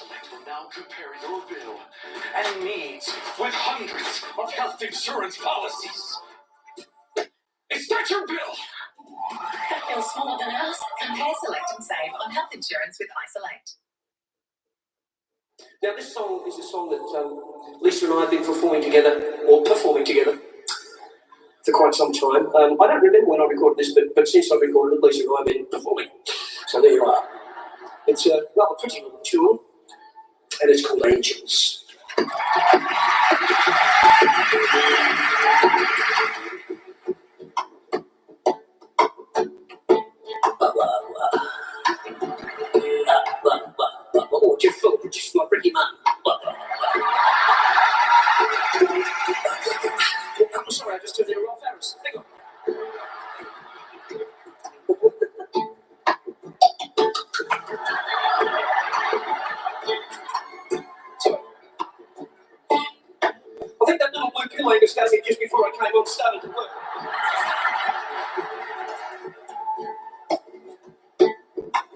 iSelect will now compare your bill and needs with hundreds of health insurance policies. Is that your bill? That bill's smaller than ours. Compare, select and save on health insurance with iSelect. Now, this song is a song that Lisa and I have been performing together for quite some time. I don't remember when I recorded this, but since I recorded it, Lisa and I have been performing. So there you are. It's a rather pretty little tune, and it's called Angels. Oh, just my pretty man. I'm sorry, I just turned into Rolf Harris. Hang on. I think that little blue pillow just gave me just before I came on started to work.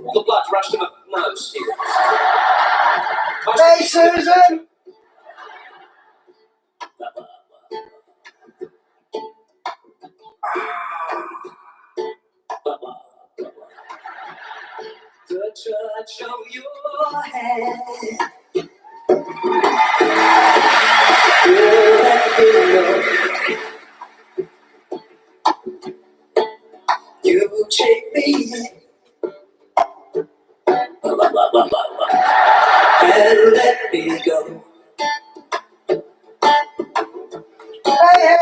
All the blood rushed to my nose here. Hey, Susan! The touch of your hand will let me know you take me in and let me go. Hey!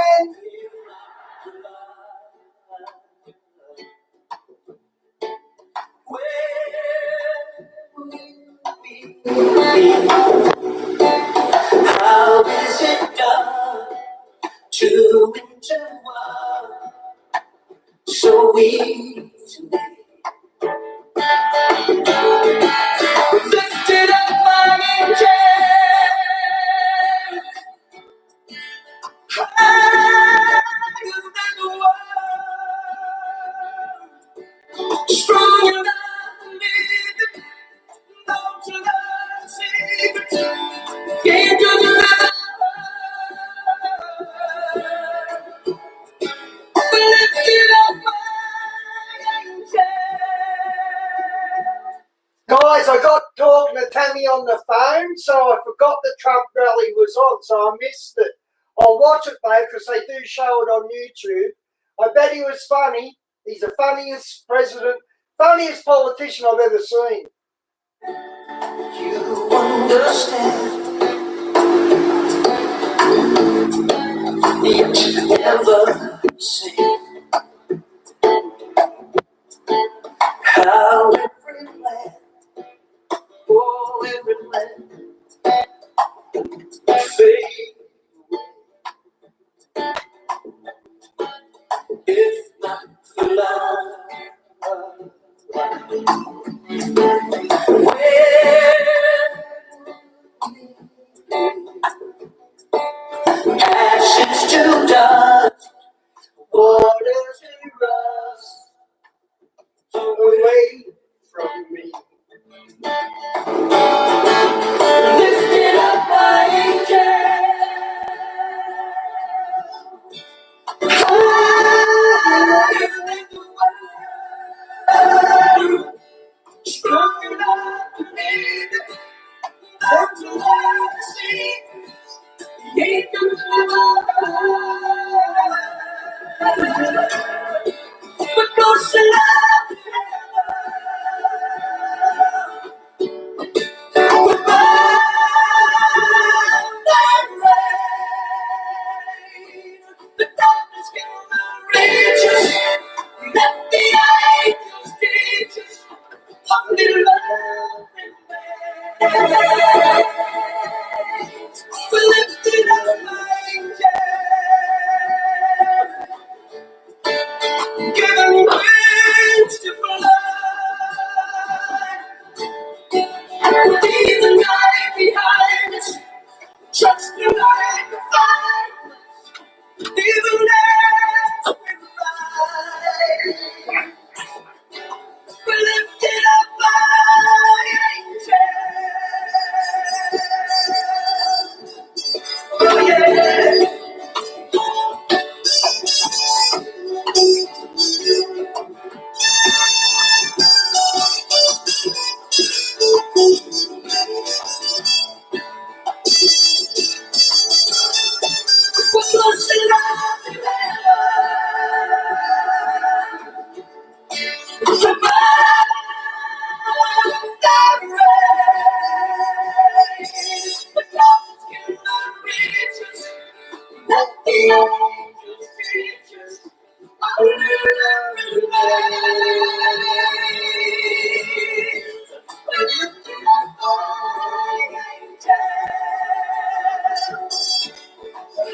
How is it done to intertwine so easily? Lifted up my angel, higher than the world, strong enough to live, no to love, secret, can't do the love. Lifted up my angel. Guys, I got talking to Tammy on the phone, so I forgot the Trump rally was on, so I missed it. I'll watch it though, because they do show it on YouTube. I bet he was funny. He's the funniest president, funniest politician I've ever seen. You understand, yet you never say how every land, oh, every land fade if not for love. When ashes to dust, waters to rust away from me. Lifted up my angel, higher than the world.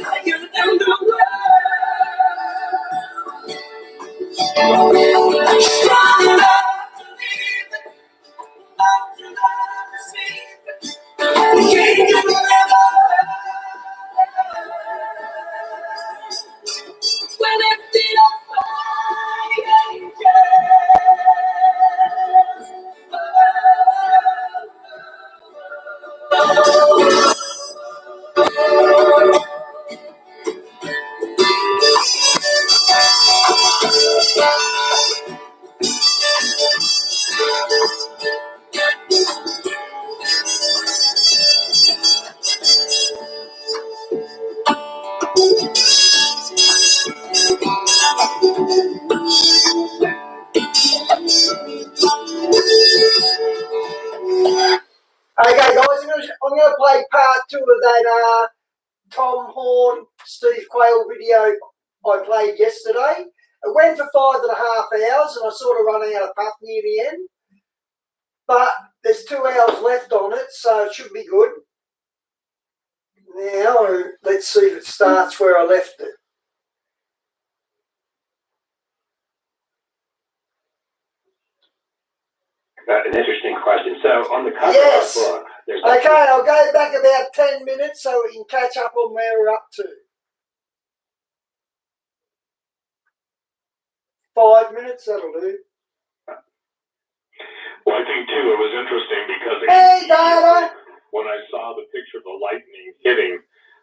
Higher than the world. Strong enough to live, love to love, receive. King of forever. We're lifted up by Okay, guys, I'm going to play part 2 of that Tom Horn, Steve Quayle video I played yesterday. It went for 5.5 hours and I sort of run out of puff near the end. But there's 2 hours left on it, so it should be good. Now, let's see if it starts where I left it. An interesting question. So on the cover Yes. of our book, there's Okay, I'll go back about 10 minutes so we can catch up on where we're up to. 5 minutes, that'll do. Well, I think too it was interesting because Hey, Dada! when I saw the picture of the lightning hitting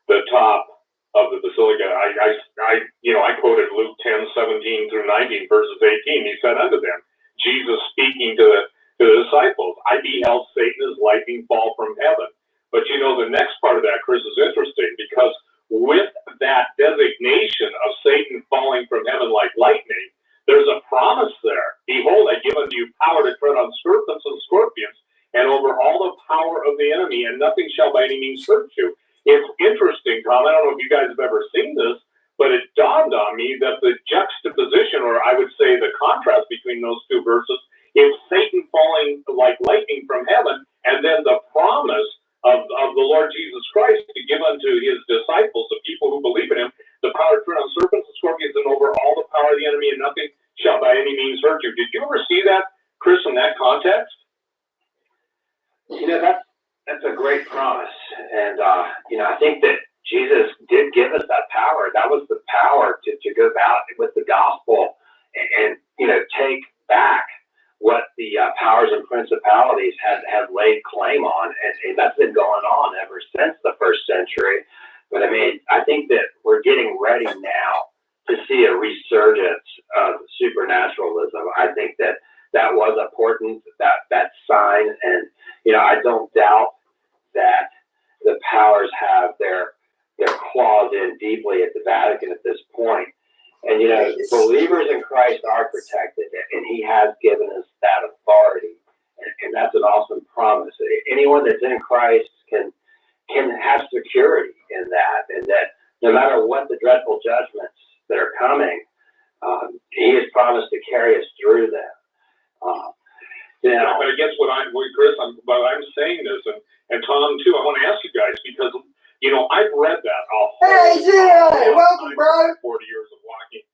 the top of the basilica, I quoted Luke 10:17 through 19 verses 18. He said unto them, Jesus speaking to the disciples, I beheld Satan as lightning fall from heaven. But the next part of that, Chris, is interesting because with that designation of Satan falling from heaven like lightning, there's a promise there. Behold, I give unto you power to tread on serpents and scorpions and over all the power of the enemy, and nothing shall by any means hurt you. It's interesting, Tom. I don't know if you guys have ever seen this, but it dawned on me that the juxtaposition, or I would say the contrast between those two verses, is Satan falling like lightning from heaven, and then the promise of the Lord Jesus Christ to give unto his disciples, the people who believe in him, the power to tread on serpents and scorpions and over all the power of the enemy, and nothing shall by any means hurt you. Did you ever see that, Chris, in that context? That's a great promise. And, I think that Jesus did give us that power. That was the power to go out with the gospel and take back what the powers and principalities have laid claim on. And that's been going on ever since the first century. But I think that we're getting ready now to see a resurgence of supernaturalism. I think that was important, that sign. And, I don't doubt that the powers have their claws in deeply at the Vatican at this point. And, believers in Christ are protected, and he has given us that authority. And that's an awesome promise. Anyone that's in Christ can have security in that, and that no matter what the dreadful judgments that are coming, he has promised to carry us through them. But I guess Chris, I'm saying this, and Tom too, I want to ask you guys because, I've read that all. Hey, Zio! Welcome, bro! 40 years of walking,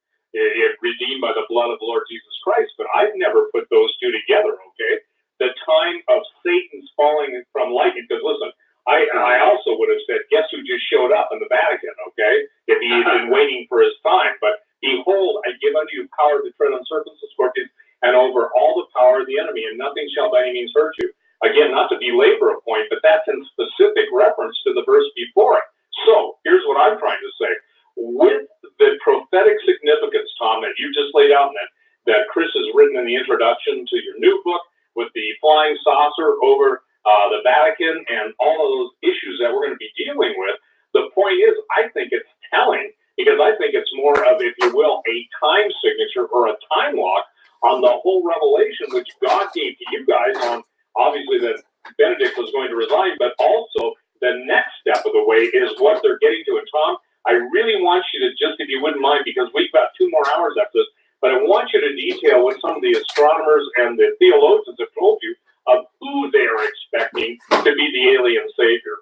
redeemed by the blood of the Lord Jesus Christ, but I've never put those two together, okay? The time of Satan's falling from lightning, because listen, I also would have said, guess who just showed up in the Vatican, okay? If he had been waiting for his time. But behold, I give unto you power to tread on serpents and scorpions and over all the power of the enemy, and nothing shall by any means hurt you. Again, not to belabor a point, but that's in specific reference to the verse before it. So here's what I'm trying to say. With the prophetic significance, Tom, that you just laid out, and that Chris has written in the introduction to your new book with the flying saucer over the Vatican and all of those issues that we're going to be dealing with, the point is, I think it's telling, because I think it's more of, if you will, a time signature or a time lock on the whole revelation which God gave to you guys on, obviously, that Benedict was going to resign, but also the next step of the way is what they're getting to. And Tom, I really want you to just, if you wouldn't mind, because we've got 2 more hours after this, but I want you to detail what some of the astronomers and the theologians have told you of who they are expecting to be the alien savior.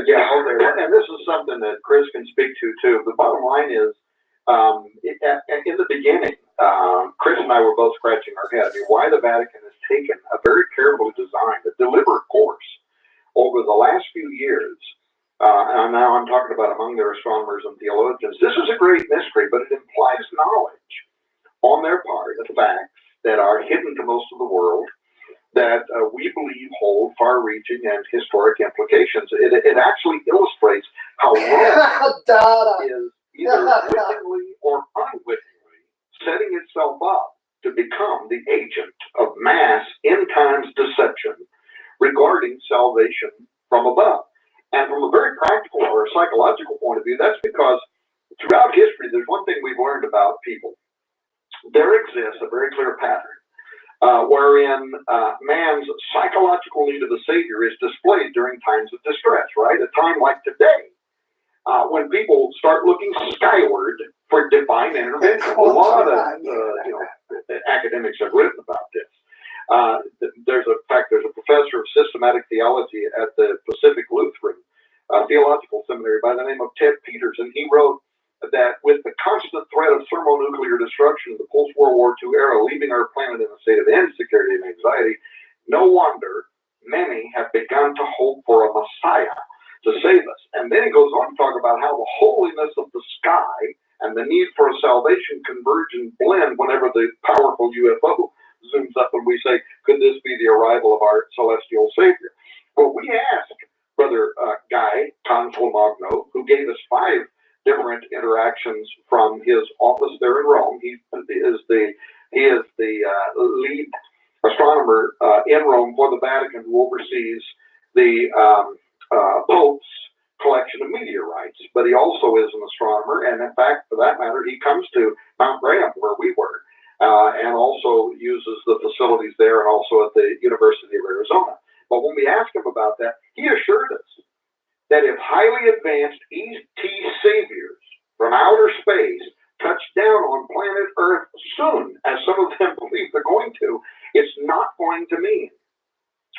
Yeah, and this is something that Chris can speak to too. The bottom line is, in the beginning, Chris and I were both scratching our head. I mean, why the Vatican has taken a very carefully designed, a deliberate course over the last few years. And now I'm talking about among their astronomers and theologians. This is a great mystery, but it implies knowledge on their part of facts that are hidden to most of the world, that we believe hold far-reaching and historic implications. It actually illustrates how Rome is either wittingly or unwittingly setting itself up to become the agent of mass end-times deception regarding salvation from above. And from a very practical or psychological point of view, that's because throughout history, there's one thing we've learned about people. There exists a very clear pattern wherein man's psychological need of a savior is displayed during times of distress, right? A time like today, when people start looking skyward for divine intervention. A lot of academics have written about this. There's a professor of systematic theology at the Pacific Lutheran Theological Seminary by the name of Ted Peters, and he wrote that with the constant threat of thermonuclear destruction in the post-World War II era leaving our planet in a state of insecurity and anxiety, no wonder many have begun to hope for a Messiah to save us. And then he goes on to talk about how the holiness of the sky and the need for a salvation converge and blend whenever the powerful UFO zooms up and we say, could this be the arrival of our celestial Savior? Well, we asked Brother Guy Consul Magno, who gave us 5 different interactions from his office there in Rome. He is the lead astronomer in Rome for the Vatican, who oversees the Pope's collection of meteorites. But he also is an astronomer, and in fact, for that matter, he comes to Mount Graham, where we were, and also uses the facilities there and also at the University of Arizona. But when we asked him about that, he assured us that if highly advanced ET saviors from outer space touch down on planet Earth soon, as some of them believe they're going to, it's not going to mean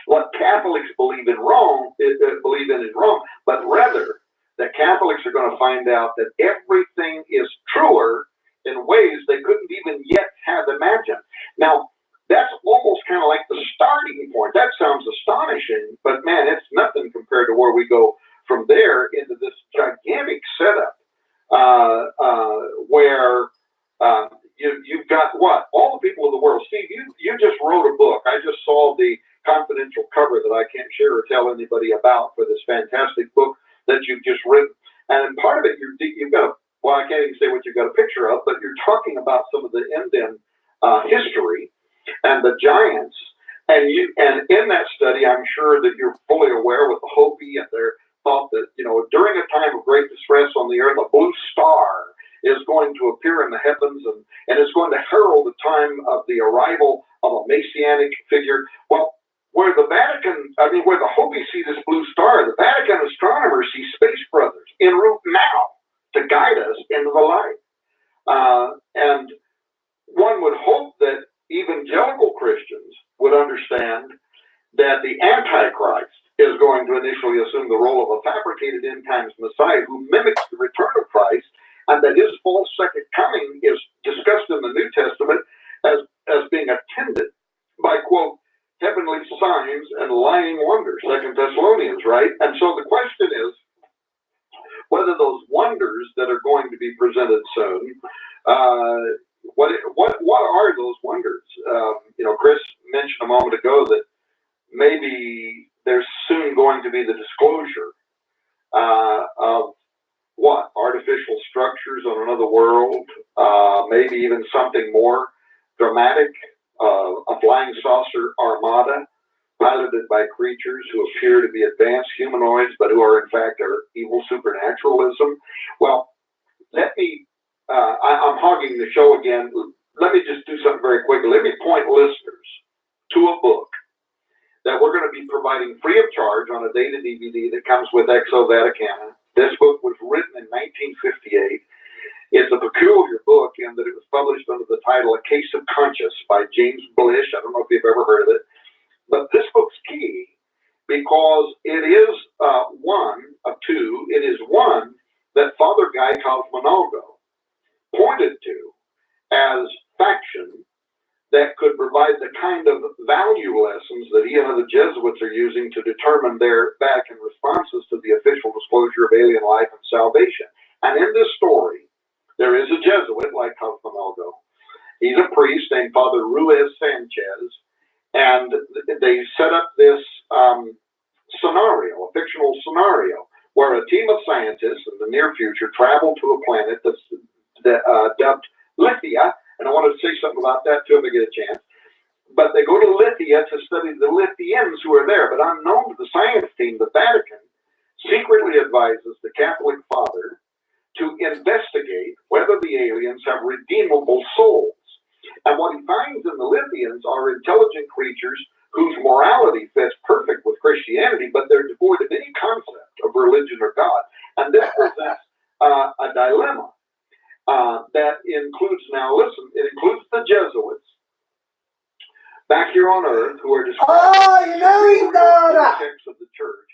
what Catholics believe in Rome, but rather that Catholics are going to find out that everything is truer in ways they couldn't even yet have imagined. Now, that's almost kind of like the starting point. That sounds astonishing, but man, it's nothing compared to where we go from there into this gigantic setup where you've got what? All the people in the world. Steve, you just wrote a book. I just saw the confidential cover that I can't share or tell anybody about for this fantastic book that you've just written. And part of it, you've got, well, I can't even say what you've got a picture of, but you're talking about some of the Indian history and the giants. And in that study, I'm sure that you're fully aware with the Hopi and their thought that, during a time of great distress on the earth, a blue star is going to appear in the heavens and it's going to herald the time of the arrival of a messianic figure. Well, where the Hopi see this blue star, the Vatican astronomers see space brothers en route now to guide us into the light. And one would hope that evangelical Christians would understand that the Antichrist is going to initially assume the role of a fabricated end times Messiah who mimics the return of Christ, and that his false second coming is discussed in the New Testament as being attended by, quote, heavenly signs and lying wonders, 2 Thessalonians, right? And so the question is whether those wonders that are going to be presented soon, what are those wonders? Chris mentioned a moment ago that maybe there's soon going to be the disclosure of what? Artificial structures on another world, maybe even something more dramatic, a flying saucer armada piloted by creatures who appear to be advanced humanoids, but who are in fact evil supernaturalism. Well, I'm hogging the show again. Let me just do something very quickly. Let me point listeners to a book that we're going to be providing free of charge on a data DVD that comes with Exo Vaticana. This book was written in 1958. It's a peculiar book in that it was published under the title A Case of Conscience by James Blish. I don't know if you've ever heard of it, but this book's key because it is one of two. It is one that Father Guy Cosmonalgo pointed to as faction that could provide the kind of value lessons that he and the Jesuits are using to determine their Vatican responses to the official disclosure of alien life and salvation. And in this story, there is a Jesuit like Cosmonalgo. He's a priest named Father Ruiz Sanchez, and they set up this scenario, a fictional scenario, where a team of scientists in the near future travel to a planet that's dubbed Lithia, and I wanted to say something about that too if I get a chance. But they go to Lithia to study the Lithians who are there, but unknown to the science team, the Vatican secretly advises the Catholic Father to investigate whether the aliens have redeemable souls. And what he finds in the Lithians are intelligent creatures whose morality fits perfect with Christianity, but they're devoid of any concept of religion or God. And this presents a dilemma that includes, now listen, it includes the Jesuits back here on Earth who are describing the text of the church.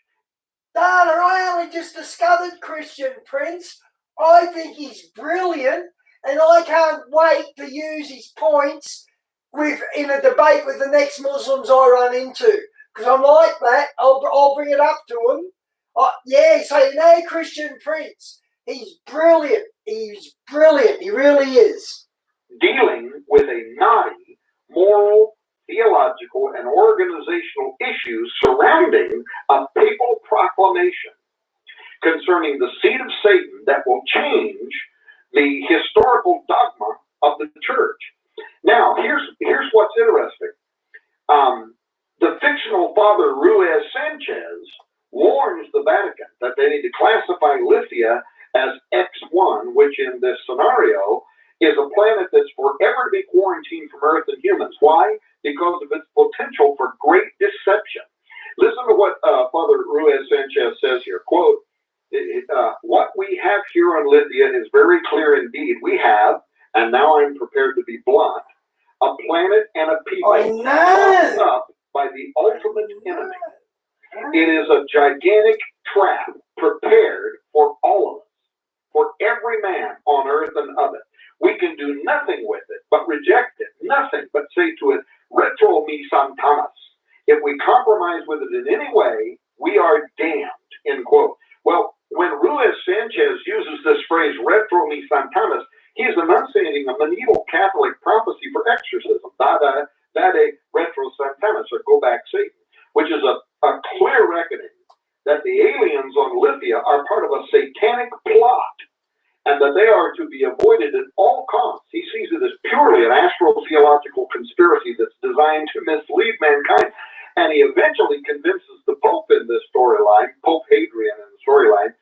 Dada, I only just discovered Christian Prince. I think he's brilliant, and I can't wait to use his points in a debate with the next Muslims I run into. Because I'm like that. I'll bring it up to him. Yeah, say, no, Christian Prince. He's brilliant. He's brilliant. He really is. Dealing with a knotty, moral, theological, and organizational issues surrounding a papal proclamation concerning the seed of Satan that will change the historical dogma of the church. Now, here's what's interesting. The fictional Father Ruiz Sanchez warns the Vatican that they need to classify Lithia as X1, which in this scenario is a planet that's forever to be quarantined from Earth and humans. Why? Because of its potential for great deception. Listen to what Father Ruiz Sanchez says here. Quote, what we have here on Lithia is very clear indeed. We have, and now I'm prepared to be blunt, a planet and a people caught up by the ultimate enemy. It is a gigantic trap prepared for all of us, for every man on earth and of it. We can do nothing with it but reject it, nothing but say to it, retro mi santanas. If we compromise with it in any way, we are damned, end quote. Well, when Ruiz Sanchez uses this phrase, retro mi santanas, he is enunciating a medieval Catholic prophecy for exorcism, dade retro santanas, or go back Satan, which is a clear reckoning that the aliens on Lithia are part of a satanic plot and that they are to be avoided at all costs. He sees it as purely an astro-theological conspiracy that's designed to mislead mankind. And he eventually convinces the Pope in this storyline, Pope Hadrian in the storyline,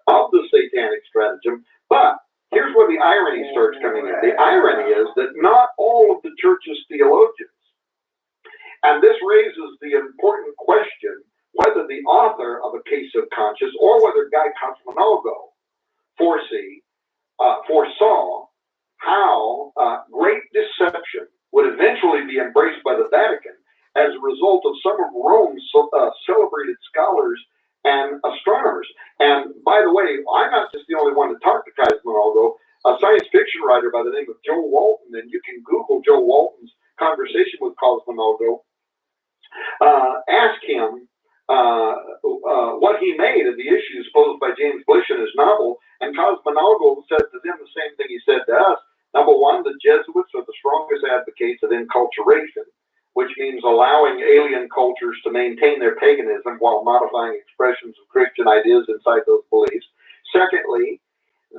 of the satanic stratagem. But here's where the irony starts coming in. The irony is that not all of the church's theologians, and this raises the important question whether the author of A Case of Conscience or whether Guy Cosmonalgo foresaw how great deception would eventually be embraced by the Vatican as a result of some of Rome's celebrated scholars and astronomers. And by the way, I'm not just the only one to talk to Cosmonalgo. A science fiction writer by the name of Joe Walton, and you can Google Joe Walton's conversation with Cosmonalgo, ask him what he made of the issues posed by James Blish in his novel, and Cosmonalgo said to them the same thing he said to us. Number one, the Jesuits are the strongest advocates of enculturation, which means allowing alien cultures to maintain their paganism while modifying expressions of Christian ideas inside those beliefs. Secondly,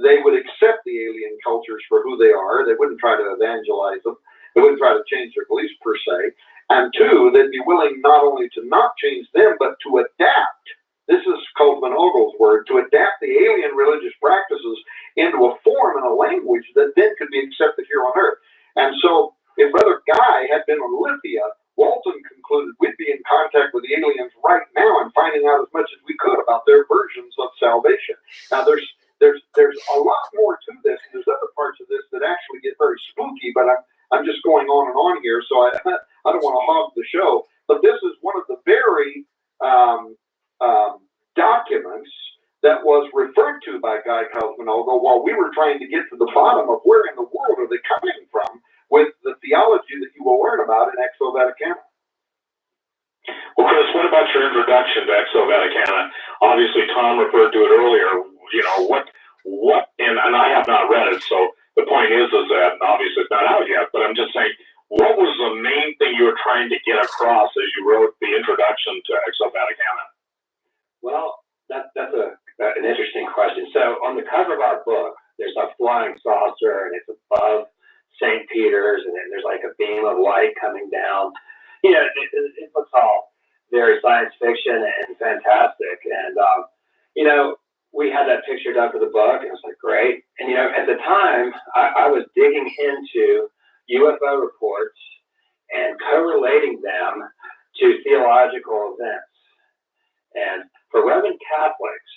they would accept the alien cultures for who they are. They wouldn't try to evangelize them. They wouldn't try to change their beliefs per se. And two, they'd be willing not only to not change them, but to adapt. This is Cosmonalgo's word, to adapt the alien religious practices into a form and a language that then could be accepted here on Earth. And so, if Brother Guy had been on Lithia, Walton concluded we'd be in contact with the aliens right now and finding out as much as we could about their versions of salvation. Now, there's a lot more to this. There's other parts of this that actually get very spooky, but just going on and on here, so I don't want to hog the show. But this is one of the very documents that was referred to by Guy Cosmonauta while we were trying to get to the bottom of where in the world are they coming from with the theology that you will learn about in Exo Vaticana. Well, Chris, what about your introduction to Exo Vaticana? Obviously, Tom referred to it earlier. You know, what, and I have not read it, so the point is that obviously it's not out yet, but I'm just saying, what was the main thing you were trying to get across as you wrote the introduction to Exo Vaticana? Well, that's an interesting question. So on the cover of our book, there's a flying saucer, and it's above St. Peter's, and then there's like a beam of light coming down. You know, it looks all very science fiction and fantastic. And, you know, we had that picture done for the book, and it was like, great. And, you know, at the time, I was digging into UFO reports and correlating them to theological events. And for Roman Catholics,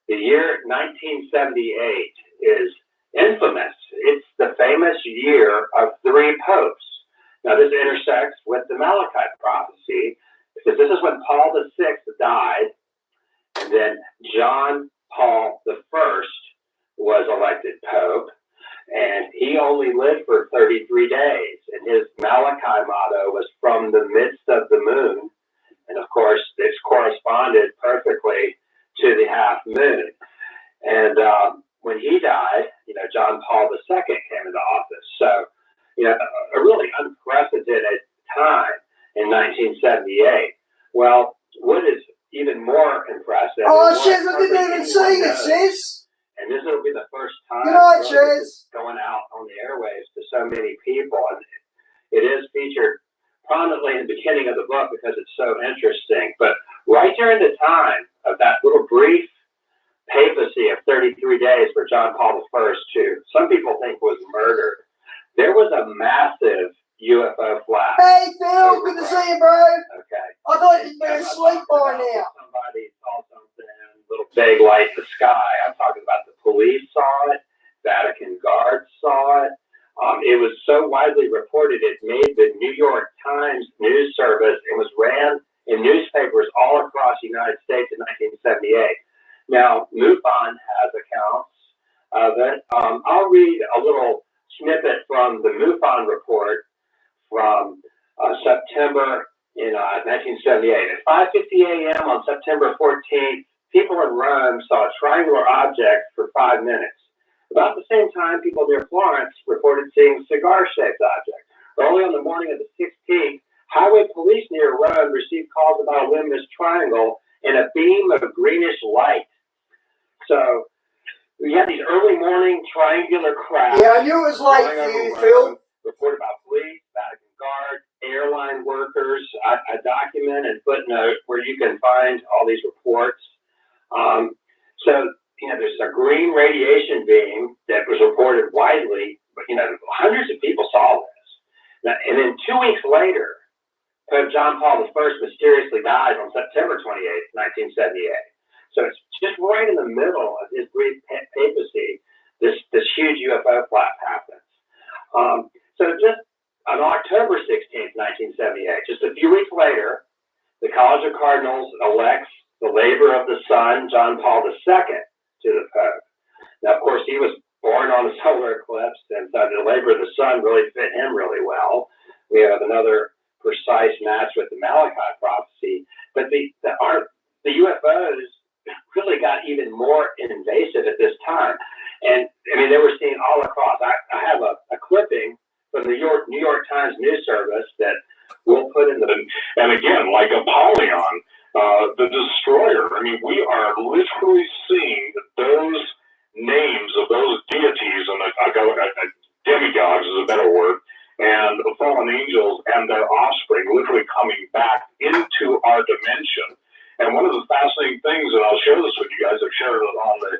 the year 1978 is infamous. It's the famous year of 3 popes. Now, this intersects with the Malachi prophecy, because this is when Paul VI died, and then John Paul I was elected Pope, and he only lived for 33 days, and his Malachi motto was from the midst of the moon, and of course, this corresponded perfectly to the half moon. And when he died, you know, John Paul II came into office. So, you know, a really unprecedented time in 1978. Well, what is even more impressive? Oh, Shiz, I didn't even see it, Shiz. And this will be the first time Good night, Shiz. going out on the airwaves to so many people. And it is featured prominently in the beginning of the book because it's so interesting. But right during the time of that little brief papacy of 33 days for John Paul I, who some people think was murdered, there was a massive UFO flash. Hey, Phil, good to see you, bro. Okay. I thought you'd been asleep by now. Somebody saw something, little vague light in the sky. I'm talking about the police saw it, Vatican guards saw it. It was so widely reported, it made the New York Times news service. It was ran in newspapers all across the United States in 1978. Now, MUFON has accounts of it. I'll read a little snippet from the MUFON report from September in 1978. At 5:50 a.m. on September 14th, people in Rome saw a triangular object for 5 minutes. About the same time, people near Florence reported seeing cigar-shaped objects. Early on the morning of the 16th, highway police near Rome received calls about a luminous triangle and a beam of greenish light. So we had these early morning triangular crafts. Yeah, I knew it was late for you, Phil. Report about police, Vatican guard, airline workers. I document and footnote where you can find all these reports. So, you know, there's a green radiation beam that was reported widely, but, you know, hundreds of people saw this. Now, and then 2 weeks later, Pope John Paul I mysteriously died on September 28th, 1978. So it's just right in the middle of his brief papacy, this huge UFO flap happens. So just on October 16th, 1978, just a few weeks later, the College of Cardinals elects the labor of the sun, John Paul II, to the Pope. Now, of course, he was born on a solar eclipse, and so the labor of the sun really fit him really well. We have another precise match with the Malachi prophecy, but the UFOs really got even more invasive at this time. And, I mean, they were seen all across. I have a clipping from the New York Times news service that we'll put in the... And again, like Apollyon, the destroyer, I mean, we are literally seeing those names of those deities, and demigods is a better word, and the fallen angels and their offspring literally coming back into our dimension. And one of the fascinating things, and I'll share this with you guys, I've shared it on the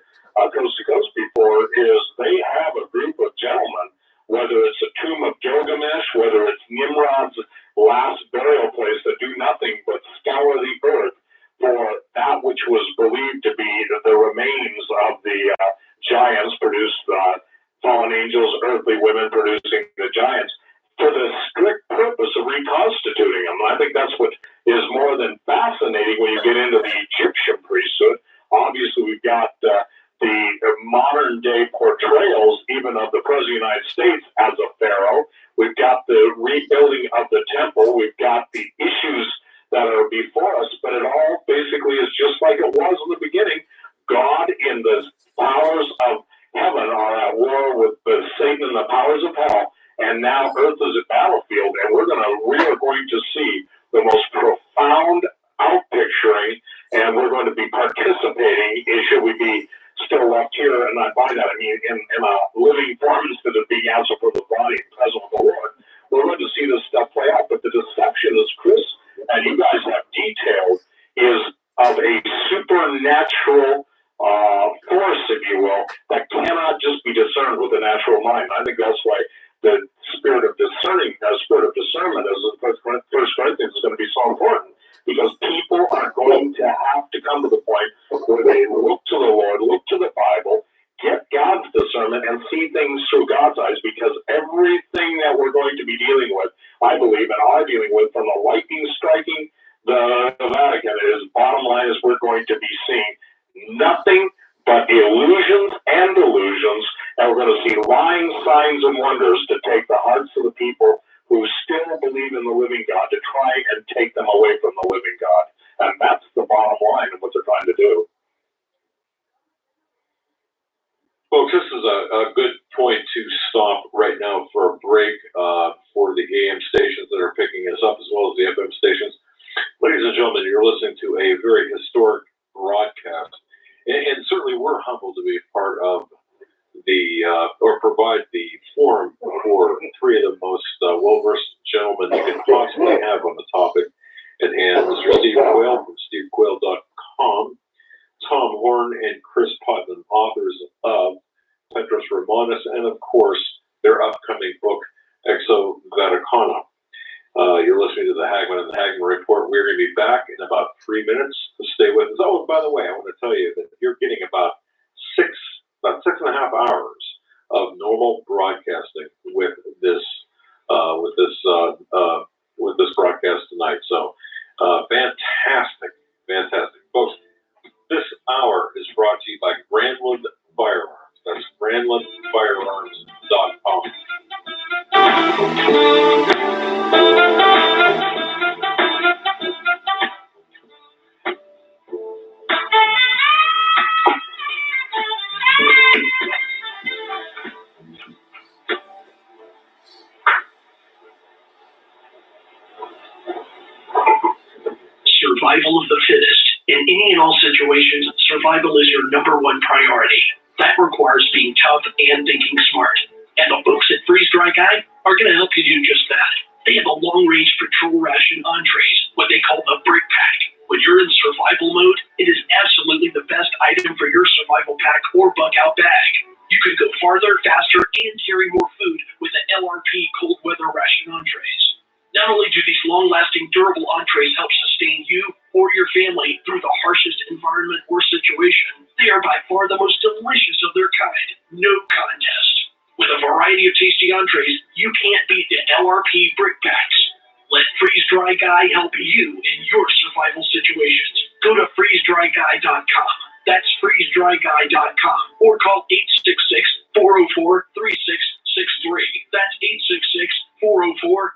Coast to Coast before, is they have a group of gentlemen, whether it's a tomb of Gilgamesh, whether it's Nimrod's last burial place, that do nothing but scour the earth for that which was believed to be the remains of the giants, produced fallen angels, earthly women producing the giants. rebuilding of the temple. We've got the issues that are before us, but it all basically is just like it was in the beginning. God and the powers of heaven are at war with Satan and the powers of hell, and now earth is a battlefield, and we are going to see the most profound outpicturing, and we're going to be participating. Should we be still left here? And I find that, I mean, in a living form instead of being absent from the body and present with the Lord, we're going to see this stuff play out. But the deception, as Chris and you guys have detailed, is of a supernatural force, if you will, that cannot just be discerned with the natural mind. I think that's why the spirit of discerning, spirit of discernment, as in First Corinthians, is going to be so important, because people are going to have to come to the point where they look to the Lord, look to the Bible, get God's discernment, and see things through God's eyes, because everything that we're going to be dealing with, I believe, and are dealing with, from the lightning striking the Vatican, is bottom line is we're going to be seeing nothing but illusions and delusions, and we're going to see lying signs and wonders to take the hearts of the people who still believe in the living God, to try and take them away from the living God. And that's the bottom line of what they're trying to do. Folks, this is a good point to stop right now for a break for the AM stations that are picking us up, as well as the FM stations. Ladies and gentlemen, you're listening to a very historic broadcast. And certainly we're humbled to be a part of or provide the forum for three of the most well-versed gentlemen you can possibly have on the topic at hand. Mr. Steve Quayle from stevequayle.com, Tom Horn and Chris Putnam, authors of Petros Romanus, and of course, their upcoming book, Exo Vaticana. You're listening to the Hagman and the Hagman Report. We're going to be back in about 3 minutes. Stay with us. Oh, and by the way, I want to tell you that you're getting about 6.5 hours of normal broadcasting with this broadcast tonight. So, fantastic, folks. This hour is brought to you by Grandland Firearms. That's GrandlandFirearms.com. Survival of the fittest. In any and all situations, survival is your number one priority. That requires being tough and thinking smart. And the folks at Freeze Dry Guy are going to help you do just that. They have a long-range patrol ration entrees, what they call the Brick Pack. When you're in survival mode, it is absolutely the best item for your survival pack or bug-out bag. You can go farther, faster, and carry more food with the LRP cold weather ration entrees. Not only do these long-lasting, durable entrees help sustain you or your family through the harshest environment or situation, they are by far the most delicious of their kind. No contest. With a variety of tasty entrees, you can't beat the LRP Brick Packs. Let Freeze Dry Guy help you in your survival situations. Go to freezedryguy.com. That's freezedryguy.com, or call 866-404-3663. That's 866-404-FOOD.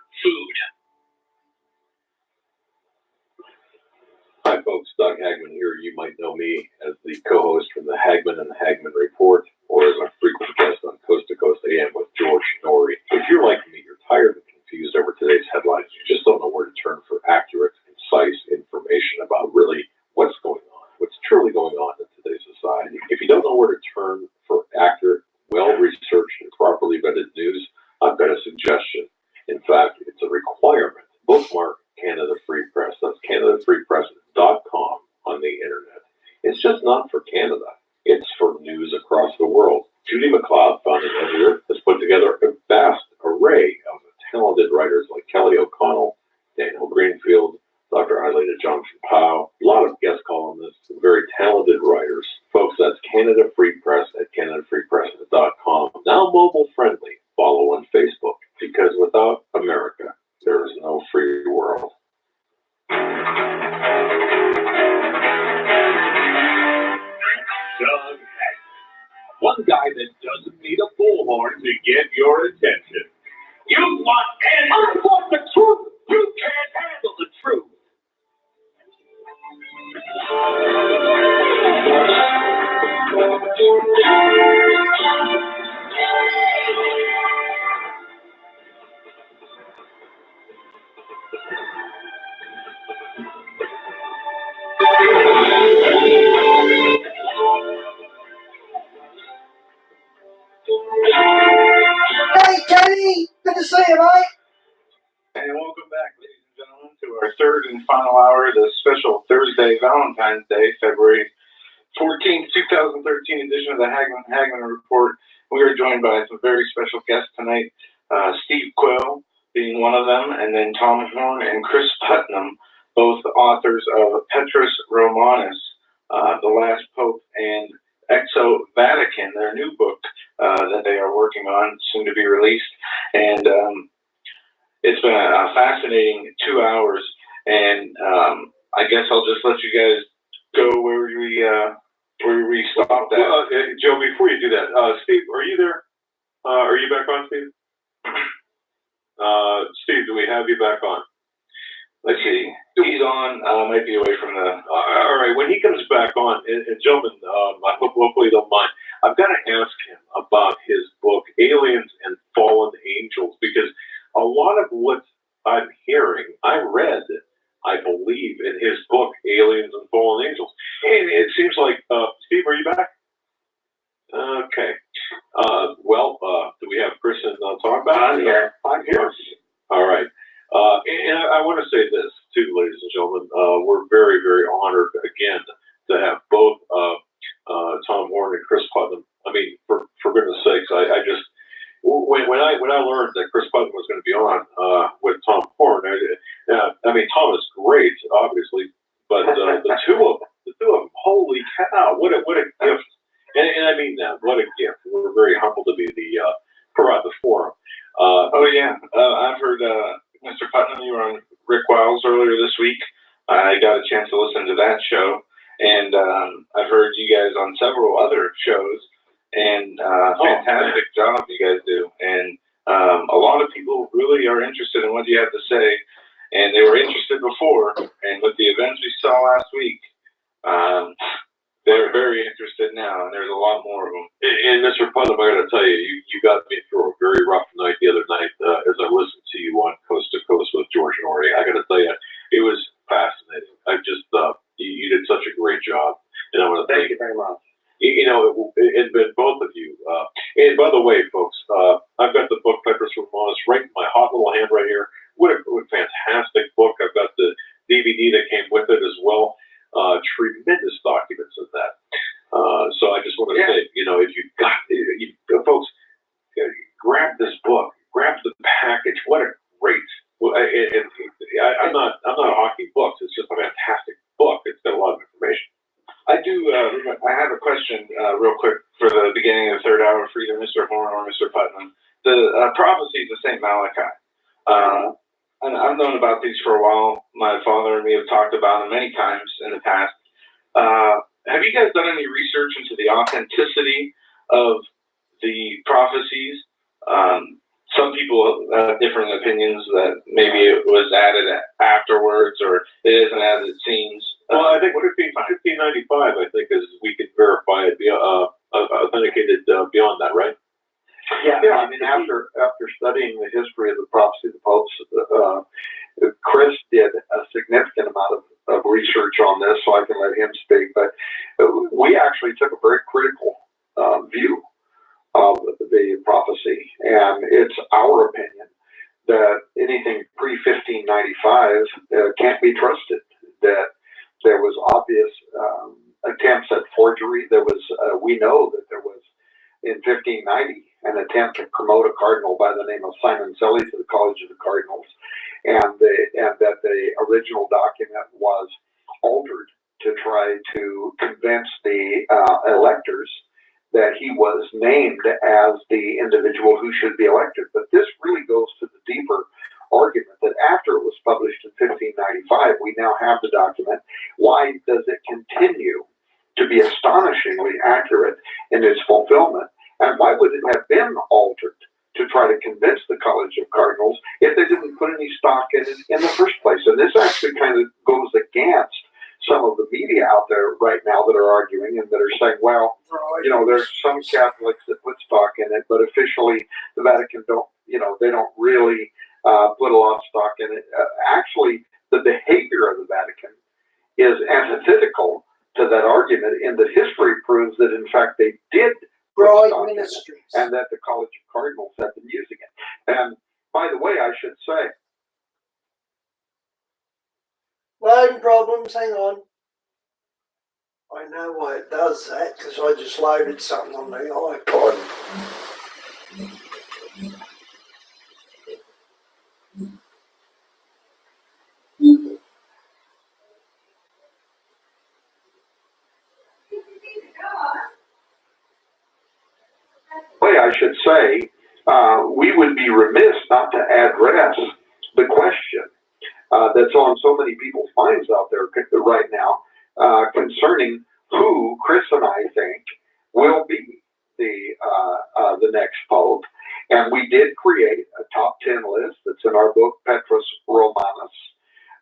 Hi, folks. Doug Hagman here. You might know me as the co-host from the Hagman and the Hagman Report, or as a frequent guest on Coast to Coast AM with George Norrie. If you're like me, you're tired and confused over today's headlines. You just don't know where to turn for accurate, concise information about really what's going on, what's truly going on in today's society. If you don't know where to turn for accurate, well-researched, and properly vetted news, I've got a suggestion. In fact, it's a requirement. Bookmark Canada Free Press. That's CanadaFreePress.com on the internet. It's just not for Canada. It's for news across the world. Judy McLeod, founding editor, has put together a vast array of talented writers like Kelly O'Connell, Daniel Greenfield, Dr. Eileen Johnson-Powell, a lot of guest columnists, very talented writers. Folks, that's Canada Free Press at CanadaFreePress.com. Now mobile friendly. Follow on Facebook, because without America, there is no free world. Doug Hagman. One guy that doesn't need a bullhorn to get your attention. You want answers. Hey, Kenny! Good to see you, mate. And welcome back, ladies and gentlemen, to our third and final hour of the special Thursday Valentine's Day, February 14th, 2013 edition of the Hagman Report. We are joined by some very special guests tonight, Steve Quayle being one of them, and then Tom Horn and Chris Putnam, both authors of Petrus Romanus, The Last Pope, and Exo Vatican, their new book that they are working on, soon to be released. And it's been a fascinating 2 hours, and I guess I'll just let you guys go where we stopped at. Well, Joe, before you do that, Steve, are you there? Are you back on, Steve? Steve, do we have you back on? Let's see. He's on. Might be away from the. All right. When he comes back on, and gentlemen, I hope hopefully you don't mind. I've got to ask him about his book, Aliens and Fallen Angels, because a lot of what I'm hearing, I read, I believe, in his book, Aliens and Fallen Angels. And it seems like, Steve, are you back? Okay. Do we have Chris and Tom back? I'm here. I'm here. All right. And I want to say this, too, ladies and gentlemen. We're very, very honored, again, to have both Tom Horn and Chris Putnam. I mean, for goodness sakes, I just, when I learned that Chris Putnam was going to be on with Tom Horn, I mean, Tom is great, obviously, but the two of them, holy cow, what a gift. And I mean that, what a gift. We're very humbled to be provide the forum. I've heard Mr. Putnam, you were on Rick Wiles earlier this week. I got a chance to listen to that show, and I've heard you guys on several other shows, and fantastic job you guys do. And a lot of people really are interested in what you have to say, and they were interested before, and with the events we saw last week, they're very interested now, and there's a lot more of them. And Mr. Putnam, I got to tell you, you got me through a very rough night the other night as I listened to you on Coast to Coast with George Norrie. I got to tell you, it was fascinating. I just you did such a great job, and I want to Thank you very much. You know, it's been both of you. And by the way, folks, I've got the book Petrus Romanus right in my hot little hand right here. What a fantastic book! I've got the DVD that came with it as well. Tremendous documents of that. So I just want to say, you know, if you folks, grab this book, grab the package. What a great! Well, I'm not hawking books. It's just a fantastic book. It's got a lot of information. I have a question real quick for the beginning of the third hour for either Mr. Horn or Mr. Putnam. The prophecies of St. Malachi. And I've known about these for a while. My father and me have talked about them many times in the past. Have you guys done any research into the authenticity of the prophecies? Some people have different opinions that maybe it was added afterwards or it isn't as it seems. Well, I think 1595, I think, is we could verify it, authenticated beyond that, right? Yeah, I mean, after studying the history of the prophecy of the popes, Chris did a significant amount of research on this, so I can let him speak. But we actually took a very critical view of the prophecy, and it's our opinion that anything pre-1595 can't be trusted. That there was obvious attempts at forgery. There was, we know that there was in 1590 an attempt to promote a cardinal by the name of Simon Selly to the College of the Cardinals, and that the original document was altered to try to convince the electors that he was named as the individual who should be elected. But this really goes to the deeper argument that after it was published in 1595, we now have the document. Why does it continue to be astonishingly accurate in its fulfillment? And why would it have been altered to try to convince the College of Cardinals if they didn't put any stock in it in the first place? And this actually kind of goes against some of the media out there right now that are arguing and that are saying, well, you know, there's some Catholics that put stock in it, but officially the Vatican don't, you know, they don't really put a lot of stock in it. Actually, the behavior of the Vatican is antithetical to that argument in that history proves that in fact they did Bright stock in it, Ministries. and that the College of Cardinals had been using it. And by the way, I should say, Loading problems, hang on. I know why it does that, because I just loaded something on the iPod. I should say, we would be remiss not to address the question that's on so many people's minds out there right now concerning who Chris and I think will be the next pope. And we did create a top 10 list that's in our book, Petrus Romanus.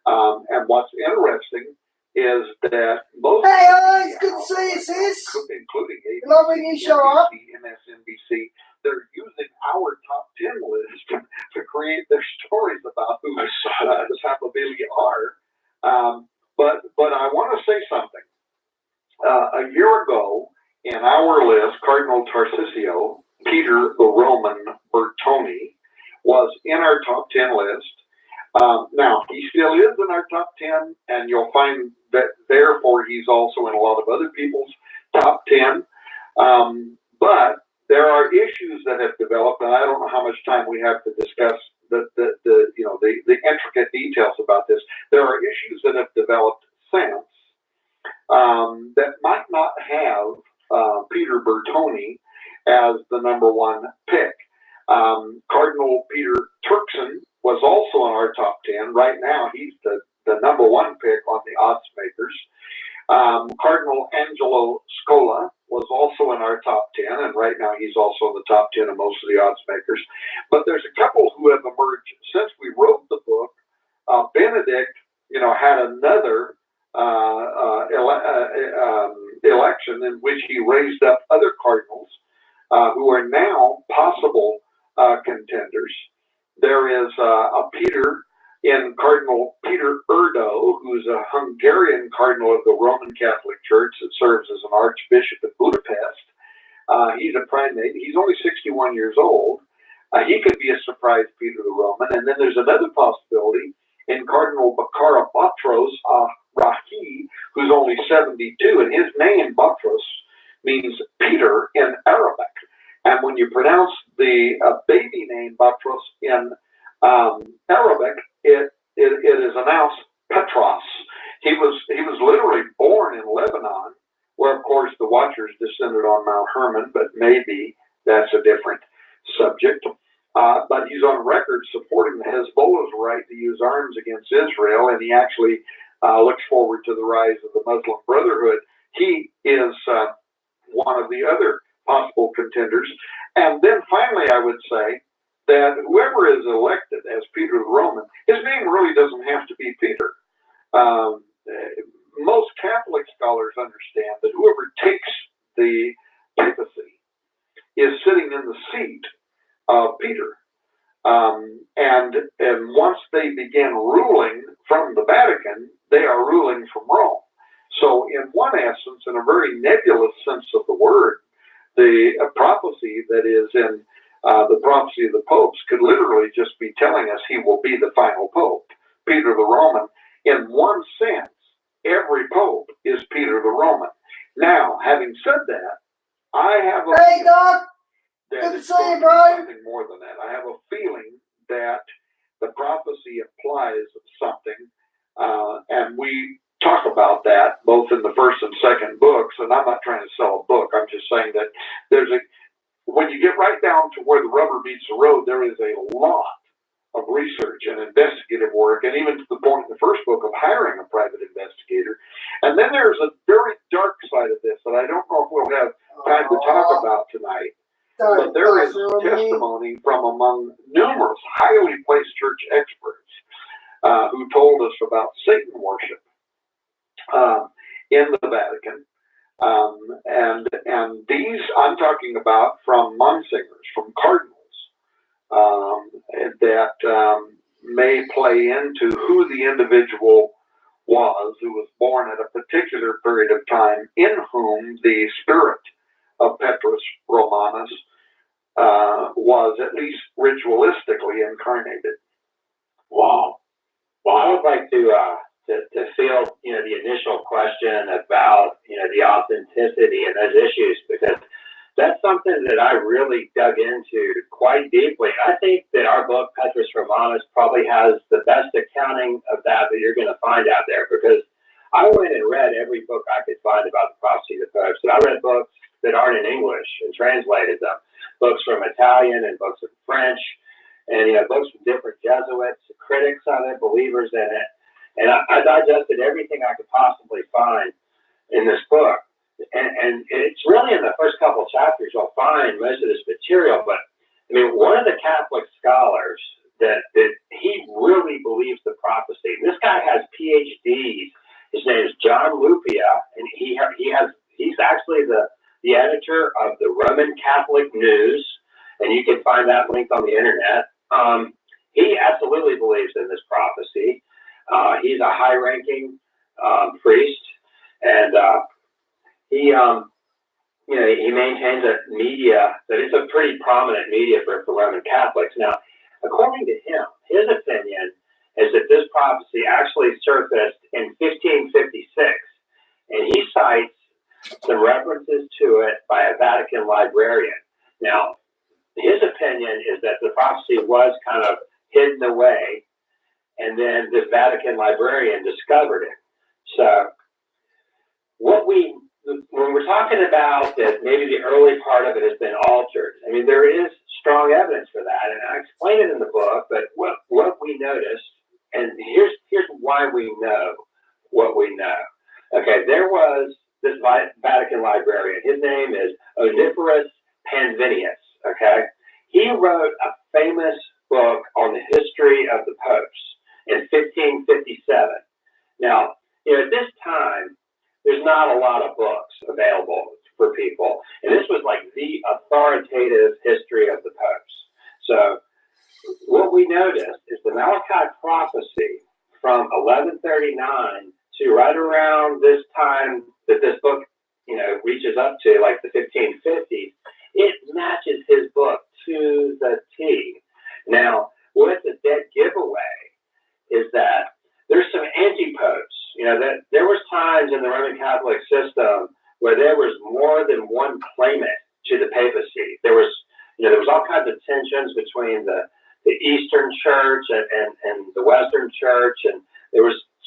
And what's interesting is that most Hey guys, good to see you, sis. including Love when you show up. MSNBC, they're using our top 10 list to create their stories about who the Papabili are. But I want to say something. A year ago, in our list, Cardinal Tarcisio, Peter the Roman Bertoni, was in our top 10 list. Now, he still is in our top 10, and you'll find that therefore he's also in a lot of other people's top 10. But there are issues that have developed, and I don't know how much time we have to discuss the intricate details about this. There are issues that have developed since that might not have Peter Bertoni as the number one pick. Cardinal Peter Turkson was also in our top 10. Right now, he's the number one pick on the odds makers. Cardinal Angelo Scola was also in our top 10, and right now he's also in the top 10 of most of the odds makers. But there's a couple who have emerged since we wrote the book. Benedict, had another election in which he raised up other cardinals who are now possible contenders. There is a Peter in Cardinal Peter Erdo, who's a Hungarian cardinal of the Roman Catholic Church that serves as an archbishop in Budapest. He's a primate. He's only 61 years old. He could be a surprise Peter the Roman. And then there's another possibility in Cardinal Bakara Batros Rahi, who's only 72, and his name, Batros, means Peter in Arabic. And when you pronounce the baby name Batros in Arabic, it is announced Petros. He was literally born in Lebanon, where of course the Watchers descended on Mount Hermon, but maybe that's a different subject. But he's on record supporting the Hezbollah's right to use arms against Israel, and he actually looks forward to the rise of the Muslim Brotherhood. He is one of the other possible contenders. And then finally, I would say that whoever is elected as Peter the Roman, his name really doesn't have to be Peter. Most Catholic scholars understand that whoever takes the papacy is sitting in the seat of Peter. And once they begin ruling from the Vatican, they are ruling from Rome. So in one essence, in a very nebulous sense of the word, the prophecy that is in the prophecy of the popes could literally just be telling us he will be the final pope, Peter the Roman. In one sense, every pope is Peter the Roman. Now, having said that, I have a Hey, Doc. that Good to it's see going you, to be bro. something more than that. I have a feeling that the prophecy implies something, and we talk about that both in the first and second books. And I'm not trying to sell a book. I'm just saying that when you get right down to where the rubber meets the road, there is a lot of research and investigative work, and even to the point in the first book of hiring a private investigator. And then there's a very dark side of this that I don't know if we'll have time to talk about tonight. But there is testimony from among numerous highly placed church experts who told us about Satan worship in the Vatican. And these I'm talking about from monsignors, from cardinals, that may play into who the individual who was born at a particular period of time, in whom the spirit of Petrus Romanus was at least ritualistically incarnated. Wow. I would like to field, the initial question about, the authenticity and those issues, because that's something that I really dug into quite deeply. I think that our book, Petrus Romanus, probably has the best accounting of that you're going to find out there, because I went and read every book I could find about the prophecy of the popes. And I read books that aren't in English and translated them, books from Italian and books from French, and books from different Jesuits, critics of it, believers in it. And I digested everything I could possibly find in this book. And it's really in the first couple of chapters you'll find most of this material. But I mean, one of the Catholic scholars that he really believes the prophecy. This guy has PhDs. His name is John Lupia, and he's actually the editor of the Roman Catholic News, and you can find that linked on the internet. He absolutely believes in this prophecy. He's a high-ranking priest, and he maintains a media that is a pretty prominent media for Roman Catholics. Now, according to him, his opinion is that this prophecy actually surfaced in 1556, and he cites some references to it by a Vatican librarian. Now, his opinion is that the prophecy was kind of hidden away, and then the Vatican librarian discovered it. So, when we're talking about that maybe the early part of it has been altered, I mean, there is strong evidence for that, and I explain it in the book, but what we noticed, and here's why we know what we know. Okay, there was this Vatican librarian. His name is Oniferus Panvinius, okay? He wrote a famous book on the history of the popes in 1557. Now, at this time, there's not a lot of books available for people. And this was like the authoritative history of the popes. So what we noticed is the Malachi prophecy from 1139 to right around this time that this book, reaches up to, like the 1550s, it matches his book to the T. Now, what's a dead giveaway is that there's some anti-popes. That there was times in the Roman Catholic system where there was more than one claimant to the papacy. There was all kinds of tensions between the Eastern Church and the Western Church, and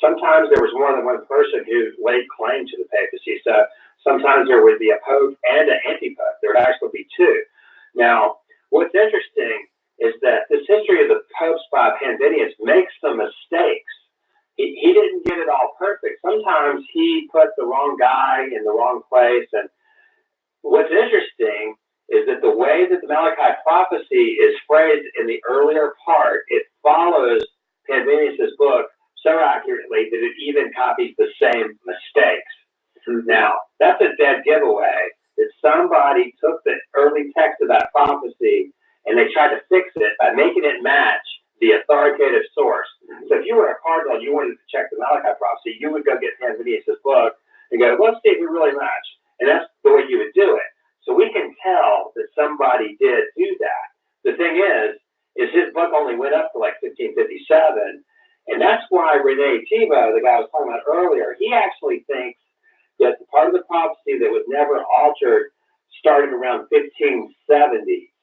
sometimes there was more than one person who laid claim to the papacy. So sometimes there would be a pope and an anti-pope. There would actually be two. Now, what's interesting is that this history of the popes by Panvinius makes some mistakes. He didn't get it all perfect. Sometimes he put the wrong guy in the wrong place. And what's interesting is that the way that the Malachi prophecy is phrased in the earlier part, it follows Panvinius' book so accurately that it even copies the same mistakes. Now, that's a dead giveaway that somebody took the early text of that prophecy and they tried to fix it by making it match the authoritative source. So if you were a cardinal and you wanted to check the Malachi prophecy, you would go get Panvinius' book and go, let's see if we really match. And that's the way you would do it. So we can tell that somebody did do that. The thing is his book only went up to like 1557. And that's why Rene Thibault, the guy I was talking about earlier, he actually thinks that the part of the prophecy that was never altered started around 1570.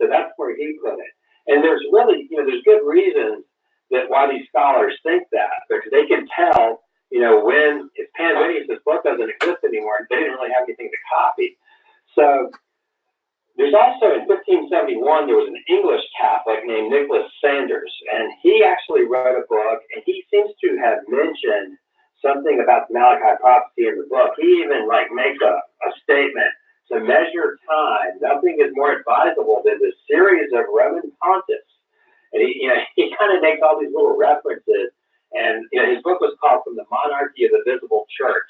So that's where he put it. And there's really, there's good reasons that why these scholars think that, because they can tell, if Panvinius' book doesn't exist anymore, they didn't really have anything to copy. So there's also in 1571, there was an English Catholic named Nicholas Sanders, and he actually wrote a book, and he seems to have mentioned something about the Malachi prophecy in the book. He even makes a statement. To measure time, nothing is more advisable than the series of Roman pontiffs. And he kind of makes all these little references. And his book was called From the Monarchy of the Visible Church.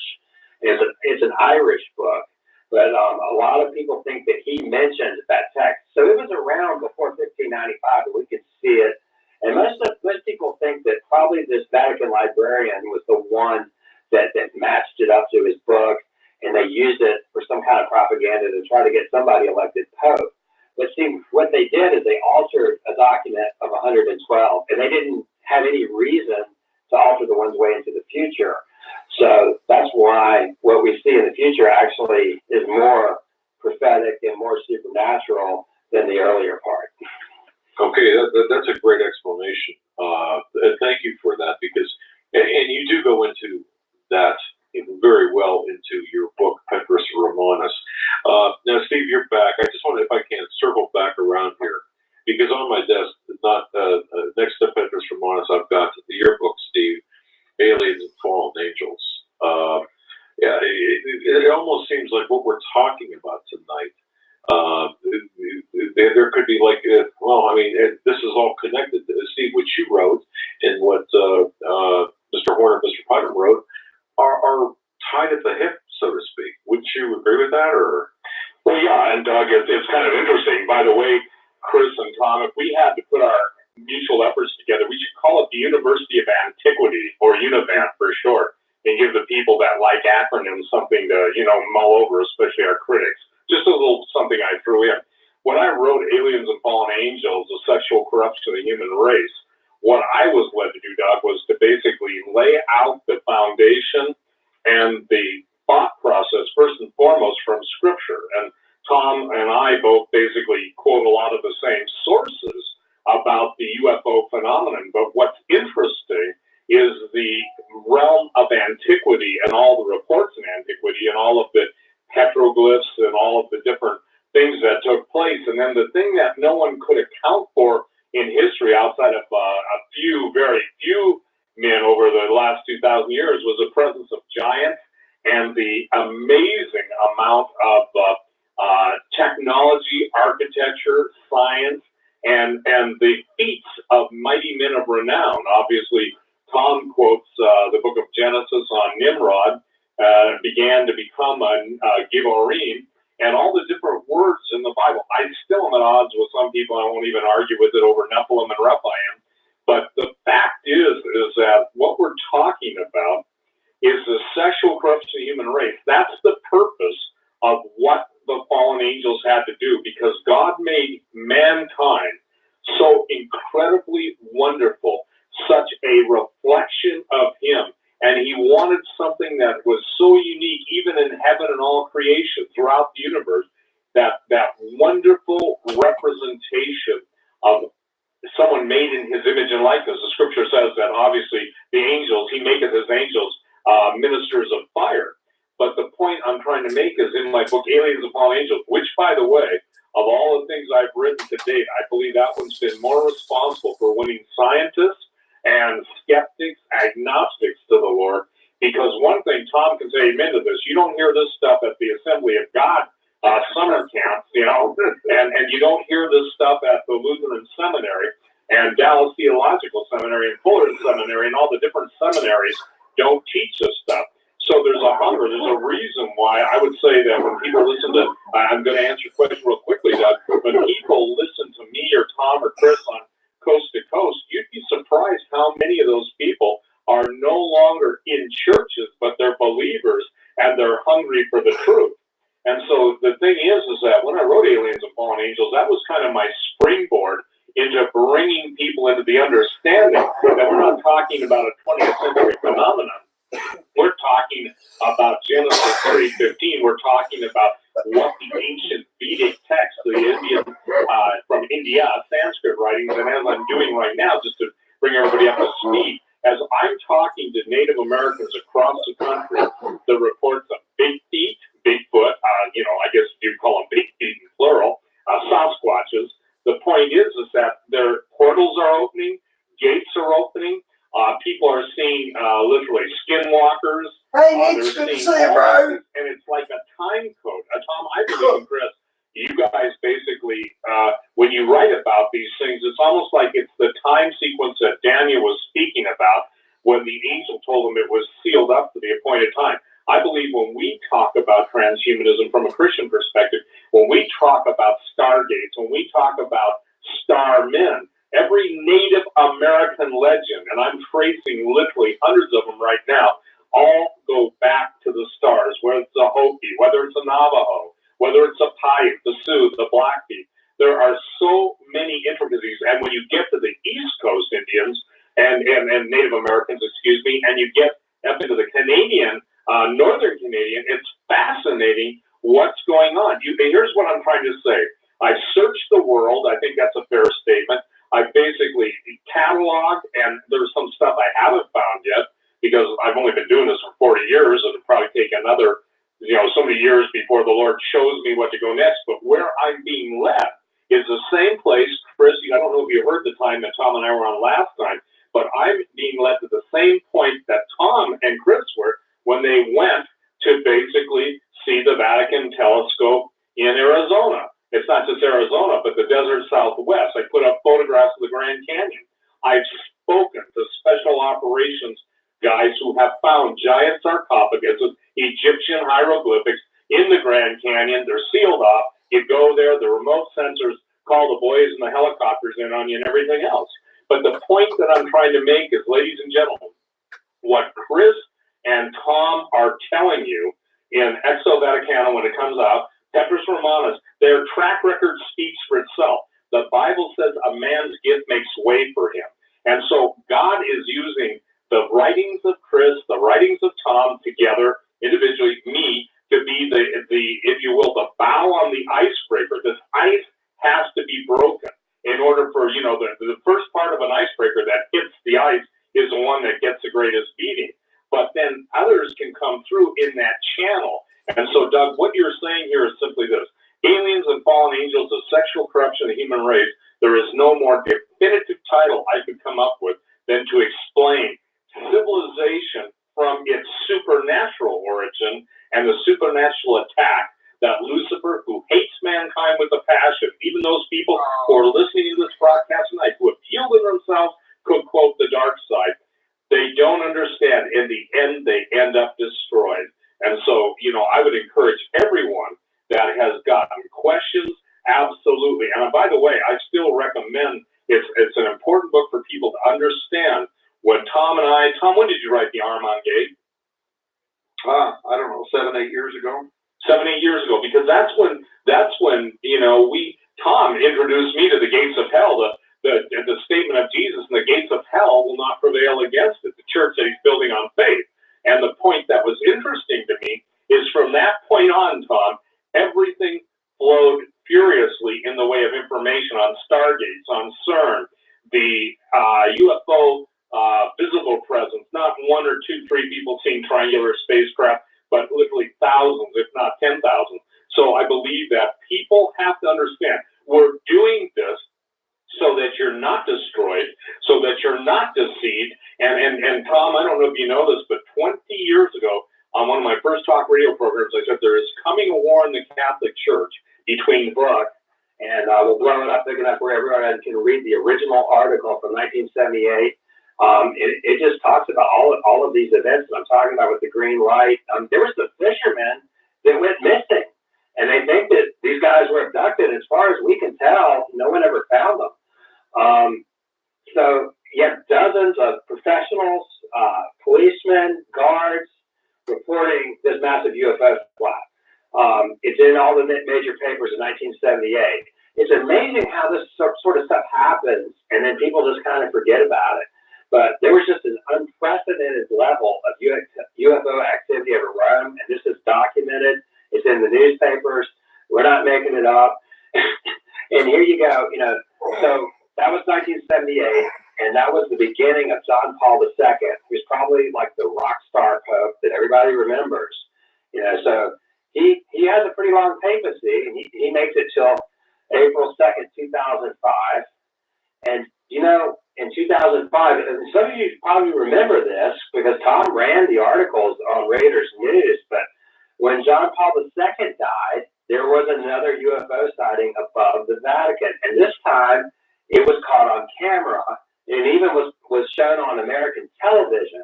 And it's an Irish book, but a lot of people think that he mentioned that text. So it was around before 1595 that we could see it. And most people think that probably this Vatican librarian was the one that matched it up to his book, and they used it for some kind of propaganda to try to get somebody elected pope. But see, what they did is they altered a document of 112, and they didn't have any reason to alter the ones way into the future. So that's why what we see in the future actually is more prophetic and more supernatural than the earlier part. Okay, that's a great explanation. Thank you for that, because, and you do go into that very well into your book, Petrus Romanus. Now, Steve, you're back. I just want to, if I can, circle back around here, because on my desk, not next to Petrus Romanus, I've got your book, Steve, Aliens and Fallen Angels. Yeah, it almost seems like what we're talking about tonight. There could be like, well, I mean, this is all connected. Steve, what you wrote and what Mr. Horner, Mr. Potter wrote are tied at the hip, so to speak. Wouldn't you agree with that, or? Well, yeah, and Doug, it's kind of interesting. By the way, Chris and Tom, if we had to put our mutual efforts together, we should call it the University of Antiquity, or UNIVANT for short, and give the people that like acronyms something to, mull over, especially our critics. Just a little something I threw in. When I wrote Aliens and Fallen Angels, the sexual corruption of the human race, what I was led to do, Doug, was to basically lay out the foundation and the thought process, first and foremost, from Scripture. And Tom and I both basically quote a lot of the same sources about the UFO phenomenon. But what's interesting is the realm of antiquity and all the reports in antiquity and all of the petroglyphs and all of the different things that took place. And then the thing that no one could account for in history outside of a few, very few men over the last 2,000 years was the presence of giants and the amazing amount of technology, architecture, science, and the feats of mighty men of renown. Obviously, Tom quotes the book of Genesis on Nimrod, began to become a Giborim, and all the different words in the Bible. I still am at odds with some people. I won't even argue with it over Nephilim and Rephaim. But the fact is that what we're talking about is the sexual corruption of the human race. That's the purpose of what the fallen angels had to do, because God made mankind so incredibly wonderful, such a reflection of Him. And He wanted something that was so unique, even in heaven and all creation throughout the universe, that wonderful representation of someone made in His image and likeness. The Scripture says that obviously the angels, He maketh His angels ministers of fire. But the point I'm trying to make is in my book, Aliens and Fallen Angels, which, by the way, of all the things I've written to date, I believe that one's been more responsible for winning scientists and skeptics, agnostics to the Lord. Because one thing, Tom can say amen to this, you don't hear this stuff at the Assembly of God summer camps, and you don't hear this stuff at the Lutheran Seminary and Dallas Theological Seminary and Fuller Seminary, and all the different seminaries don't teach this stuff. So there's a hunger, there's a reason why I would say that when people listen to, I'm going to answer your question real quickly, Doug, when people listen to me or Tom or Chris on Coast to Coast, you'd be surprised how many of those people are no longer in churches, but they're believers and they're hungry for the truth. And so the thing is that when I wrote Aliens and Fallen Angels, that was kind of my springboard into bringing people into the understanding that we're not talking about a 20th century phenomenon. We're talking about Genesis 3:15. We're talking about what the ancient Vedic text, the Indian from India, Sanskrit writings, and as I'm doing right now, just to bring everybody up to speed, as I'm talking to Native Americans across the country, the reports of big feet, Bigfoot, I guess you'd call them big feet in plural, Sasquatches. The point is that their portals are opening, gates are opening. People are seeing literally skinwalkers. Hey, it's good to see you, bro. And it's like a time code. Tom, I believe, Chris, you guys basically, when you write about these things, it's almost like it's the time sequence that Daniel was speaking about when the angel told him it was sealed up to the appointed time. I believe when we talk about transhumanism from a Christian perspective, when we talk about stargates, when we talk about star men, every Native American legend, and I'm tracing literally hundreds of them right now, all go back to the stars, whether it's a Hopi, whether it's a Navajo, whether it's a Paiute, the Sioux, the Blackfeet. There are so many intricacies. And when you get to the East Coast Indians and Native Americans, and you get up into the Canadian, Northern Canadian, it's fascinating what's going on. Here's what I'm trying to say. I've searched the world. I think that's a fair statement. I've basically cataloged, and there's some stuff I haven't found yet because I've only been doing this for 40 years. It'll probably take another, so many years before the Lord shows me what to go next. But where I'm being led is the same place, Chris. I don't know if you heard the time that Tom and I were on last time, but I'm being led to the same point that Tom and Chris were when they went to basically see the Vatican telescope in Arizona. It's not just Arizona, but the desert Southwest. I put up photographs of the Grand Canyon. I've spoken to special operations guys who have found giant sarcophaguses, Egyptian hieroglyphics in the Grand Canyon. They're sealed off. You go there, the remote sensors call the boys and the helicopters in on you and everything else. But the point that I'm trying to make is, ladies and gentlemen, what Chris and Tom are telling you in Exo Vaticano when it comes out, Petrus Romanus, their track record speaks for itself. The Bible says a man's gift makes way for him. And so God is using the writings of Chris, the writings of Tom together, individually, me, to be the if you will, the bow on the icebreaker. This ice has to be broken in order for, the first part of an icebreaker that hits the ice is the one that gets the greatest beating. But then others can come through in that channel. And so, Doug, what you're saying here is simply this. Aliens and fallen angels of sexual corruption of the human race, there is no more definitive title I could come up with than to explain civilization from its supernatural origin and the supernatural attack that Lucifer, who hates mankind with a passion, even those people who are listening to this broadcast tonight, who have yielded themselves, could quote the dark side. They don't understand. In the end, they end up destroyed. And so, I would encourage everyone that has gotten questions, absolutely. And by the way, I still recommend, it's an important book for people to understand. When Tom, when did you write The Arm on Gate? I don't know, 7-8 years ago. 7-8 years ago, because that's when Tom introduced me to the gates of hell, the statement of Jesus, and the gates of hell will not prevail against it, the church that he's building on faith. And the point that was interesting to me is from that point on, Tom, everything flowed furiously in the way of information on stargates, on CERN, the UFO visible presence, not 1 or 2, 3 people seeing triangular spacecraft, but literally thousands, if not 10,000. So I believe that people have to understand we're doing this so that you're not destroyed, so that you're not deceived. And Tom, I don't know if you know this, but 20 years ago, on one of my first talk radio programs, I said there is coming a war in the Catholic Church between book, and we'll blow it up big enough where everyone can read the original article from 1978. It just talks about all of these events that I'm talking about with the green light. There was the fishermen that went missing, and they think that these guys were abducted. As far as we can tell, no one ever found them. So you have dozens of professionals, policemen, guards reporting this massive UFO flight. It's in all the major papers in 1978. It's amazing how this sort of stuff happens, and then people just kind of forget about it. But there was just an unprecedented level of UFO activity over Rome, and this is documented. It's in the newspapers. We're not making it up. And here you go. So that was 1978, and that was the beginning of John Paul II, who's probably like the rock star pope that everybody remembers. So he has a pretty long papacy, and he makes it till April 2nd, 2005. And in 2005, and some of you probably remember this because Tom ran the articles on Raiders News, but when John Paul II died, there was another UFO sighting above the Vatican. And this time, it was caught on camera. It even was shown on American television.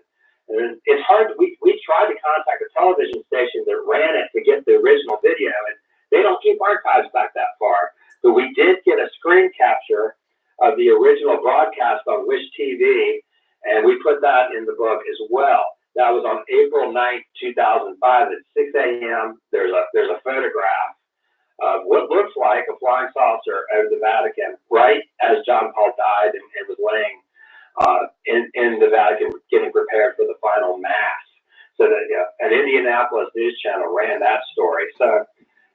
And it's hard. We tried to contact a television station that ran it to get the original video, and they don't keep archives back that far. But we did get a screen capture of the original broadcast on Wish TV, and we put that in the book as well. That was on April 9th, 2005 at 6 a.m. There's a photograph of what looks like a flying saucer over the Vatican, right as John Paul died and was laying in the Vatican getting prepared for the final mass. So that an Indianapolis news channel ran that story. So,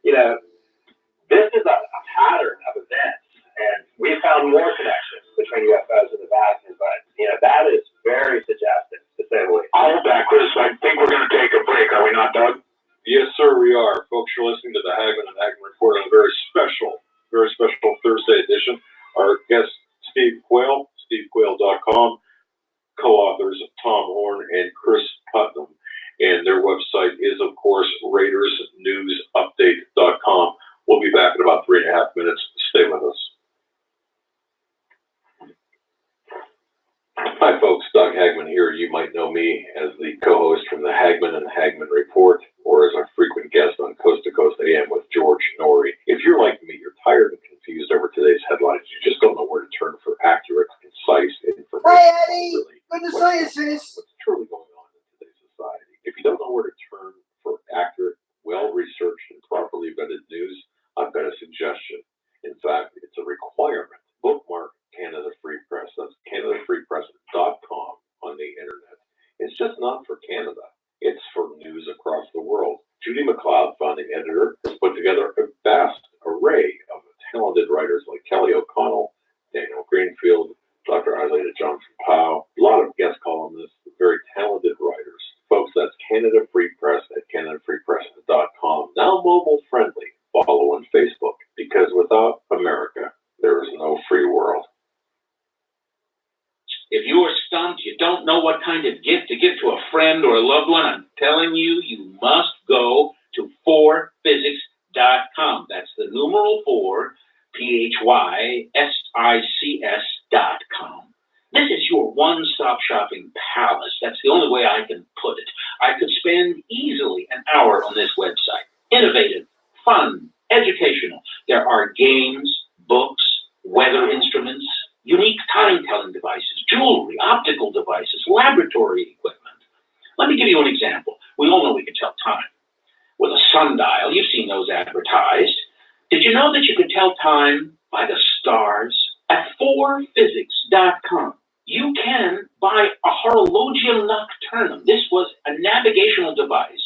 this is a pattern of events, and we found more connections between UFOs and the Vatican, but that is very suggestive, to say the least. Hold that, Chris. I think we're going to take a break. Are we not, Doug? Yes, sir, we are. Folks, you're listening to the Hagman and Hagman Report on a very special Thursday edition. Our guest, Steve Quayle, stevequayle.com, co-authors Tom Horn and Chris Putnam. And their website is, of course, RaidersNewsUpdate.com. We'll be back in about 3.5 minutes. Stay with us. Hi, folks. Doug Hagman here. You might know me as the co-host from the Hagman and Hagman Report, or as a frequent guest on Coast to Coast AM with George Norrie. If you're like me, you're tired and confused over today's headlines. You just don't know where to turn for accurate, concise information. Hey, Eddie. Really, Good to see you, sis. what's truly going on in today's society. If you don't know where to turn for accurate, well-researched, and properly vetted news, I've got a suggestion. In fact, it's a requirement. Bookmark Canada Free Press. That's CanadaFreePress.com on the internet. It's just not for Canada. It's for news across the world. Judy McLeod, founding editor, has put together a vast array of talented writers like Kelly O'Connell, Daniel Greenfield, Dr. Eileen Johnson-Powell, a lot of guest columnists, very talented writers. Folks, that's Canada Free Press at CanadaFreePress.com. Now mobile friendly. Follow on Facebook, because without America, there is no free world. If you are stumped, you don't know what kind of gift to give to a friend or a loved one, I'm telling you, you must go to 4physics.com. That's the numeral 4, PHYSICS.com. This is your one-stop shopping palace. That's the only way I can put it. I could spend easily an hour on this website. Innovative, fun, educational. There are games, books, weather instruments, unique time-telling devices, jewelry, optical devices, laboratory equipment. Let me give you an example. We all know we can tell time. With a sundial, you've seen those advertised. Did you know that you could tell time by the stars? At 4physics.com, you can buy a horologium nocturnum. This was a navigational device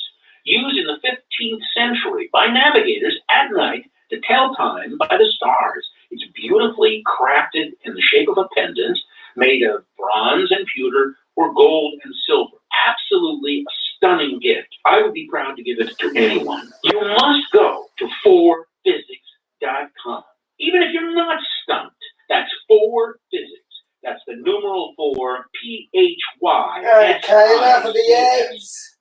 used in the 15th century by navigators at night to tell time by the stars. It's beautifully crafted in the shape of a pendant made of bronze and pewter or gold and silver. Absolutely a stunning gift. I would be proud to give it to anyone. You must go to 4physics.com. Even if you're not stumped, that's 4physics. That's the numeral 4, PHYSICS.com. Okay, enough of the eggs.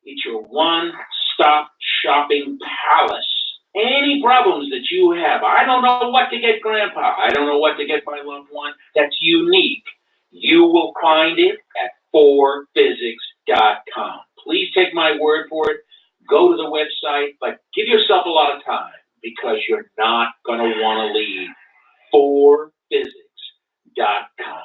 It's your one-stop shopping palace. Any problems that you have, I don't know what to get Grandpa, I don't know what to get my loved one, that's unique. You will find it at 4physics.com. Please take my word for it. Go to the website, but give yourself a lot of time because you're not going to want to leave. 4physics.com.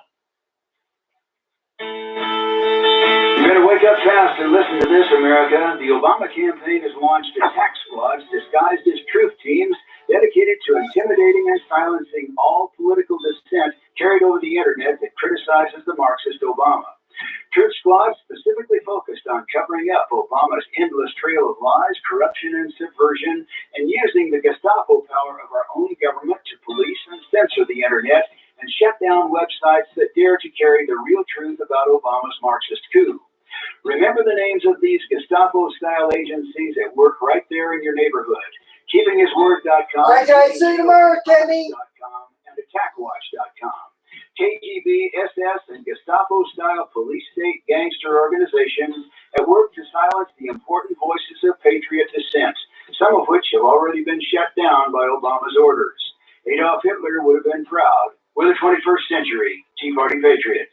You better wake up fast and listen to this, America. The Obama campaign has launched attack squads disguised as truth teams dedicated to intimidating and silencing all political dissent carried over the internet that criticizes the Marxist Obama. Truth squads specifically focused on covering up Obama's endless trail of lies, corruption, and subversion, and using the Gestapo power of our own government to police and censor the internet and shut down websites that dare to carry the real truth about Obama's Marxist coup. Remember the names of these Gestapo-style agencies that work right there in your neighborhood. KeepingHisWord.com, Okay, see you tomorrow, Kenny. and AttackWatch.com. KGB, SS, and Gestapo-style police-state gangster organizations that work to silence the important voices of patriot dissent, some of which have already been shut down by Obama's orders. Adolf Hitler would have been proud. We're the 21st century Tea Party patriots.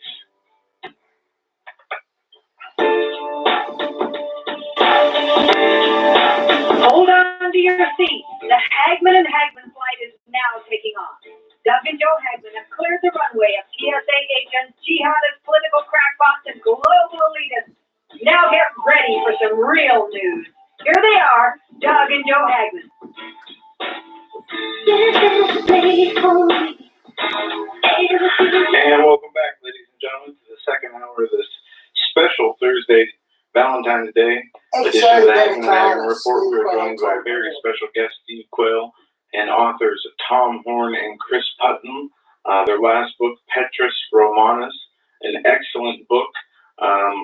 Hold on to your seat. The Hagman and Hagman flight is now taking off. Doug and Joe Hagman have cleared the runway of TSA agents, jihadists, political crackpots, and global elitists Now get ready for some real news. Here they are, Doug and Joe Hagman. And welcome back, ladies and gentlemen, to the second hour of this special Thursday, Valentine's Day edition of the Hagman Report. We're joined by a very special guest, Steve Quayle, and authors Tom Horn and Chris Putnam. Their last book, Petrus Romanus, an excellent book.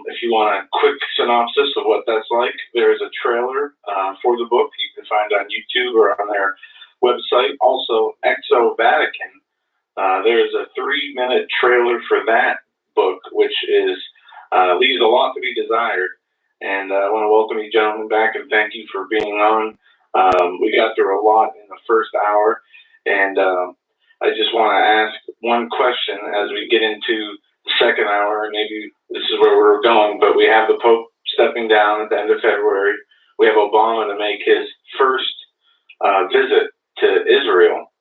If you want a quick synopsis of what that's like, there's a trailer for the book you can find on YouTube or on their website. Also, Exo Vatican. There's a 3-minute trailer for that book, which is leaves a lot to be desired. And I want to welcome you gentlemen back and thank you for being on. We got through a lot in the first hour, and I just want to ask one question as we get into the second hour. Maybe this is where we're going, but we have the Pope stepping down at the end of February. We have Obama to make his first visit to Israel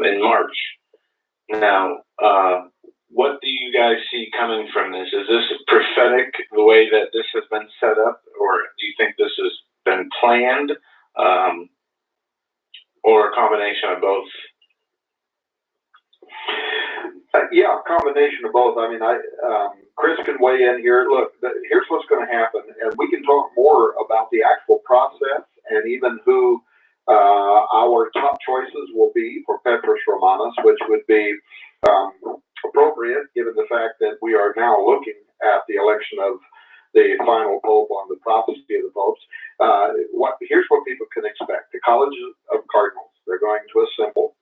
in March. Now, what do you guys see coming from this? Is this prophetic, the way that this has been set up, or do you think this has been planned, or a combination of both? Yeah, a combination of both. I mean, Chris can weigh in here. Look, here's what's going to happen, and we can talk more about the actual process and even who our top choices will be for Petrus Romanus, which would be appropriate given the fact that we are now looking at the election of the final pope on the prophecy of the popes. Here's what people can expect. The College of Cardinals, they're going to assemble.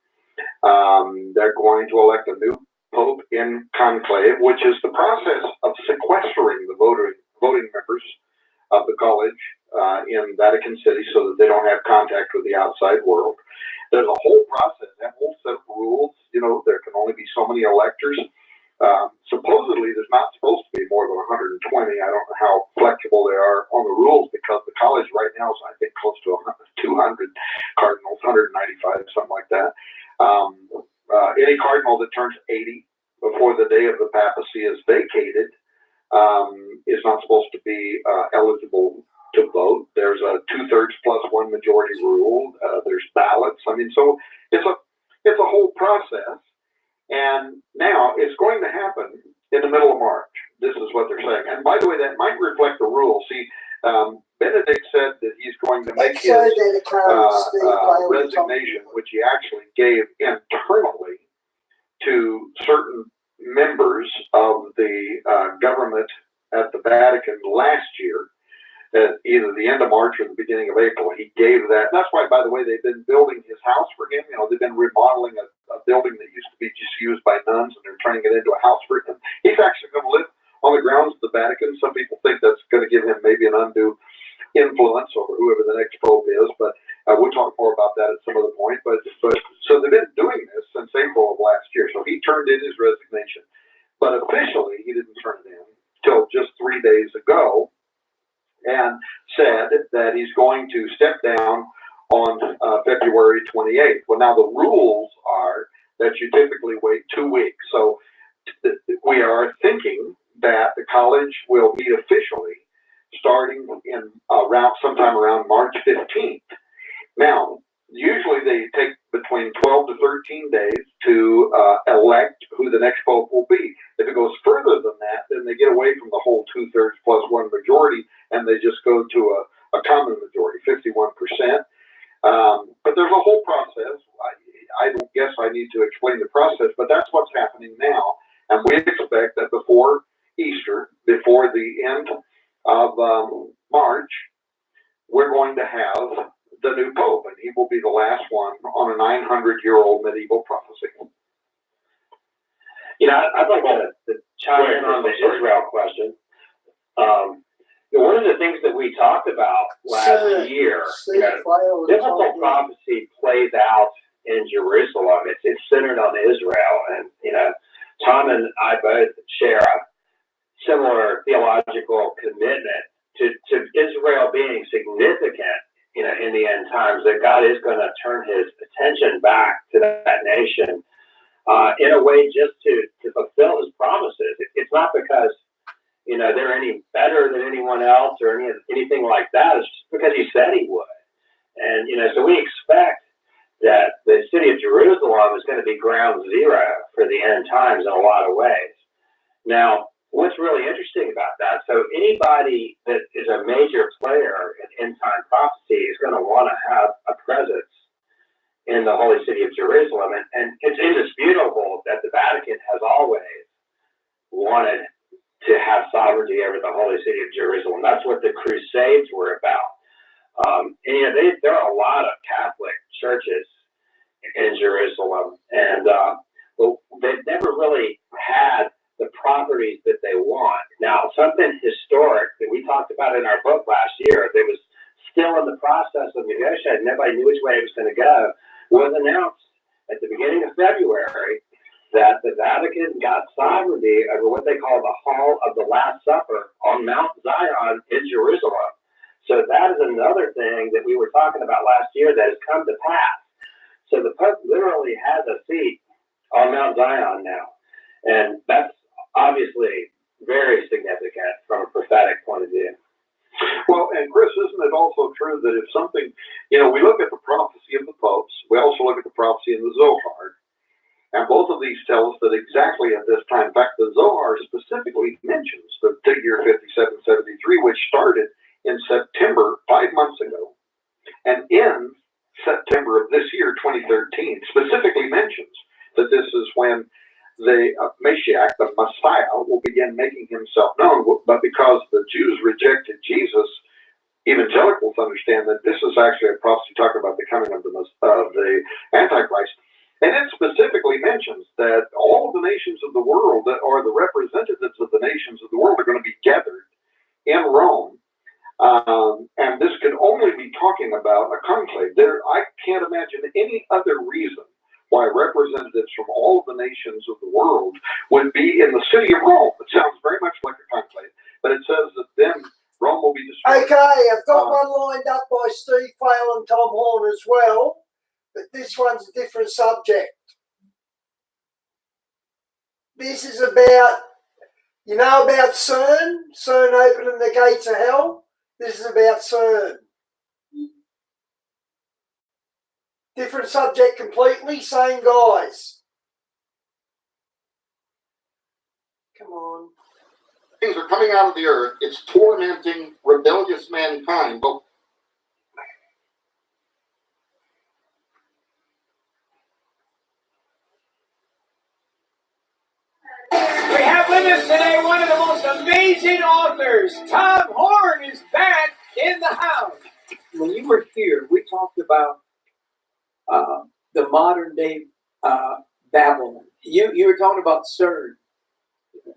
They're going to elect a new pope in conclave, which is the process of sequestering the voting members of the college in Vatican City so that they don't have contact with the outside world. There's a whole process, that whole set of rules. You know, there can only be so many electors. Supposedly, there's not supposed to be more than 120. I don't know how flexible they are on the rules because the college right now is, I think, close to 200 cardinals, 195, something like that. Any cardinal that turns 80 before the day of the papacy is vacated is not supposed to be eligible to vote. There's a 2/3 + 1 majority rule. There's ballots. I mean, so it's a whole process. And now it's going to happen in the middle of March. This is what they're saying. And by the way, that might reflect the rule. See, Benedict said that he's going to make his resignation, which he actually gave internally to certain members of the government at the Vatican last year, at either the end of March or the beginning of April. He gave that. That's why, by the way, they've been building his house for him. You know, they've been remodeling a building that used to be just used by nuns, and they're turning it into a house for him. He's actually going to live on the grounds of the Vatican. Some people think that's going to give him maybe an undue influence over whoever the next pope is, but we'll talk more about that at some other point. But so they've been doing this since April of last year. So he turned in his resignation, but officially he didn't turn it in till just 3 days ago, and said that he's going to step down on February 28th. Well, now the rules are that you typically wait 2 weeks. So we are thinking that the college will meet officially starting in sometime around March 15th. Now, usually they take between 12 to 13 days to elect who the next pope will be. If it goes further than that, then they get away from the whole 2/3 + 1 majority, and they just go to a common majority, 51%. But there's a whole process. I don't guess I need to explain the process, but that's what's happening now. And we expect that before Easter, before the end of March, we're going to have the new pope, and he will be the last one on a 900-year-old medieval prophecy. You know, I'd like to chime in on the Israel question. One of the things that we talked about last year, biblical prophecy plays out in Jerusalem. It's centered on Israel, and Tom and I both share a similar theological commitment to Israel being significant, in the end times, that God is going to turn his attention back to that nation in a way just to fulfill his promises. It's not because, they're any better than anyone else or anything like that. It's just because he said he would. And, so we expect that the city of Jerusalem is going to be ground zero for the end times in a lot of ways. Now, what's really interesting about that, so anybody that is a major player in end time prophecy is going to want to have a presence in the holy city of Jerusalem. And it's indisputable that the Vatican has always wanted to have sovereignty over the holy city of Jerusalem. That's what the Crusades were about. There are a lot of Catholic churches in Jerusalem, and they've never really had the properties that they want. Now, something historic that we talked about in our book last year, that was still in the process of negotiating, nobody knew which way it was going to go, was announced at the beginning of February that the Vatican got sovereignty over what they call the Hall of the Last Supper on Mount Zion in Jerusalem. So that is another thing that we were talking about last year that has come to pass. So the Pope literally has a seat on Mount Zion now. And that's obviously very significant from a prophetic point of view. Well, and Chris, isn't it also true that if something, we look at the prophecy of the popes, we also look at the prophecy in the Zohar, and both of these tell us that exactly at this time, in fact, the Zohar specifically mentions the figure 5773, which started in September, 5 months ago, and in September of this year, 2013, specifically mentions that this is when the Mashiach, the Messiah, will begin making himself known. But because the Jews rejected Jesus, evangelicals understand that this is actually a prophecy talking about the coming of the Antichrist. And it specifically mentions that all of the nations of the world, that are the representatives of the nations of the world, are going to be gathered in Rome. And this could only be talking about a conclave. I can't imagine any other reason why representatives from all of the nations of the world would be in the city of Rome. It sounds very much like a conclave, but it says that then Rome will be destroyed. Okay, I've got one lined up by Steve Quayle and Tom Horn as well, but this one's a different subject. This is about, about CERN opening the gates of hell. This is about CERN. Different subject completely, same guys. Come on. Things are coming out of the earth. It's tormenting rebellious mankind. But we have with us today one of the most amazing authors. Tom Horn is back in the house. When you were here, we talked about the modern day Babylon. You were talking about CERN.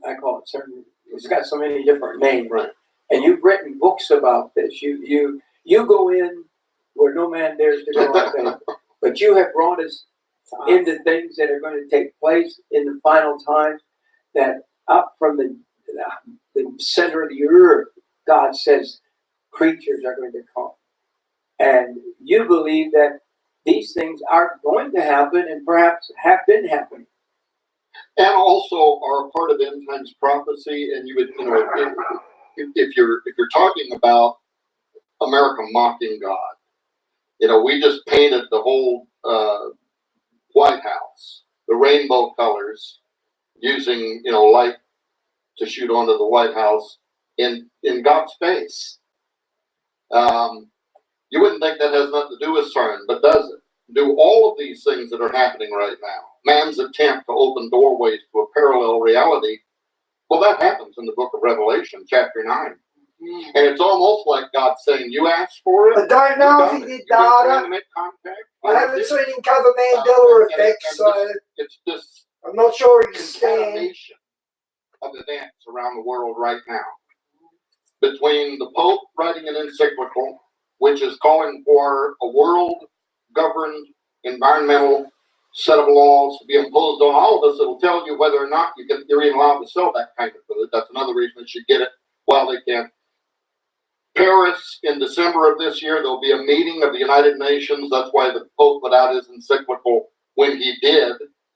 I call it CERN. It's got so many different names. Right. And you've written books about this. You go in where no man dares to go, I think. But you have brought us into things that are going to take place in the final times, that up from the center of the earth, God says creatures are going to come. And you believe that these things are going to happen and perhaps have been happening. and also are a part of end times prophecy. And you would, if you're talking about America mocking God, we just painted the whole White House, the rainbow colors, using light to shoot onto the White House in God's face. You wouldn't think that has nothing to do with CERN, but does it? Do all of these things that are happening right now, man's attempt to open doorways to a parallel reality, well, that happens in the book of Revelation, chapter 9. And it's almost like God saying, you asked for it. I don't know if he did data. I haven't seen him cover Mandela effect, so it's just I'm not sure he's contamination of events around the world right now. Between the Pope writing an encyclical, which is calling for a world-governed environmental set of laws to be imposed on all of us, it'll tell you whether or not you're even allowed to sell that kind of food. That's another reason they should get it while they can. Paris, in December of this year, there'll be a meeting of the United Nations. That's why the Pope put out his encyclical when he did.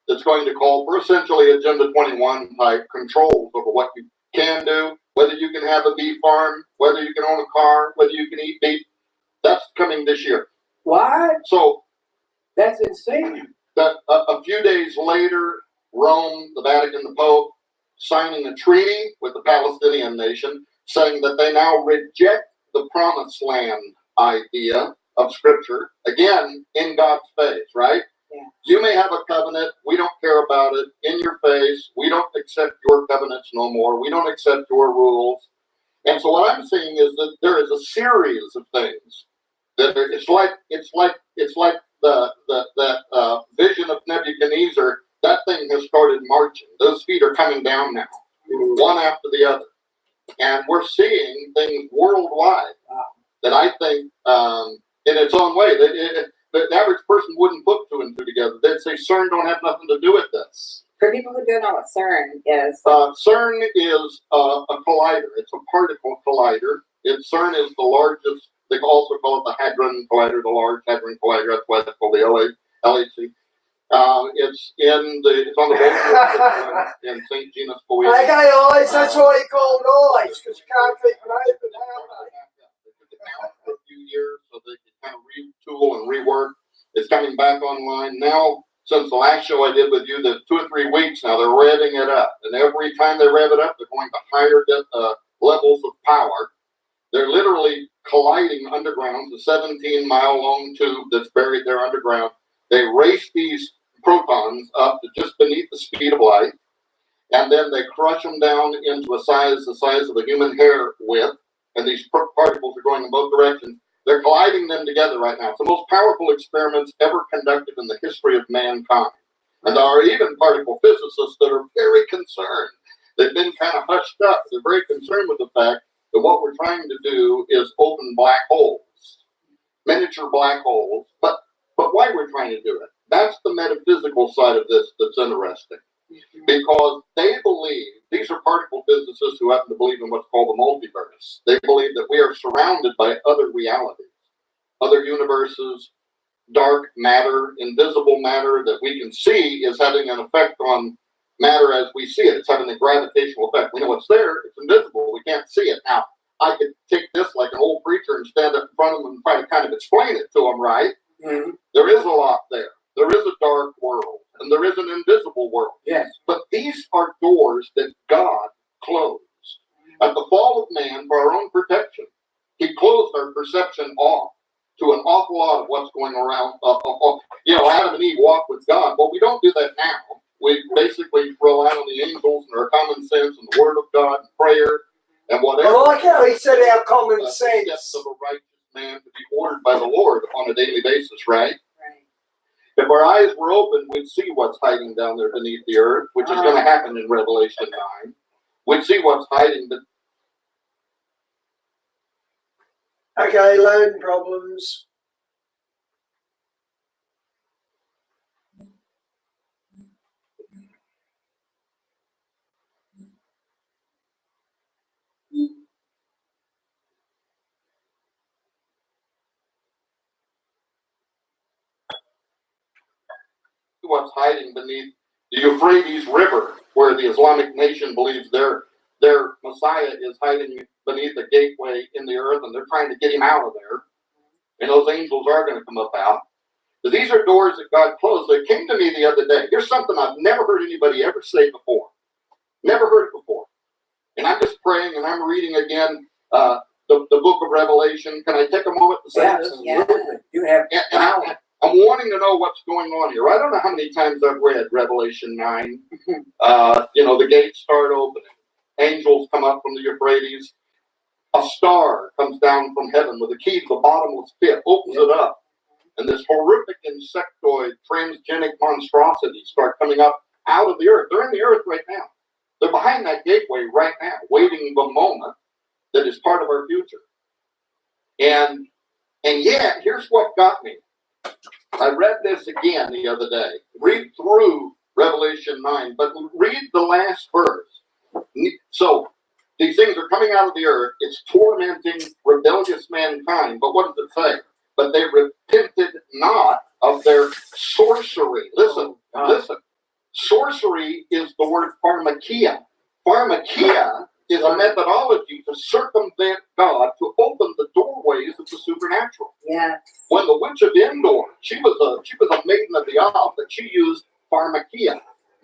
That's going to call for essentially Agenda 21 type controls over what you can do, whether you have a bee farm, whether you can own a car, whether you can eat meat. That's coming this year. What? So That's insane. that a few days later, Rome, the Vatican, the Pope, signing a treaty with the Palestinian nation, saying that they now reject the promised land idea of Scripture, again, in God's face, right? Yeah. You may have a covenant, we don't care about it, in your face, we don't accept your covenants no more, we don't accept your rules. And so what I'm saying is that there is a series of things that it's like that vision of Nebuchadnezzar. That thing has started marching. Those feet are coming down now, one after the other, and we're seeing things worldwide that I think, in its own way, the average person wouldn't put two and two together. They'd say CERN don't have nothing to do with this. For people who don't know what CERN is, CERN is a collider. It's a particle collider. CERN is the largest. They also call it the Hadron Collider, the Large Hadron Collider. That's why it's called the LHC. It's on the border in St. Genus, Quayle. Okay, eyes, that's why you call them eyes, because you can't keep them open, For a few years, so they can kind of retool and rework. It's coming back online now. Since the last show I did with you, the 2 or 3 weeks now, they're revving it up, and every time they rev it up, they're going to higher levels of power. They're literally colliding underground. The 17-mile-long tube that's buried there underground. They race these protons up to just beneath the speed of light, and then they crush them down into the size of a human hair width, and these particles are going in both directions. They're colliding them together right now. It's the most powerful experiments ever conducted in the history of mankind. And there are even particle physicists that are very concerned. They've been kind of hushed up. They're very concerned with the fact that what we're trying to do is open black holes, miniature black holes. But why we're trying to do it, that's the metaphysical side of this that's interesting. Because they believe, these are particle physicists who happen to believe in what's called the multiverse. They believe that we are surrounded by other realities, other universes, dark matter, invisible matter that we can see is having an effect on matter as we see it. It's having a gravitational effect. We know it's there, it's invisible, we can't see it. Now, I could take this like an old preacher and stand up in front of them and try to kind of explain it to them, right? Mm-hmm. There is a lot there. There is a dark world, and there is an invisible world. Yes. But these are doors that God closed. At the fall of man, for our own protection, he closed our perception off to an awful lot of what's going around. Adam and Eve walk with God, but we don't do that now. We basically rely on the angels and our common sense and the Word of God and prayer and whatever. I like how he said our common sense. Steps of a righteous man to be ordered by the Lord on a daily basis, right? If our eyes were open, we'd see what's hiding down there beneath the earth, which is going to happen in Revelation 9. We'd see what's hiding. Okay, loan problems. What's hiding beneath the Euphrates River, where the Islamic nation believes their Messiah is hiding beneath a gateway in the earth, and they're trying to get him out of there. And those angels are going to come up out. But these are doors that God closed. They came to me the other day. Here's something I've never heard anybody ever say before. Never heard it before. And I'm just praying, and I'm reading again the book of Revelation. Can I take a moment to say this? Yeah. You have. And I'm wanting to know what's going on here. I don't know how many times I've read Revelation 9. The gates start opening. Angels come up from the Euphrates. A star comes down from heaven with a key to the bottomless pit, opens it up. And this horrific insectoid, transgenic monstrosities start coming up out of the earth. They're in the earth right now. They're behind that gateway right now, waiting the moment that is part of our future. And yet, here's what got me. I read this again the other day. Read through Revelation 9, but read the last verse. So, these things are coming out of the earth. It's tormenting rebellious mankind. But what does it say? But they repented not of their sorcery. Listen. Sorcery is the word pharmakia. Pharmakia is a methodology to circumvent God, to open the doorways of the supernatural. Yeah. When the witch of Endor, she was a maiden of the owl, but she used pharmakia.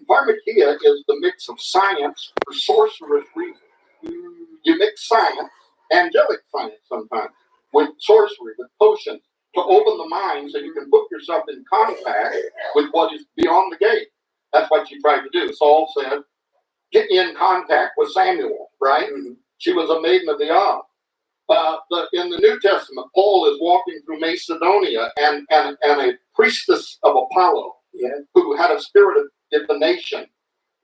Pharmakia is the mix of science for sorcerous reasons. You mix science, angelic science sometimes, with sorcery, with potions, to open the mind so you can put yourself in contact with what is beyond the gate. That's what she tried to do. Saul said, get me in contact with Samuel, right? She was a maiden of the owl. In the New Testament, Paul is walking through Macedonia, and a priestess of Apollo, who had a spirit of divination,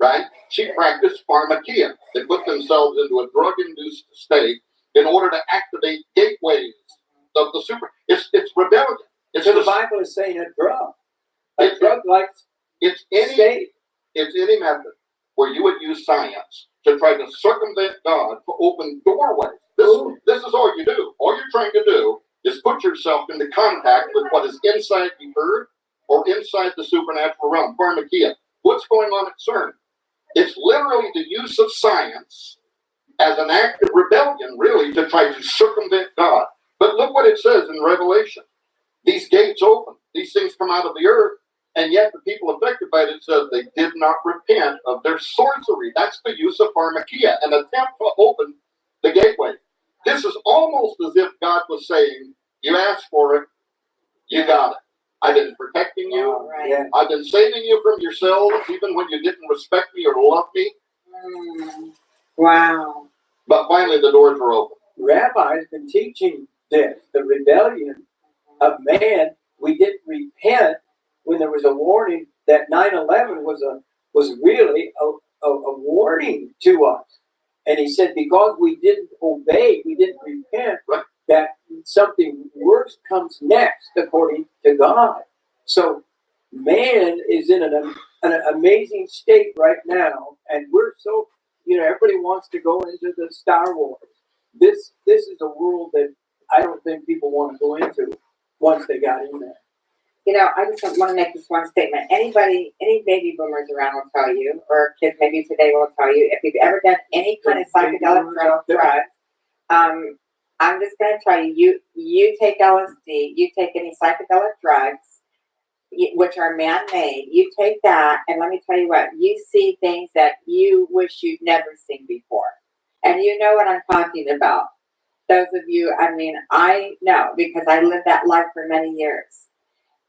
right? She practiced pharmakia. They put themselves into a drug-induced state in order to activate gateways of the super. It's rebellion. So the Bible is saying a drug. A drug like it's any method where you would use science to try to circumvent God, to open doorways. This is all you do. All you're trying to do is put yourself into contact with what is inside the earth or inside the supernatural realm. Pharmakia. What's going on at CERN? It's literally the use of science as an act of rebellion, really, to try to circumvent God. But look what it says in Revelation. These gates open. These things come out of the earth. And yet the people affected by it says they did not repent of their sorcery. That's the use of pharmakia, an attempt to open the gateway. This is almost as if God was saying, you asked for it, you got it. I've been protecting you. Right. I've been saving you from yourselves, even when you didn't respect me or love me. Wow. But finally the doors were open. Rabbi has been teaching this, the rebellion of man. We didn't repent when there was a warning that 9/11 was really a warning to us. And he said, because we didn't obey, we didn't repent, that something worse comes next, according to God. So man is in an amazing state right now, and we're so, everybody wants to go into the Star Wars. This is a world that I don't think people want to go into once they got in there. I just want to make this one statement. Any baby boomers around will tell you, or kids maybe today will tell you, if you've ever done any kind of psychedelic drugs, I'm just going to tell you, you take LSD, you take any psychedelic drugs, which are man-made, you take that, and let me tell you what, you see things that you wish you'd never seen before. And you know what I'm talking about. Those of you, I know, because I lived that life for many years.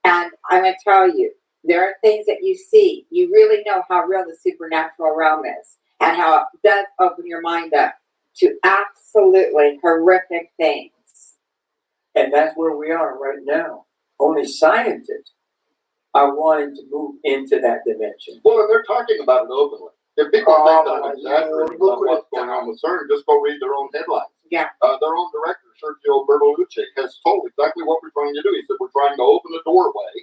And I'm going to tell you, there are things that you see. You really know how real the supernatural realm is and how it does open your mind up to absolutely horrific things. And that's where we are right now. Only scientists are wanting to move into that dimension. Well, and they're talking about it openly. If people think that I'm exaggerating about what's going on with CERN, just go read their own headlines. Yeah. Their own director, Sergio Bertolucci, has told exactly what we're trying to do. He said, we're trying to open a doorway.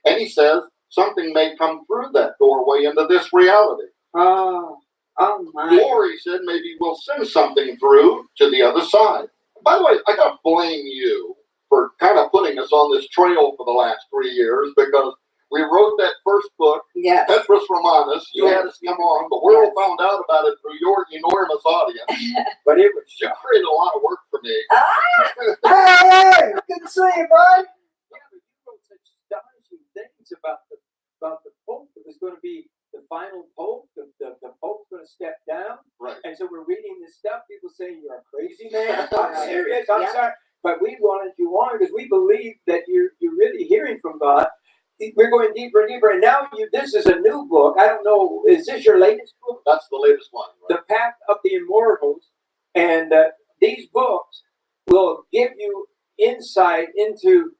And he says something may come through that doorway into this reality. Oh my. Or he said, maybe we'll send something through to the other side. By the way, I got to blame you for kind of putting us on this trail for the last 3 years, because we wrote that first book, yes. Petrus Romanus. You had us come on. The world found out about it through your enormous audience. But it was You created a lot of work for me. Hey, good to see you, bud. Yeah, but you wrote such astonishing things about the Pope. It was going to be the final Pope. The Pope's going to step down. Right. And so we're reading this stuff. People saying you're a crazy man. I'm serious. I'm sorry. But we wanted you on because we believe that you're really hearing from God. We're going deeper and deeper. And now this is a new book. I don't know. Is this your latest book? That's the latest one. Right? The Path of the Immortals. And these books will give you insight into,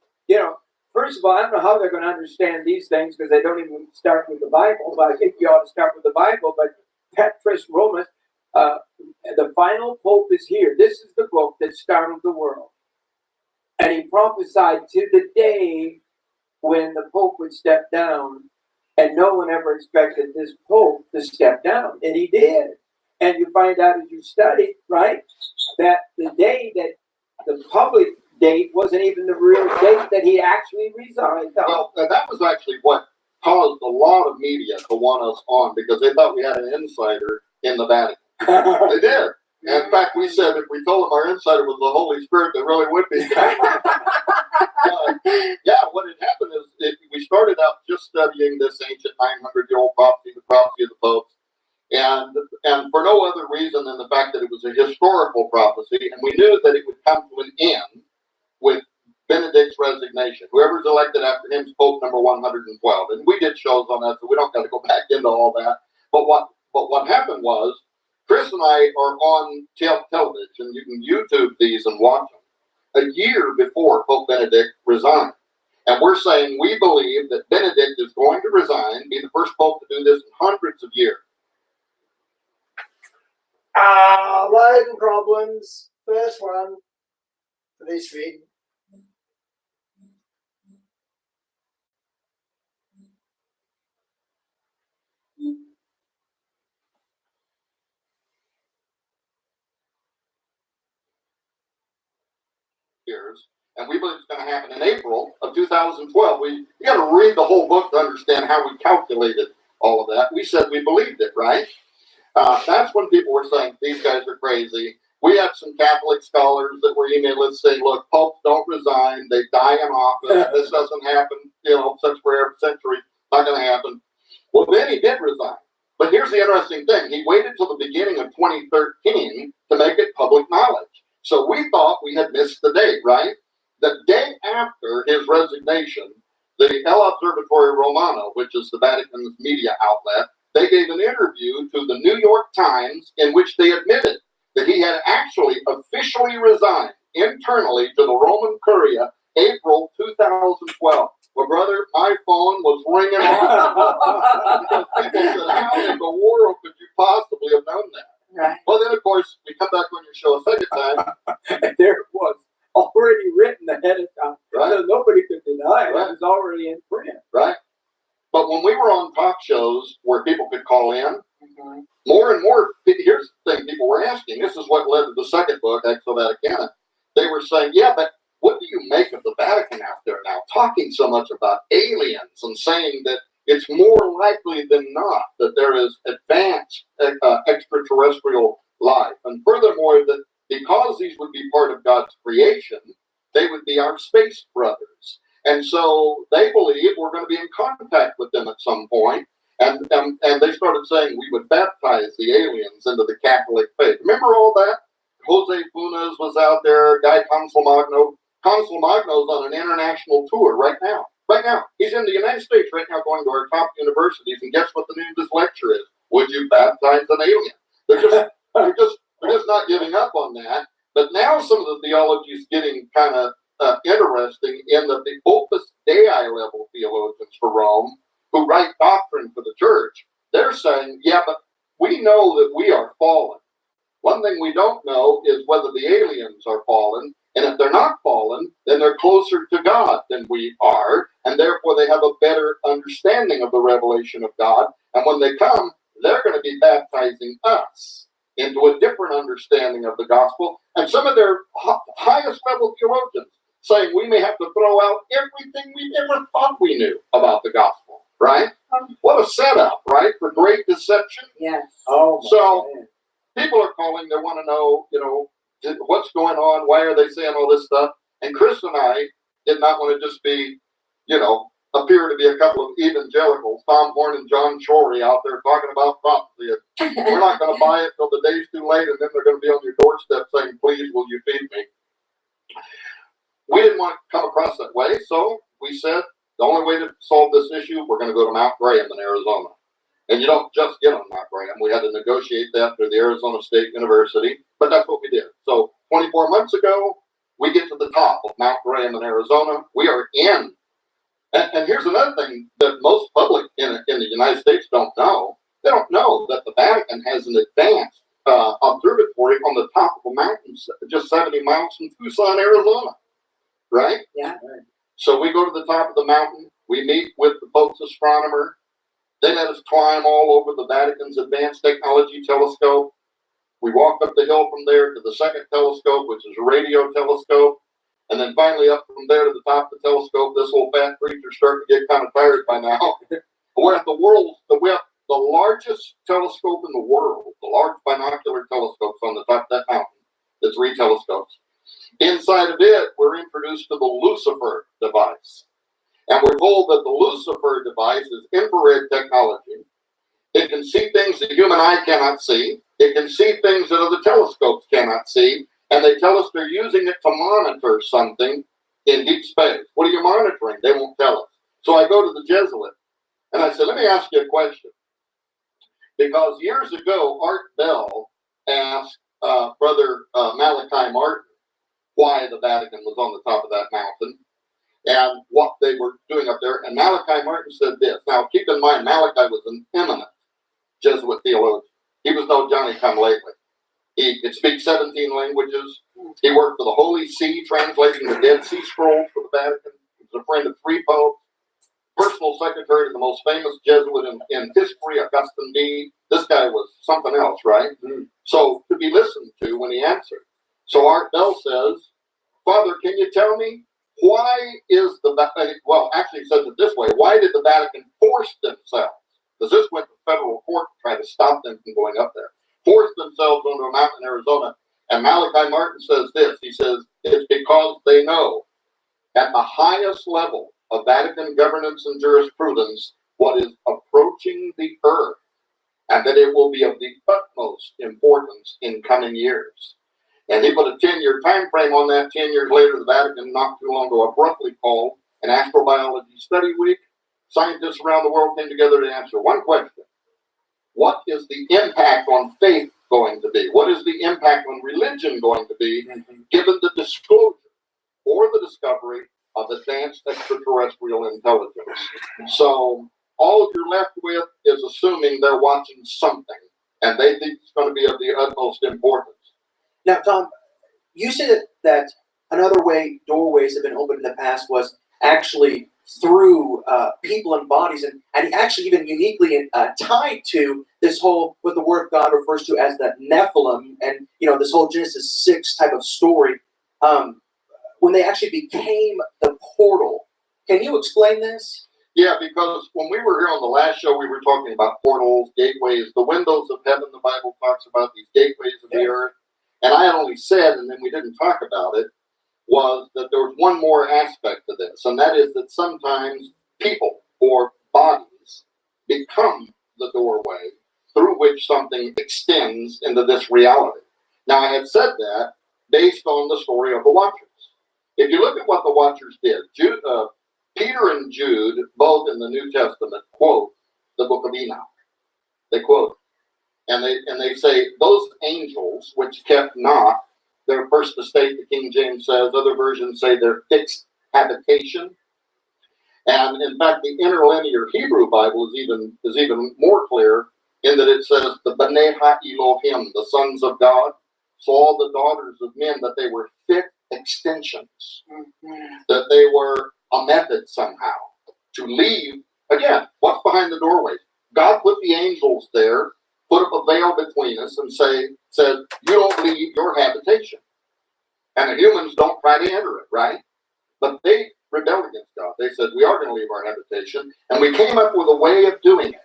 first of all, I don't know how they're going to understand these things because they don't even start with the Bible, but I think you ought to start with the Bible. But Petrus Romanus, the final Pope is here. This is the book that startled the world. And he prophesied to the day when the Pope would step down, and no one ever expected this Pope to step down, and he did. And you find out as you study, right, that the day that the public date wasn't even the real date that he actually resigned on. Well, that was actually what caused a lot of media to want us on, because they thought we had an insider in the Vatican. They did. And in fact, we said if we told them our insider was the Holy Spirit, they really would be. Yeah, what had happened is we started out just studying this ancient 900-year-old prophecy, the prophecy of the popes, and for no other reason than the fact that it was a historical prophecy, and we knew that it would come to an end with Benedict's resignation. Whoever's elected after him is Pope number 112. And we did shows on that, so we don't got to go back into all that. But what happened was, Chris and I are on television. You can YouTube these and watch them. A year before Pope Benedict resigned. And we're saying we believe that Benedict is going to resign, be the first Pope to do this in hundreds of years. Loading problems. First one for this rig. Years, and we believe it's going to happen in April of 2012. You got to read the whole book to understand how we calculated all of that. We said we believed it, right? That's when people were saying these guys are crazy. We had some Catholic scholars that were emailing us saying, "Look, popes don't resign; they die in office. This doesn't happen, such rare century, not going to happen." Well, then he did resign. But here's the interesting thing: he waited till the beginning of 2013 to make it public knowledge. So we thought we had missed the date, right? The day after his resignation, the El Observatorio Romano, which is the Vatican's media outlet, they gave an interview to the New York Times in which they admitted that he had actually officially resigned internally to the Roman Curia April 2012. Well, brother, my phone was ringing off. People said, how in the world could you possibly have done that? Right. Well, then, of course, we come back on your show a second time. And there it was, already written ahead of time. Right. So nobody could deny it. Right. It was already in print. Right. But when we were on talk shows where people could call in, more and more, here's the thing people were asking. This is what led to the second book, Exo Vaticana. They were saying, yeah, but what do you make of the Vatican out there now, talking so much about aliens and saying that it's more likely than not that there is advanced extraterrestrial life. And furthermore, that because these would be part of God's creation, they would be our space brothers. And so they believe we're going to be in contact with them at some point. And they started saying we would baptize the aliens into the Catholic faith. Remember all that? Jose Funes was out there, Guy Consul Magno. Consul Magno's on an international tour right now. Right now, he's in the United States right now going to our top universities, and guess what the name of this lecture is? Would you baptize an alien? They're just not giving up on that. But now some of the theology is getting kind of interesting in that the Opus Dei level theologians for Rome, who write doctrine for the church, they're saying, yeah, but we know that we are fallen. One thing we don't know is whether the aliens are fallen. And if they're not fallen, then they're closer to God than we are, and therefore they have a better understanding of the revelation of God. And when they come, they're going to be baptizing us into a different understanding of the gospel. And some of their highest level theologians saying we may have to throw out everything we ever thought we knew about the gospel, right? What a setup, right, for great deception? Yes. Oh, so people are calling, they want to know, what's going on? Why are they saying all this stuff? And Chris and I did not want to just be, appear to be a couple of evangelicals, Tom Horn and John Shorey out there talking about prophecy. We're not going to buy it till the day's too late, and then they're going to be on your doorstep saying, please, will you feed me? We didn't want to come across that way, so we said the only way to solve this issue, we're going to go to Mount Graham in Arizona. And you don't just get on Mount Graham. We had to negotiate that through the Arizona State University, but that's what we did. So 24 months ago, we get to the top of Mount Graham in Arizona. We are in. And here's another thing that most public in the United States don't know. They don't know that the Vatican has an advanced observatory on the top of a mountain, just 70 miles from Tucson, Arizona. Right? Yeah. So we go to the top of the mountain. We meet with the Pope's astronomer. They let us climb all over the Vatican's Advanced Technology Telescope. We walk up the hill from there to the second telescope, which is a radio telescope. And then finally up from there to the top of the telescope. This old fat creature's starting to get kind of tired by now. We're at the the largest telescope in the world, the large binocular telescopes on the top of that mountain. The 3 telescopes. Inside of it, we're introduced to the Lucifer device. And we're told that the Lucifer device is infrared technology. It can see things the human eye cannot see. It can see things that other telescopes cannot see. And they tell us they're using it to monitor something in deep space. What are you monitoring? They won't tell us. So I go to the Jesuit and I said, let me ask you a question. Because years ago, Art Bell asked Brother Malachi Martin why the Vatican was on the top of that mountain and what they were doing up there. And Malachi Martin said this. Now, keep in mind, Malachi was an eminent Jesuit theologian. He was no Johnny-come-lately. He could speak 17 languages. He worked for the Holy See, translating the Dead Sea Scrolls for the Vatican. He was a friend of 3 popes. Personal secretary to the most famous Jesuit in history, Augustine D. This guy was something else, right? Mm-hmm. So to be listened to when he answered. So Art Bell says, Father, can you tell me why is the Vatican, well, actually he says it this way, why did the Vatican force themselves, because this went to federal court to try to stop them from going up there, force themselves onto a mountain in Arizona. And Malachi Martin says this, he says, it's because they know at the highest level of Vatican governance and jurisprudence what is approaching the earth, and that it will be of the utmost importance in coming years. And he put a 10-year time frame on that. 10 years later, the Vatican not too long ago abruptly called an astrobiology study week. Scientists around the world came together to answer one question. What is the impact on faith going to be? What is the impact on religion going to be, given the disclosure or the discovery of advanced extraterrestrial intelligence? So all you're left with is assuming they're watching something, and they think it's going to be of the utmost importance. Now, Tom, you said that another way doorways have been opened in the past was actually through people and bodies, and actually even uniquely tied to this whole, what the Word of God refers to as the Nephilim, and this whole Genesis 6 type of story, when they actually became the portal. Can you explain this? Yeah, because when we were here on the last show, we were talking about portals, gateways, the windows of heaven. The Bible talks about these gateways of the earth. And I had only said, and then we didn't talk about it, was that there was one more aspect to this, and that is that sometimes people or bodies become the doorway through which something extends into this reality. Now, I had said that based on the story of the Watchers. If you look at what the Watchers did, Peter and Jude, both in the New Testament, quote the book of Enoch. They quote, and they say, those angels which kept not their first estate, the King James says, other versions say their fixed habitation. And in fact, the interlinear Hebrew Bible is even more clear in that it says the B'nai Ha-Elohim, the sons of God, so all the daughters of men, that they were fit extensions, that they were a method somehow to leave. Again, what's behind the doorway? God put the angels there, put up a veil between us, and said, you don't leave your habitation. And the humans don't try to enter it, right? But they rebelled against God. They said, we are going to leave our habitation, and we came up with a way of doing it.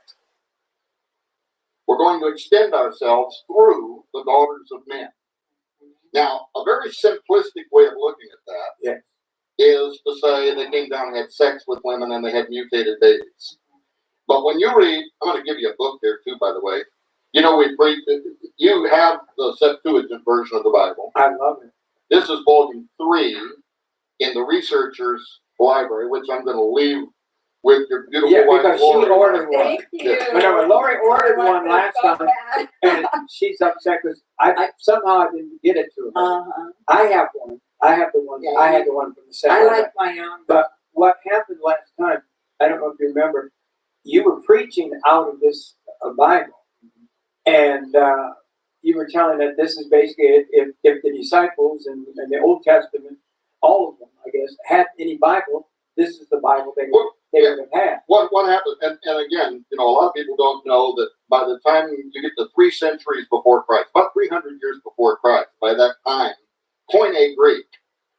We're going to extend ourselves through the daughters of men. Now, a very simplistic way of looking at that is to say they came down and had sex with women and they had mutated babies. But when you read, I'm going to give you a book here too, by the way. You have the Septuagint version of the Bible. I love it. This is volume 3 in the Researcher's Library, which I'm going to leave with your beautiful wife, because Lori. she ordered one. Thank you. Remember, Lori ordered one last time, and she's upset because I somehow didn't get it to her. I have one. I have the one. Yeah, I had the one from the set. I like my own. But what happened last time? I don't know if you remember. You were preaching out of this Bible, and you were telling that this is basically if the disciples in the Old Testament, all of them, I guess, had any Bible, this is the Bible they would have had. What happened, and again, a lot of people don't know that by the time you get to 3 centuries before Christ, about 300 years before Christ, by that time, Koine Greek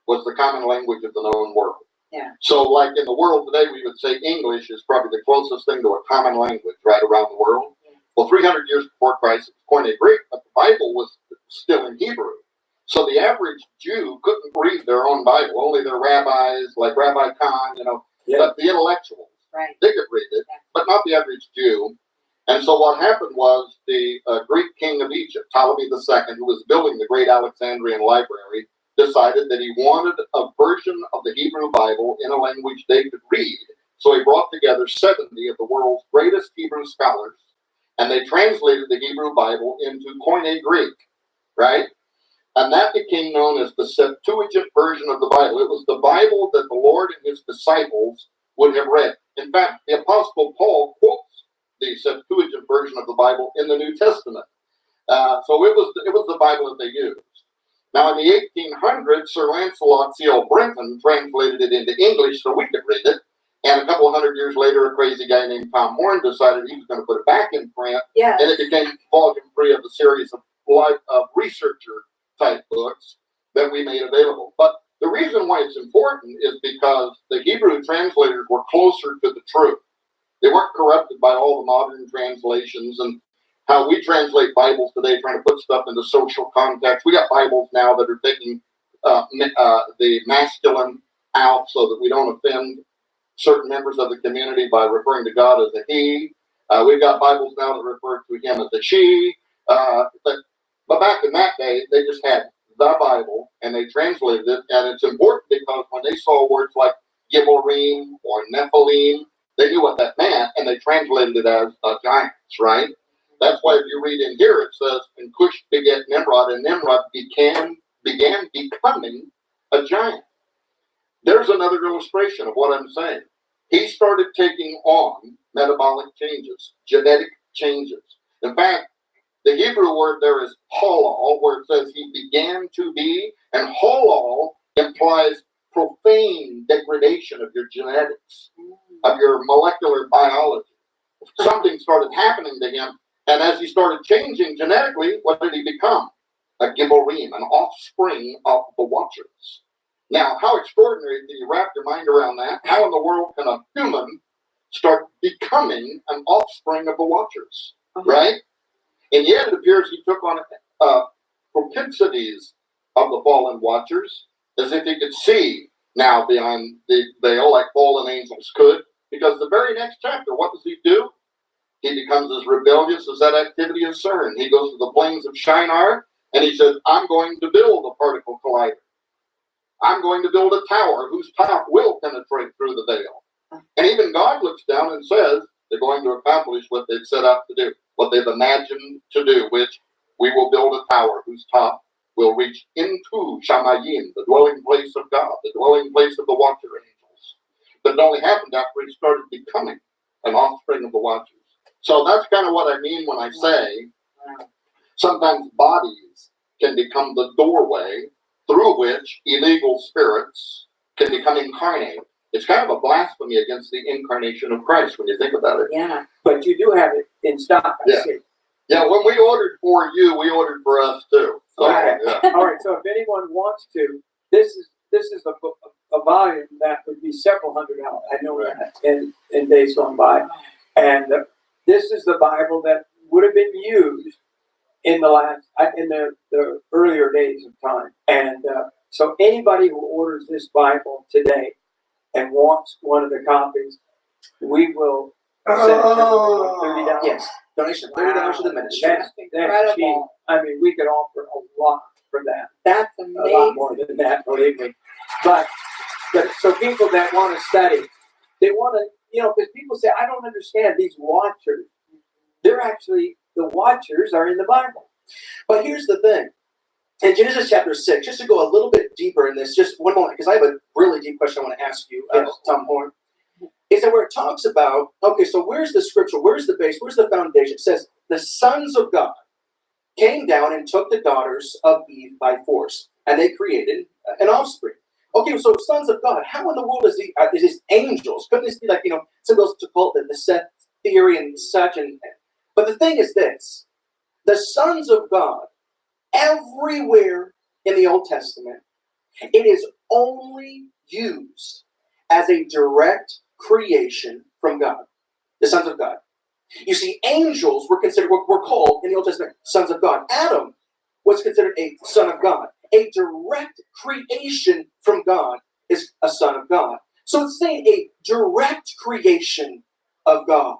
was the common language of the known world. Yeah. So like in the world today, we would say English is probably the closest thing to a common language right around the world. Well, 300 years before Christ, it was Koine Greek, but the Bible was still in Hebrew. So the average Jew couldn't read their own Bible. Only their rabbis, like Rabbi Khan, but the intellectuals, they could read it, but not the average Jew. And so what happened was the Greek king of Egypt, Ptolemy II, who was building the great Alexandrian library, decided that he wanted a version of the Hebrew Bible in a language they could read. So he brought together 70 of the world's greatest Hebrew scholars, and they translated the Hebrew Bible into Koine Greek, right? And that became known as the Septuagint version of the Bible. It was the Bible that the Lord and his disciples would have read. In fact, the Apostle Paul quotes the Septuagint version of the Bible in the New Testament. So it was the Bible that they used. Now, in the 1800s, Sir Lancelot C.L. Brenton translated it into English so we could read it. And a couple of hundred years later, a crazy guy named Tom Horn decided he was going to put it back in print. Yes. And it became volume 3 of the series of researcher-type books that we made available. But the reason why it's important is because the Hebrew translators were closer to the truth. They weren't corrupted by all the modern translations and how we translate Bibles today, trying to put stuff into social context. We got Bibles now that are taking the masculine out so that we don't offend certain members of the community by referring to God as a he. We've got Bibles now that refer to him as a she. But back in that day, they just had the Bible and they translated it. And it's important because when they saw words like Gibborim or Nephilim, they knew what that meant and they translated it as giants, right? That's why if you read in here, it says, and Cush begat Nimrod, and Nimrod began becoming a giant. There's another illustration of what I'm saying. He started taking on metabolic changes, genetic changes. In fact, the Hebrew word there is halal, where it says he began to be, and halal implies profane degradation of your genetics, of your molecular biology. Something started happening to him, and as he started changing genetically, what did he become? A Gibborim, an offspring of the Watchers. Now, how extraordinary, can you wrap your mind around that? How in the world can a human start becoming an offspring of the Watchers, right? And yet it appears he took on propensities of the fallen Watchers, as if he could see now beyond the veil like fallen angels could, because the very next chapter, what does he do? He becomes as rebellious as that activity of CERN. He goes to the plains of Shinar, and he says, I'm going to build a particle collider. I'm going to build a tower whose top will penetrate through the veil. And even God looks down and says, they're going to accomplish what they've set out to do, what they've imagined to do, which we will build a tower whose top will reach into Shamayim, the dwelling place of God, the dwelling place of the Watcher angels. But it only happened after he started becoming an offspring of the Watchers. So that's kind of what I mean when I say sometimes bodies can become the doorway through which illegal spirits can become incarnate. It's kind of a blasphemy against the incarnation of Christ when you think about it. Yeah. But you do have it in stock, I see. Yeah, when we ordered for you, we ordered for us too. So, Okay. yeah. All right. So if anyone wants to, this is a volume that would be several $100. I know that in days gone by, and this is the Bible that would have been used in the earlier days of time. And so anybody who orders this Bible today and wants one of the copies, we will send $30. Yes, donation $30 to the ministry. That's cheap. I mean, we could offer a lot for that. That's A amazing. lot more than that, believe me. But so people that want to study, they want to, because people say, I don't understand these Watchers. They're actually, the Watchers are in the Bible. But here's the thing. In Genesis chapter 6, just to go a little bit deeper in this, just one moment, because I have a really deep question I want to ask you, Tom Horn. Is that where it talks about, okay, so where's the scripture? Where's the base? Where's the foundation? It says, the sons of God came down and took the daughters of Eve by force, and they created an offspring. Okay, so sons of God, how in the world is these angels? Couldn't this be like, some goes to cult the Seth theory and such? But the thing is this, the sons of God, everywhere in the Old Testament, it is only used as a direct creation from God, the sons of God. You see, angels were considered, were called in the Old Testament sons of God. Adam was considered a son of God. A direct creation from God is a son of God. So it's saying a direct creation of God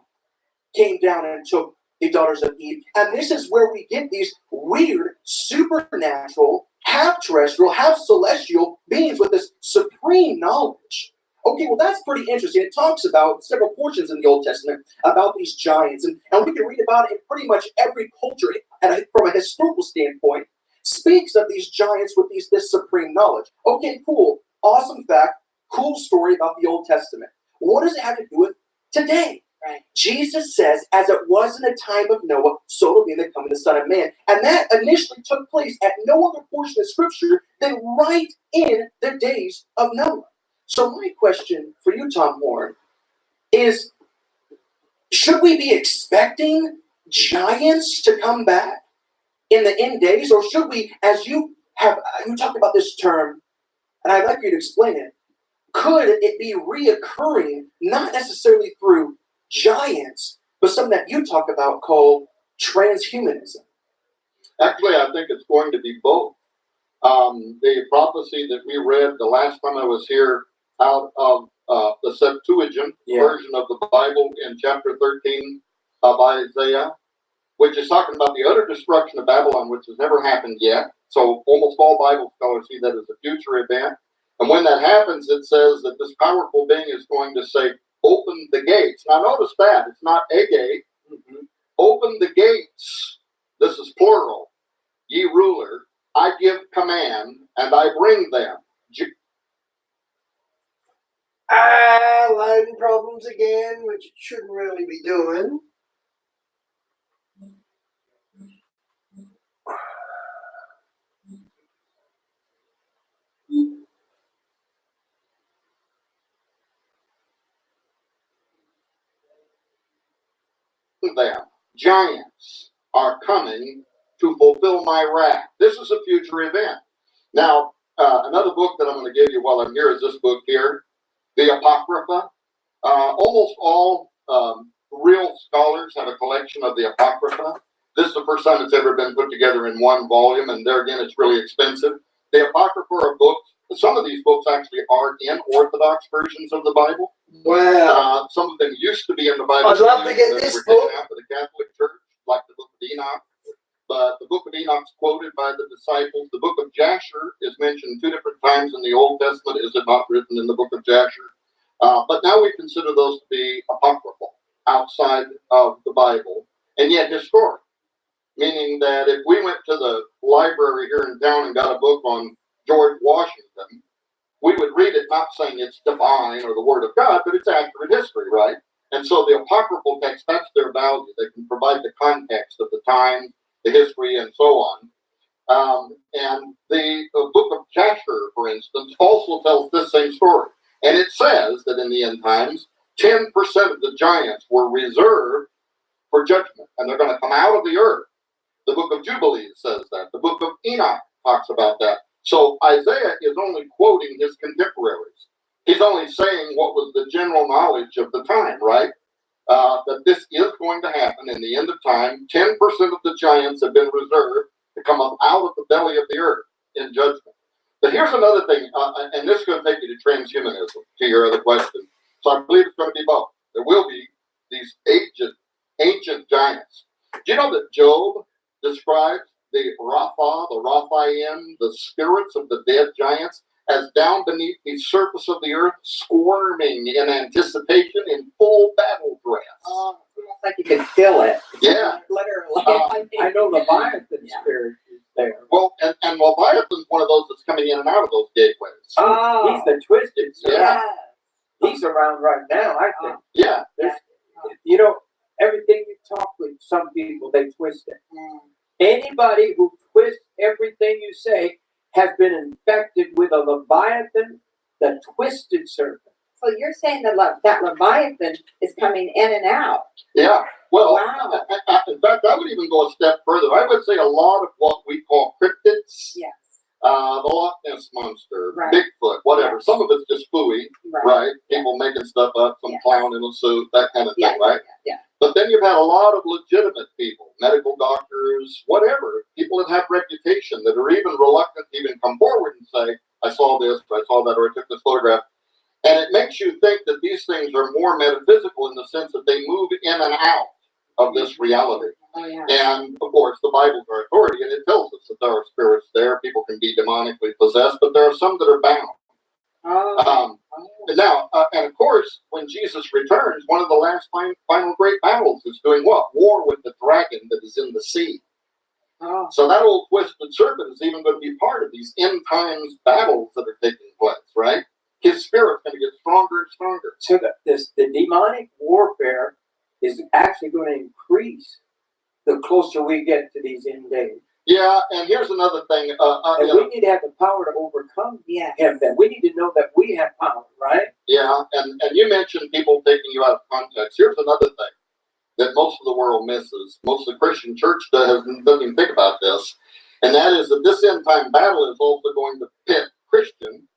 came down and took the daughters of Eve. And this is where we get these weird, supernatural, half-terrestrial, half-celestial beings with this supreme knowledge. Okay, well, that's pretty interesting. It talks about several portions in the Old Testament about these giants, and we can read about it in pretty much every culture from a historical standpoint, speaks of these giants with this supreme knowledge. Okay, cool. Awesome fact. Cool story about the Old Testament. What does it have to do with today? Right. Jesus says, as it was in the time of Noah, so will be in the coming of the Son of Man. And that initially took place at no other portion of Scripture than right in the days of Noah. So my question for you, Tom Horn, is should we be expecting giants to come back in the end days? Or should we, as you talked about this term, and I'd like you to explain it, could it be reoccurring, not necessarily through giants, but something that you talk about called transhumanism? Actually, I think it's going to be both. The prophecy that we read the last time I was here out of the Septuagint version of the Bible in chapter 13 of Isaiah, which is talking about the utter destruction of Babylon, which has never happened yet. So almost all Bible scholars see that as a future event. And when that happens, it says that this powerful being is going to say, open the gates. Now notice that. It's not a gate. Mm-hmm. Open the gates. This is plural. Ye ruler, I give command, and I bring them. Loading problems again, which it shouldn't really be doing. Them. Giants are coming to fulfill my wrath. This is a future event. Now, another book that I'm going to give you while I'm here is this book here, the Apocrypha. Almost all real scholars have a collection of the Apocrypha. This is the first time it's ever been put together in one volume, and there again, it's really expensive. The Apocrypha are books. Some of these books actually are in Orthodox versions of the Bible. Wow. Some of them used to be in the Bible. I'd love to get this book. Out for the Catholic Church, like the Book of Enoch. But the Book of Enoch is quoted by the disciples. The Book of Jasher is mentioned 2 different times in the Old Testament. Is it not written in the Book of Jasher? But now we consider those to be apocryphal, outside of the Bible, and yet historic. Meaning that if we went to the library here in town and got a book on George Washington, we would read it not saying it's divine or the Word of God, but it's accurate history, right? And so the apocryphal text, that's their value. They can provide the context of the time, the history, and so on. And the Book of Jasher, for instance, also tells this same story. And it says that in the end times, 10% of the giants were reserved for judgment, and they're going to come out of the earth. The Book of Jubilees says that. The Book of Enoch talks about that. So Isaiah is only quoting his contemporaries. He's only saying what was the general knowledge of the time, right? That this is going to happen in the end of time. 10% of the giants have been reserved to come up out of the belly of the earth in judgment. But here's another thing, and this is going to take you to transhumanism, to your other question. So I believe it's going to be both. There will be these ancient giants. Do you know that Job describes the Rapha, the Raphaim, the spirits of the dead giants, as down beneath the surface of the earth, squirming in anticipation in full battle dress? Oh, it's almost like you can feel it. Yeah. Literally. I know Leviathan spirit is there. Well, and Leviathan's one of those that's coming in and out of those gateways. Oh. He's the twisted spirit. Yeah. He's around right now, I think. Yeah. You know, everything you talk with some people, they twist it. Anybody who twists everything you say has been infected with a Leviathan, the twisted serpent. So you're saying that Leviathan is coming in and out. Yeah. Well, wow. In fact, I would even go a step further. I would say a lot of what we call cryptids, Yes. the Loch Ness Monster, Right. Bigfoot, whatever. Some of it's just phooey, right? People making stuff up, some clown in a suit, that kind of thing, right? Yeah. But then you've had a lot of legitimate people, medical doctors, whatever, people that have reputation that are even reluctant to even come forward and say, I saw this, I saw that, or I took this photograph. And it makes you think that these things are more metaphysical in the sense that they move in and out of this reality. Oh, yeah. And of course, the Bible's our authority, and it tells us that there are spirits there. People can be demonically possessed, but there are some that are bound. And of course, when Jesus returns, one of the last final great battles is doing what? War with the dragon that is in the sea. Oh. So that old twisted serpent is even going to be part of these end times battles that are taking place, right? His spirit's going to get stronger and stronger. So the demonic warfare is actually going to increase the closer we get to these end days. Yeah, and here's another thing. And we need to have the power to overcome him. Then we need to know that we have power, right? Yeah, and you mentioned people taking you out of context. Here's another thing that most of the world misses. Most of the Christian church doesn't even think about this, and that is that this end time battle is also going to pit Christian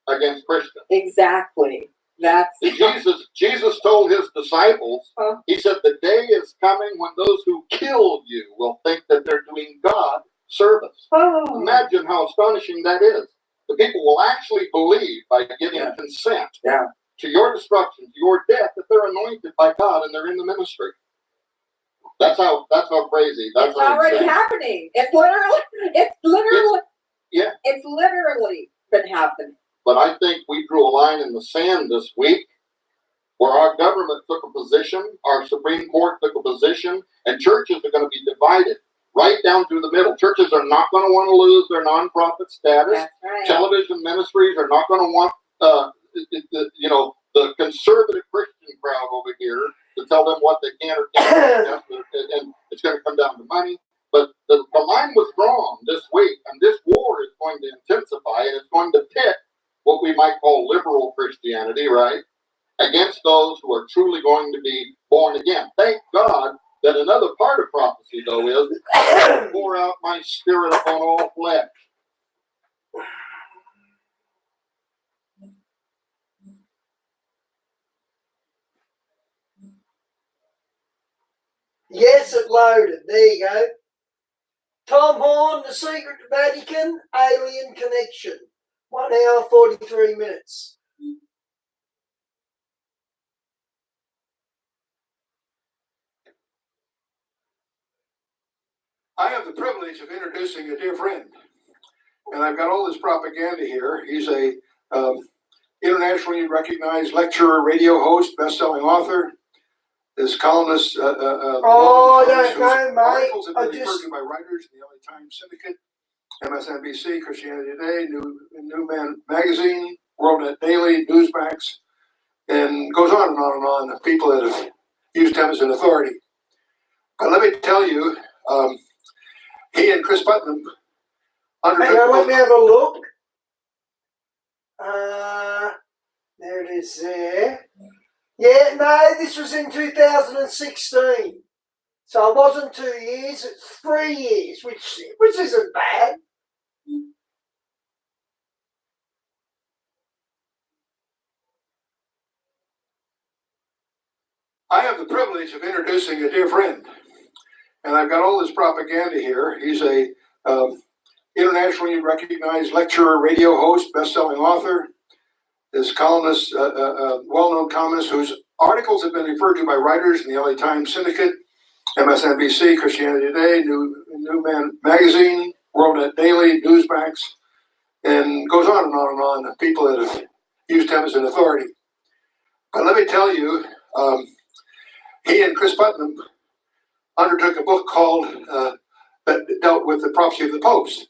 against Christian. Exactly. That's Jesus told his disciples, he said, the day is coming when those who kill you will think that they're doing God service. Oh. Imagine how astonishing that is. The people will actually believe by giving consent to your destruction, to your death, that they're anointed by God and they're in the ministry. That's how crazy. It's already happening. It's literally been happening. But I think we drew a line in the sand this week where our government took a position, our Supreme Court took a position, and churches are going to be divided right down through the middle. Churches are not going to want to lose their nonprofit status. That's right. Television ministries are not going to want, the conservative Christian crowd over here to tell them what they can or can't do, and it's going to come down to money. But the line was drawn this week, and this war is going to intensify, and it's going to pit what we might call liberal Christianity, right, against those who are truly going to be born again. Thank God that another part of prophecy, though, is I will pour out my spirit upon all flesh. Yes, it loaded. There you go. Tom Horn, The Secret Vatican, Alien Connection. 1 hour, 43 minutes. I have the privilege of introducing a dear friend, and I've got all this propaganda here. He's a internationally recognized lecturer, radio host, best-selling author. This columnist, don't know, mate. articles have been referred to by writers in the LA Times Syndicate, MSNBC, Christianity Today, New Man Magazine, WorldNet Daily, Newsmax, and goes on and on and on. The people that have used him as an authority. But let me tell you, he and Chris Putnam undertook. Hang on, let me have a look. There it is there. Yeah, no, this was in 2016. So it wasn't 2 years, it's 3 years, which isn't bad. I have the privilege of introducing a dear friend, and I've got all this propaganda here. He's a internationally recognized lecturer, radio host, best-selling author. This columnist, well-known columnist, whose articles have been referred to by writers in the LA Times Syndicate, MSNBC, Christianity Today, New Man Magazine, WorldNet Daily, Newsmax, and goes on and on and on. The people that have used him as an authority. But let me tell you, he and Chris Putnam undertook a book called that dealt with the prophecy of the popes,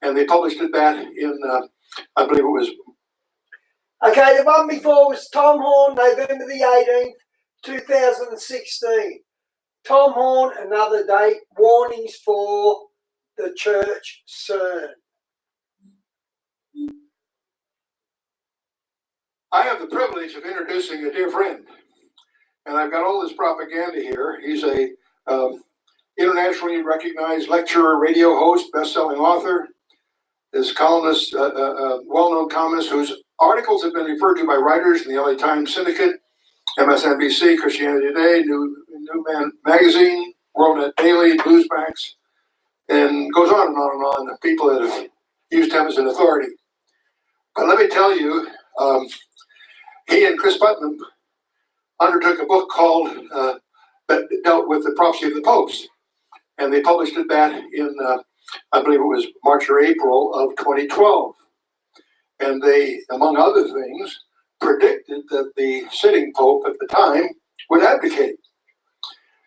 and they published that in, I believe it was. Okay, the one before was Tom Horn, November the 18th, 2016. Tom Horn, another date, warnings for the church CERN. I have the privilege of introducing a dear friend, and I've got all this propaganda here. He's a internationally recognized lecturer, radio host, best-selling author. This columnist, well-known columnist, whose articles have been referred to by writers in the LA Times Syndicate, MSNBC, Christianity Today, New Man Magazine, WorldNet Daily, Newsmax, and goes on and on and on. The people that have used him as an authority. But let me tell you, he and Chris Putnam undertook a book called that dealt with the prophecy of the popes, and they published that in I believe it was March or April of 2012. And they, among other things, predicted that the sitting pope at the time would abdicate.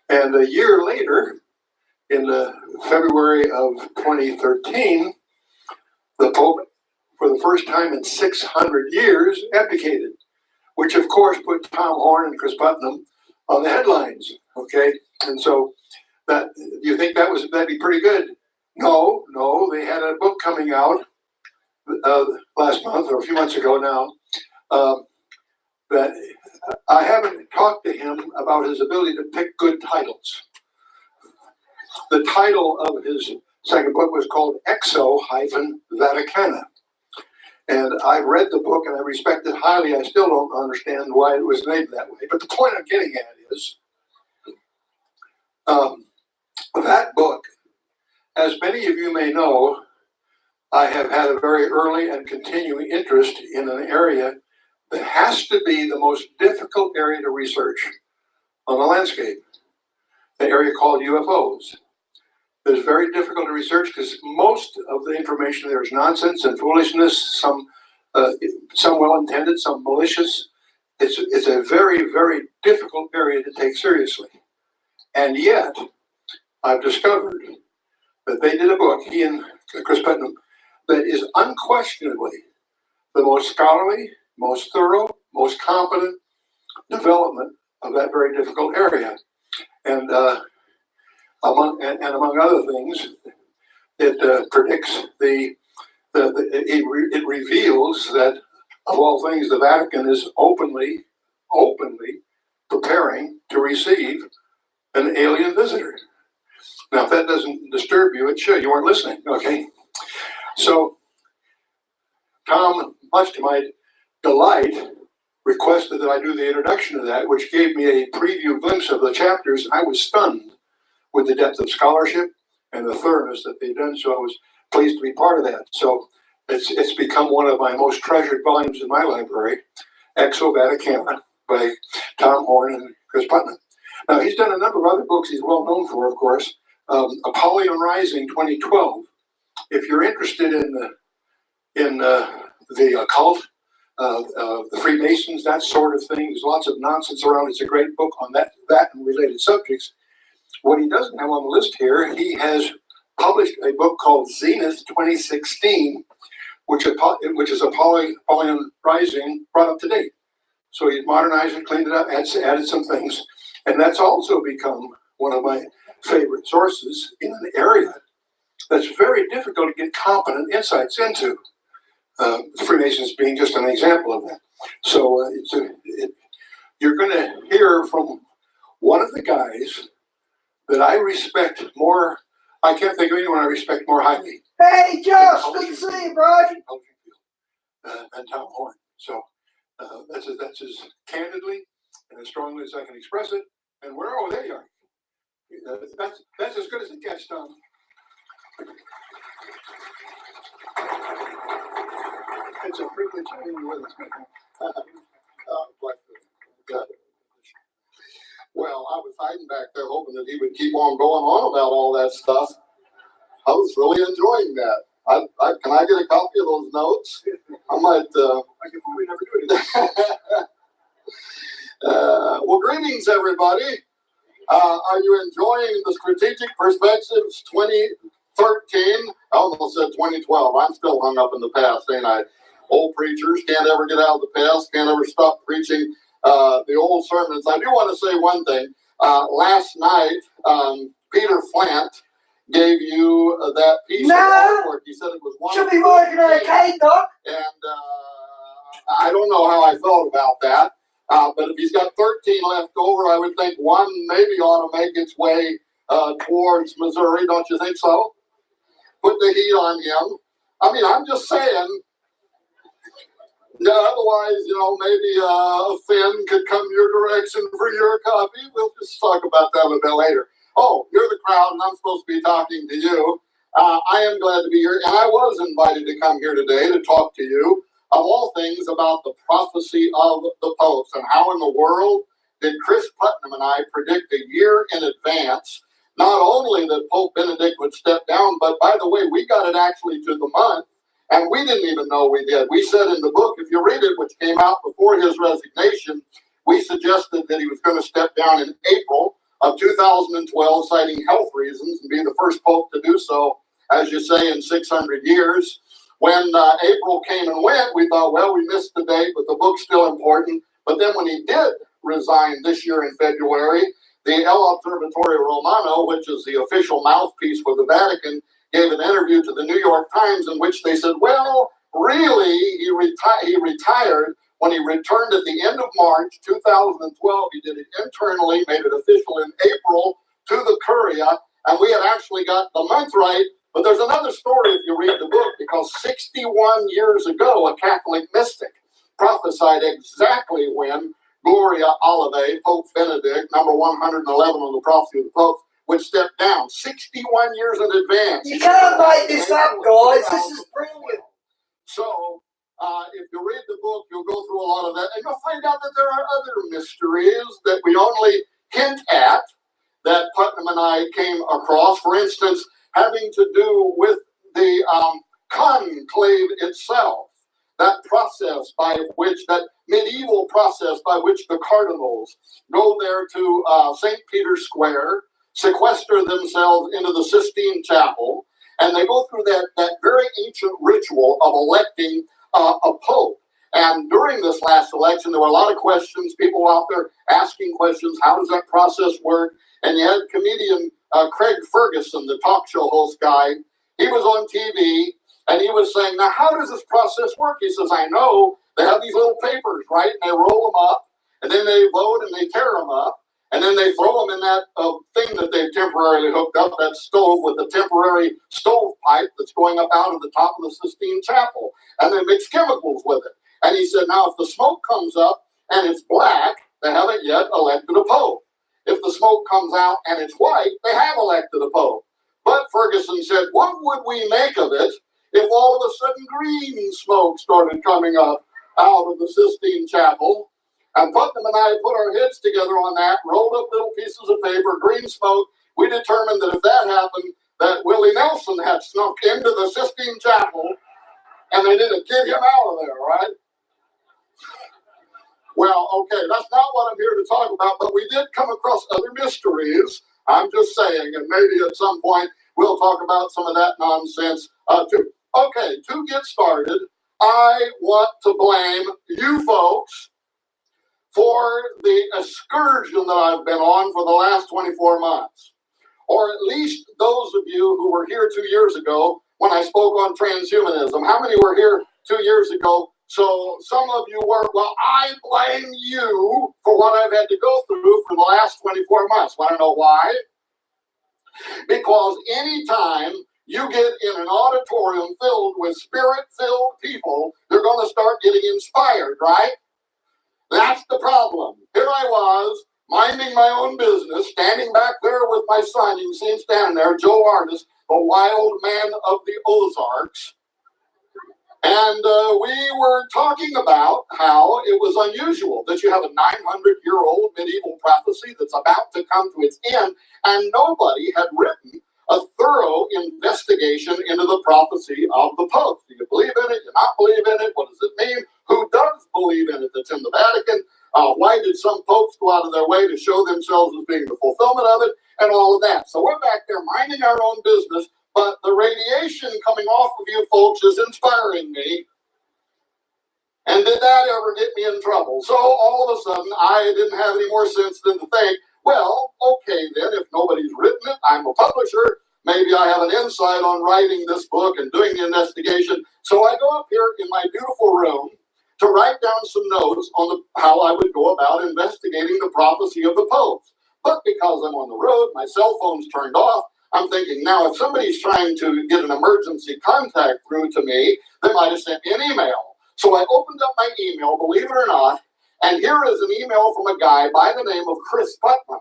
And a year later, in February of 2013, the pope, for the first time in 600 years, abdicated, which of course put Tom Horn and Chris Putnam on the headlines. Okay, and so that, you think that'd be pretty good? No, they had a book coming out last month or a few months ago now. That I haven't talked to him about his ability to pick good titles. The title of his second book was called Exo-Vaticana. And I've read the book and I respect it highly. I still don't understand why it was named that way. But the point I'm getting at is that book, as many of you may know, I have had a very early and continuing interest in an area that has to be the most difficult area to research on the landscape, an area called UFOs. It's very difficult to research because most of the information there is nonsense and foolishness, some well-intended, some malicious. It's a very, very difficult area to take seriously. And yet, I've discovered that they did a book, he and Chris Putnam, that is unquestionably the most scholarly, most thorough, most competent development of that very difficult area. And among other things, it predicts it reveals that of all things, the Vatican is openly preparing to receive an alien visitor. Now, if that doesn't disturb you, it should. You weren't listening, okay? So, Tom, much to my delight, requested that I do the introduction to that, which gave me a preview glimpse of the chapters. I was stunned with the depth of scholarship and the thoroughness that they've done, so I was pleased to be part of that. So it's become one of my most treasured volumes in my library, Exo-Vaticana by Tom Horn and Chris Putnam. Now, he's done a number of other books he's well known for, of course. Apollyon Rising 2012. If you're interested in the occult, the Freemasons, that sort of thing, there's lots of nonsense around. It's a great book on that and related subjects. What he doesn't have on the list here, he has published a book called Zenith 2016, which is Apollyon Rising brought up to date. So he's modernized it, cleaned it up, added some things. And that's also become one of my favorite sources in an area that's very difficult to get competent insights into. Freemasons being just an example of that. So you're going to hear from one of the guys that I respect more. I can't think of anyone I respect more highly. Hey, Josh, good to see you, bro. And Tom Horn. So that's as candidly and as strongly as I can express it. And there you are. That's as good as it gets, Tom. It's a privilege having you with us, man. Well, I was hiding back there hoping that he would keep on going on about all that stuff. I was really enjoying that. Can I get a copy of those notes? I might. I can probably never do it. Well, greetings, everybody. Are you enjoying the Strategic Perspectives 2013? I almost said 2012. I'm still hung up in the past, ain't I? Old preachers can't ever get out of the past, can't ever stop preaching the old sermons. I do want to say one thing. Last night, Peter Flant gave you that piece of artwork. He said it was wonderful. Should be working okay, Doc. And I don't know how I felt about that. But if he's got 13 left over, I would think one maybe ought to make its way towards Missouri. Don't you think so? Put the heat on him. I mean, I'm just saying, Yeah, otherwise, maybe Finn could come your direction for your copy. We'll just talk about that a bit later. Oh, you're the crowd, and I'm supposed to be talking to you. I am glad to be here, and I was invited to come here today to talk to you of all things about the prophecy of the popes and how in the world did Chris Putnam and I predict a year in advance not only that Pope Benedict would step down, but by the way, we got it actually to the month. And we didn't even know we did. We said in the book, if you read it, which came out before his resignation, we suggested that he was going to step down in April of 2012, citing health reasons, and be the first pope to do so, as you say, in 600 years. When April came and went, we thought, well, we missed the date, but the book's still important. But then when he did resign this year in February, the El Observatorio Romano, which is the official mouthpiece for the Vatican, gave an interview to the New York Times in which they said, well, really, he retired when he returned at the end of March 2012. He did it internally, made it official in April to the Curia, and we had actually got the month right. But there's another story if you read the book, because 61 years ago, a Catholic mystic prophesied exactly when Gloria Olivae, Pope Benedict, number 111 on the prophecy of the popes, would step down 61 years in advance. You can't make this up, guys. This is brilliant. So, if you read the book, you'll go through a lot of that, and you'll find out that there are other mysteries that we only hint at that Putnam and I came across. For instance, having to do with the conclave itself, that process by which, that medieval process by which the cardinals go there to St. Peter's Square, sequester themselves into the Sistine Chapel, and they go through that very ancient ritual of electing a pope. And during this last election, there were a lot of questions, people out there asking questions, how does that process work? And you had comedian Craig Ferguson, the talk show host guy, he was on TV, and he was saying, now how does this process work? He says, I know, they have these little papers, right? And they roll them up, and then they vote and they tear them up. And then they throw them in that thing that they've temporarily hooked up, that stove with a temporary stovepipe that's going up out of the top of the Sistine Chapel. And they mix chemicals with it. And he said, now if the smoke comes up and it's black, they haven't yet elected a pope. If the smoke comes out and it's white, they have elected a pope. But Ferguson said, what would we make of it if all of a sudden green smoke started coming up out of the Sistine Chapel? And Putnam and I put our heads together on that, rolled up little pieces of paper, green smoke. We determined that if that happened, that Willie Nelson had snuck into the Sistine Chapel, and they didn't get him out of there, right? Well, okay, that's not what I'm here to talk about, but we did come across other mysteries. I'm just saying, and maybe at some point we'll talk about some of that nonsense too. Okay, to get started, I want to blame you folks for the excursion that I've been on for the last 24 months. Or at least those of you who were here 2 years ago when I spoke on transhumanism. How many were here 2 years ago? So some of you were. Well, I blame you for what I've had to go through for the last 24 months. Want to know why? Because anytime you get in an auditorium filled with spirit-filled people, they're going to start getting inspired, right? That's the problem. Here I was, minding my own business, standing back there with my son. You can see him standing there, Joe Artis, the wild man of the Ozarks. And we were talking about how it was unusual that you have a 900-year-old medieval prophecy that's about to come to its end, and nobody had written a thorough investigation into the prophecy of the popes. Do you believe in it? Do you not believe in it? What does it mean? Who does believe in it that's in the Vatican? Why did some popes go out of their way to show themselves as being the fulfillment of it? And all of that. So we're back there minding our own business, but the radiation coming off of you folks is inspiring me. And did that ever get me in trouble? So all of a sudden, I didn't have any more sense than to think, well, okay then, if nobody's written it, I'm a publisher. Maybe I have an insight on writing this book and doing the investigation. So I go up here in my beautiful room to write down some notes on how I would go about investigating the prophecy of the popes. But because I'm on the road, my cell phone's turned off, I'm thinking, now if somebody's trying to get an emergency contact through to me, they might have sent me an email. So I opened up my email, believe it or not, and here is an email from a guy by the name of Chris Putnam.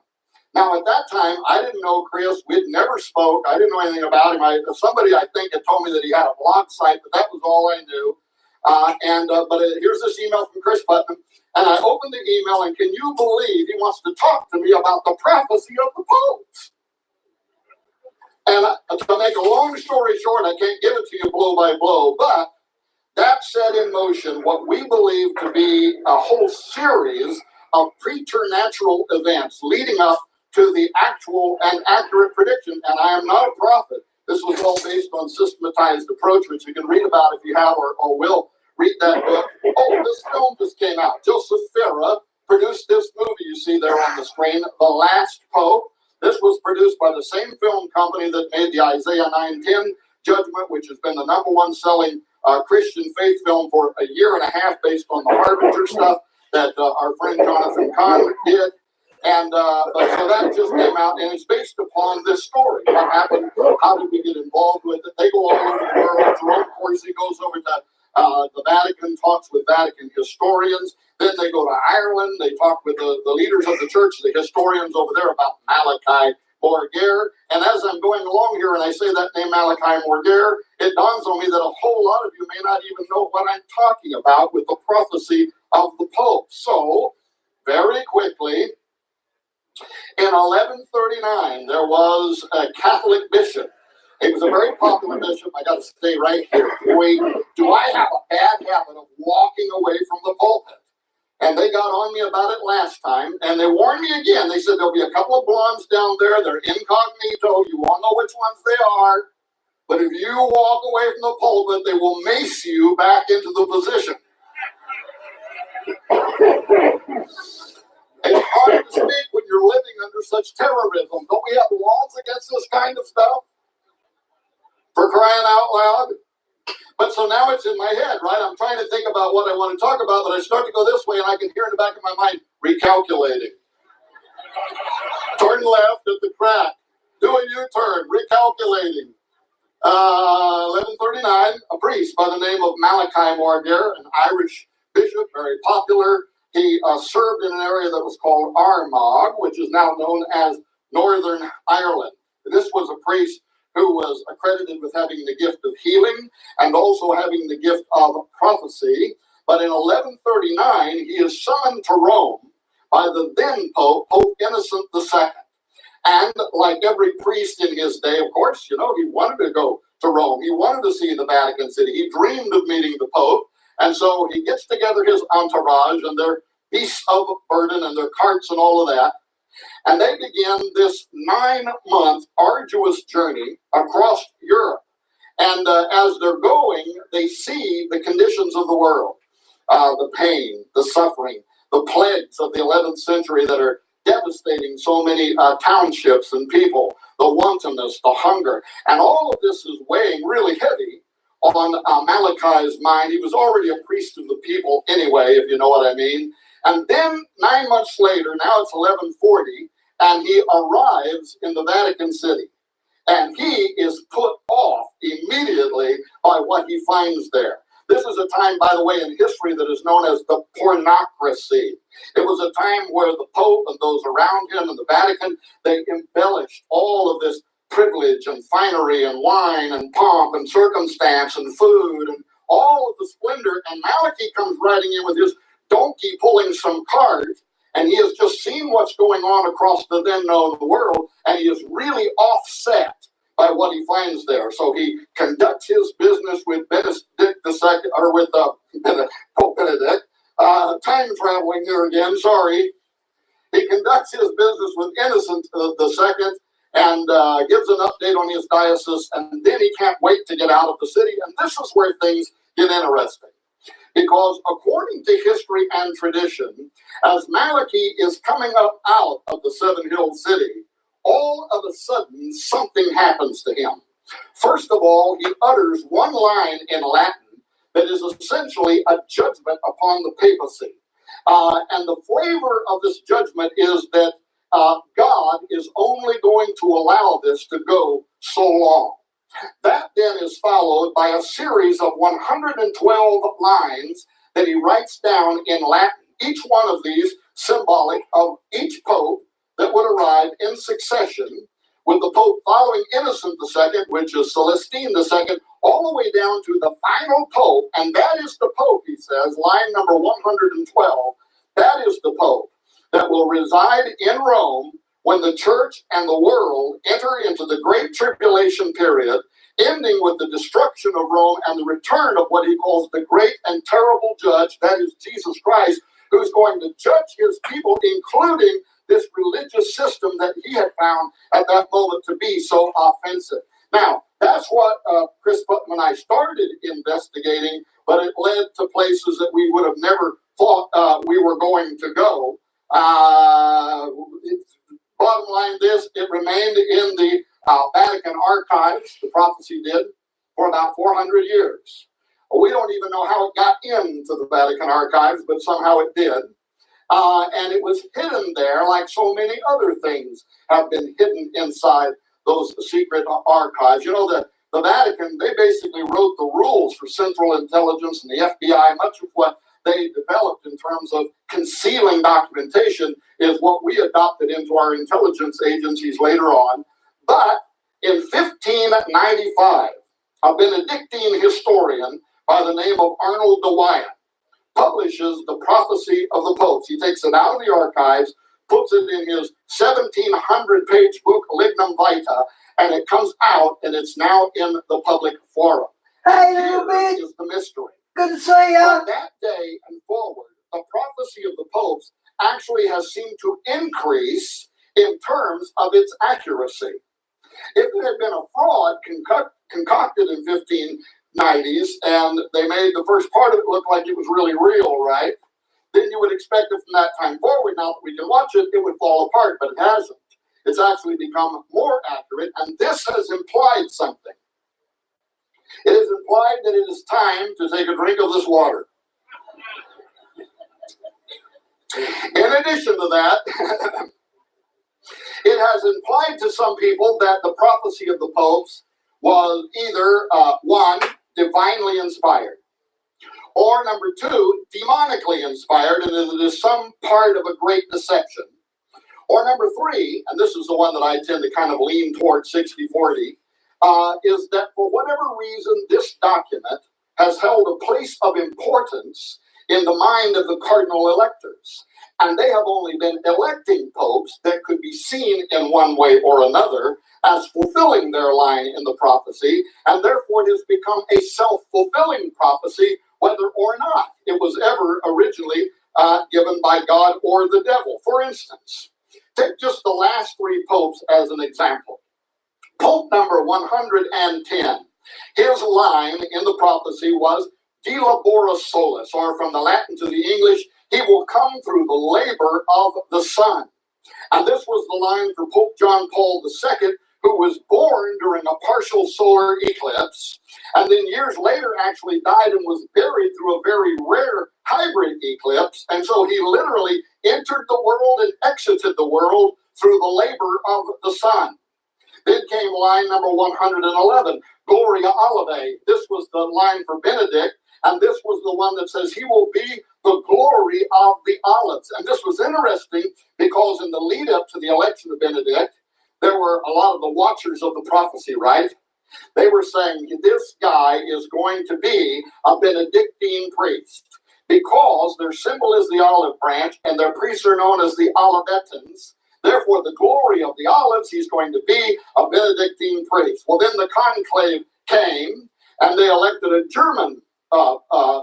Now, at that time, I didn't know Chris. We'd never spoke. I didn't know anything about him. Somebody, I think, had told me that he had a blog site, but that was all I knew. But here's this email from Chris Putnam, and I opened the email, and can you believe he wants to talk to me about the prophecy of the popes? And to make a long story short, I can't give it to you blow by blow, but that set in motion what we believe to be a whole series of preternatural events leading up to the actual and accurate prediction. And I am not a prophet. This was all based on systematized approach, which you can read about if you have or will read that book. Oh, this film just came out. Joseph Farah produced this movie you see there on the screen, The Last Pope. This was produced by the same film company that made the Isaiah 9:10 Judgment, which has been the #1 selling Christian faith film for a year and a half based on the Harbinger stuff that our friend Jonathan Kahn did. And so that just came out, and it's based upon this story. What happened? How did we get involved with it? They go all over the world. Jerome Corsi goes over to the Vatican, talks with Vatican historians. Then they go to Ireland. They talk with the leaders of the church, the historians over there, about Malachi Morguer. And as I'm going along here and I say that name, Malachi Morguer, it dawns on me that a whole lot of you may not even know what I'm talking about with the prophecy of the Pope. So, very quickly, in 1139, there was a Catholic bishop. He was a very popular bishop. I got to stay right here. Boy, do I have a bad habit of walking away from the pulpit. And they got on me about it last time, and they warned me again. They said, there'll be a couple of blondes down there. They're incognito. You won't know which ones they are. But if you walk away from the pulpit, they will mace you back into the position. It's hard to speak when you're living under such terrorism. Don't we have laws against this kind of stuff? For crying out loud. But so now it's in my head, right? I'm trying to think about what I want to talk about, but I start to go this way, and I can hear in the back of my mind, recalculating. Turn left at the crack. Do a U-turn. Recalculating. 1139, a priest by the name of Malachi Morguer, an Irish bishop, very popular. He served in an area that was called Armagh, which is now known as Northern Ireland. This was a priest who was accredited with having the gift of healing and also having the gift of prophecy. But in 1139, he is summoned to Rome by the then Pope, Pope Innocent II. And like every priest in his day, of course, he wanted to go to Rome. He wanted to see the Vatican City. He dreamed of meeting the Pope. And so he gets together his entourage and their beasts of burden and their carts and all of that. And they begin this 9-month arduous journey across Europe. And as they're going, they see the conditions of the world, the pain, the suffering, the plagues of the 11th century that are devastating so many townships and people, the wantonness, the hunger. And all of this is weighing really heavy on Malachi's mind. He was already a priest of the people anyway, if you know what I mean. And then 9 months later, now it's 1140, and he arrives in the Vatican City. And he is put off immediately by what he finds there. This is a time, by the way, in history that is known as the pornocracy. It was a time where the Pope and those around him and the Vatican, they embellished all of this privilege and finery and wine and pomp and circumstance and food and all of the splendor. And Malachi comes riding in with his donkey pulling some carts, and he has just seen what's going on across the then known world, and he is really offset by what he finds there. So he conducts his business with Benedict II, or with Pope Benedict. Time traveling here again, sorry. He conducts his business with Innocent II and gives an update on his diocese, and then he can't wait to get out of the city. And this is where things get interesting. Because according to history and tradition, as Malachi is coming up out of the Seven Hill City, all of a sudden something happens to him. First of all, he utters one line in Latin that is essentially a judgment upon the papacy. And the flavor of this judgment is that God is only going to allow this to go so long. That then is followed by a series of 112 lines that he writes down in Latin, each one of these symbolic of each pope that would arrive in succession, with the pope following Innocent II, which is Celestine II, all the way down to the final pope, and that is the pope, he says, line number 112, that is the pope that will reside in Rome when the church and the world enter into the Great Tribulation period, ending with the destruction of Rome and the return of what he calls the great and terrible judge, that is Jesus Christ, who's going to judge his people, including this religious system that he had found at that moment to be so offensive. Now, that's what Chris Putnam and I started investigating, but it led to places that we would have never thought we were going to go. Bottom line this, it remained in the Vatican archives, the prophecy did, for about 400 years. We don't even know how it got into the Vatican archives, but somehow it did. And it was hidden there like so many other things have been hidden inside those secret archives. You know, the Vatican, they basically wrote the rules for Central Intelligence and the FBI. Much of what they developed in terms of concealing documentation is what we adopted into our intelligence agencies later on. But in 1595, a Benedictine historian by the name of Arnold de Wyatt publishes the prophecy of the popes. He takes it out of the archives, puts it in his 1,700-page book, Lignum Vitae, and it comes out, and it's now in the public forum. Hey, little bit. Is the mystery. Good to see ya. From that day and forward, the prophecy of the popes actually has seemed to increase in terms of its accuracy. If it had been a fraud concocted in 1590s, and they made the first part of it look like it was really real, right? Then you would expect it from that time forward. Now that we can watch it, it would fall apart, but it hasn't. It's actually become more accurate, and this has implied something. It is implied that it is time to take a drink of this water. In addition to that, it has implied to some people that the prophecy of the popes was either, one, divinely inspired, or number two, demonically inspired, and it is some part of a great deception. Or number three, and this is the one that I tend to kind of lean toward 60-40, is that for whatever reason, this document has held a place of importance in the mind of the cardinal electors. And they have only been electing popes that could be seen in one way or another as fulfilling their line in the prophecy, and therefore it has become a self-fulfilling prophecy, whether or not it was ever originally given by God or the devil. For instance, take just the last three popes as an example. Pope number 110, his line in the prophecy was De Labora Solis, or from the Latin to the English, he will come through the labor of the sun. And this was the line for Pope John Paul II, who was born during a partial solar eclipse, and then years later actually died and was buried through a very rare hybrid eclipse. And so he literally entered the world and exited the world through the labor of the sun. Then came line number 111, Gloria Olivae. This was the line for Benedict, and this was the one that says he will be the glory of the olives. And this was interesting because in the lead up to the election of Benedict, there were a lot of the watchers of the prophecy, right? They were saying this guy is going to be a Benedictine priest because their symbol is the olive branch and their priests are known as the Olivetans. Therefore, the glory of the olives, he's going to be a Benedictine priest. Well, then the conclave came, and they elected a German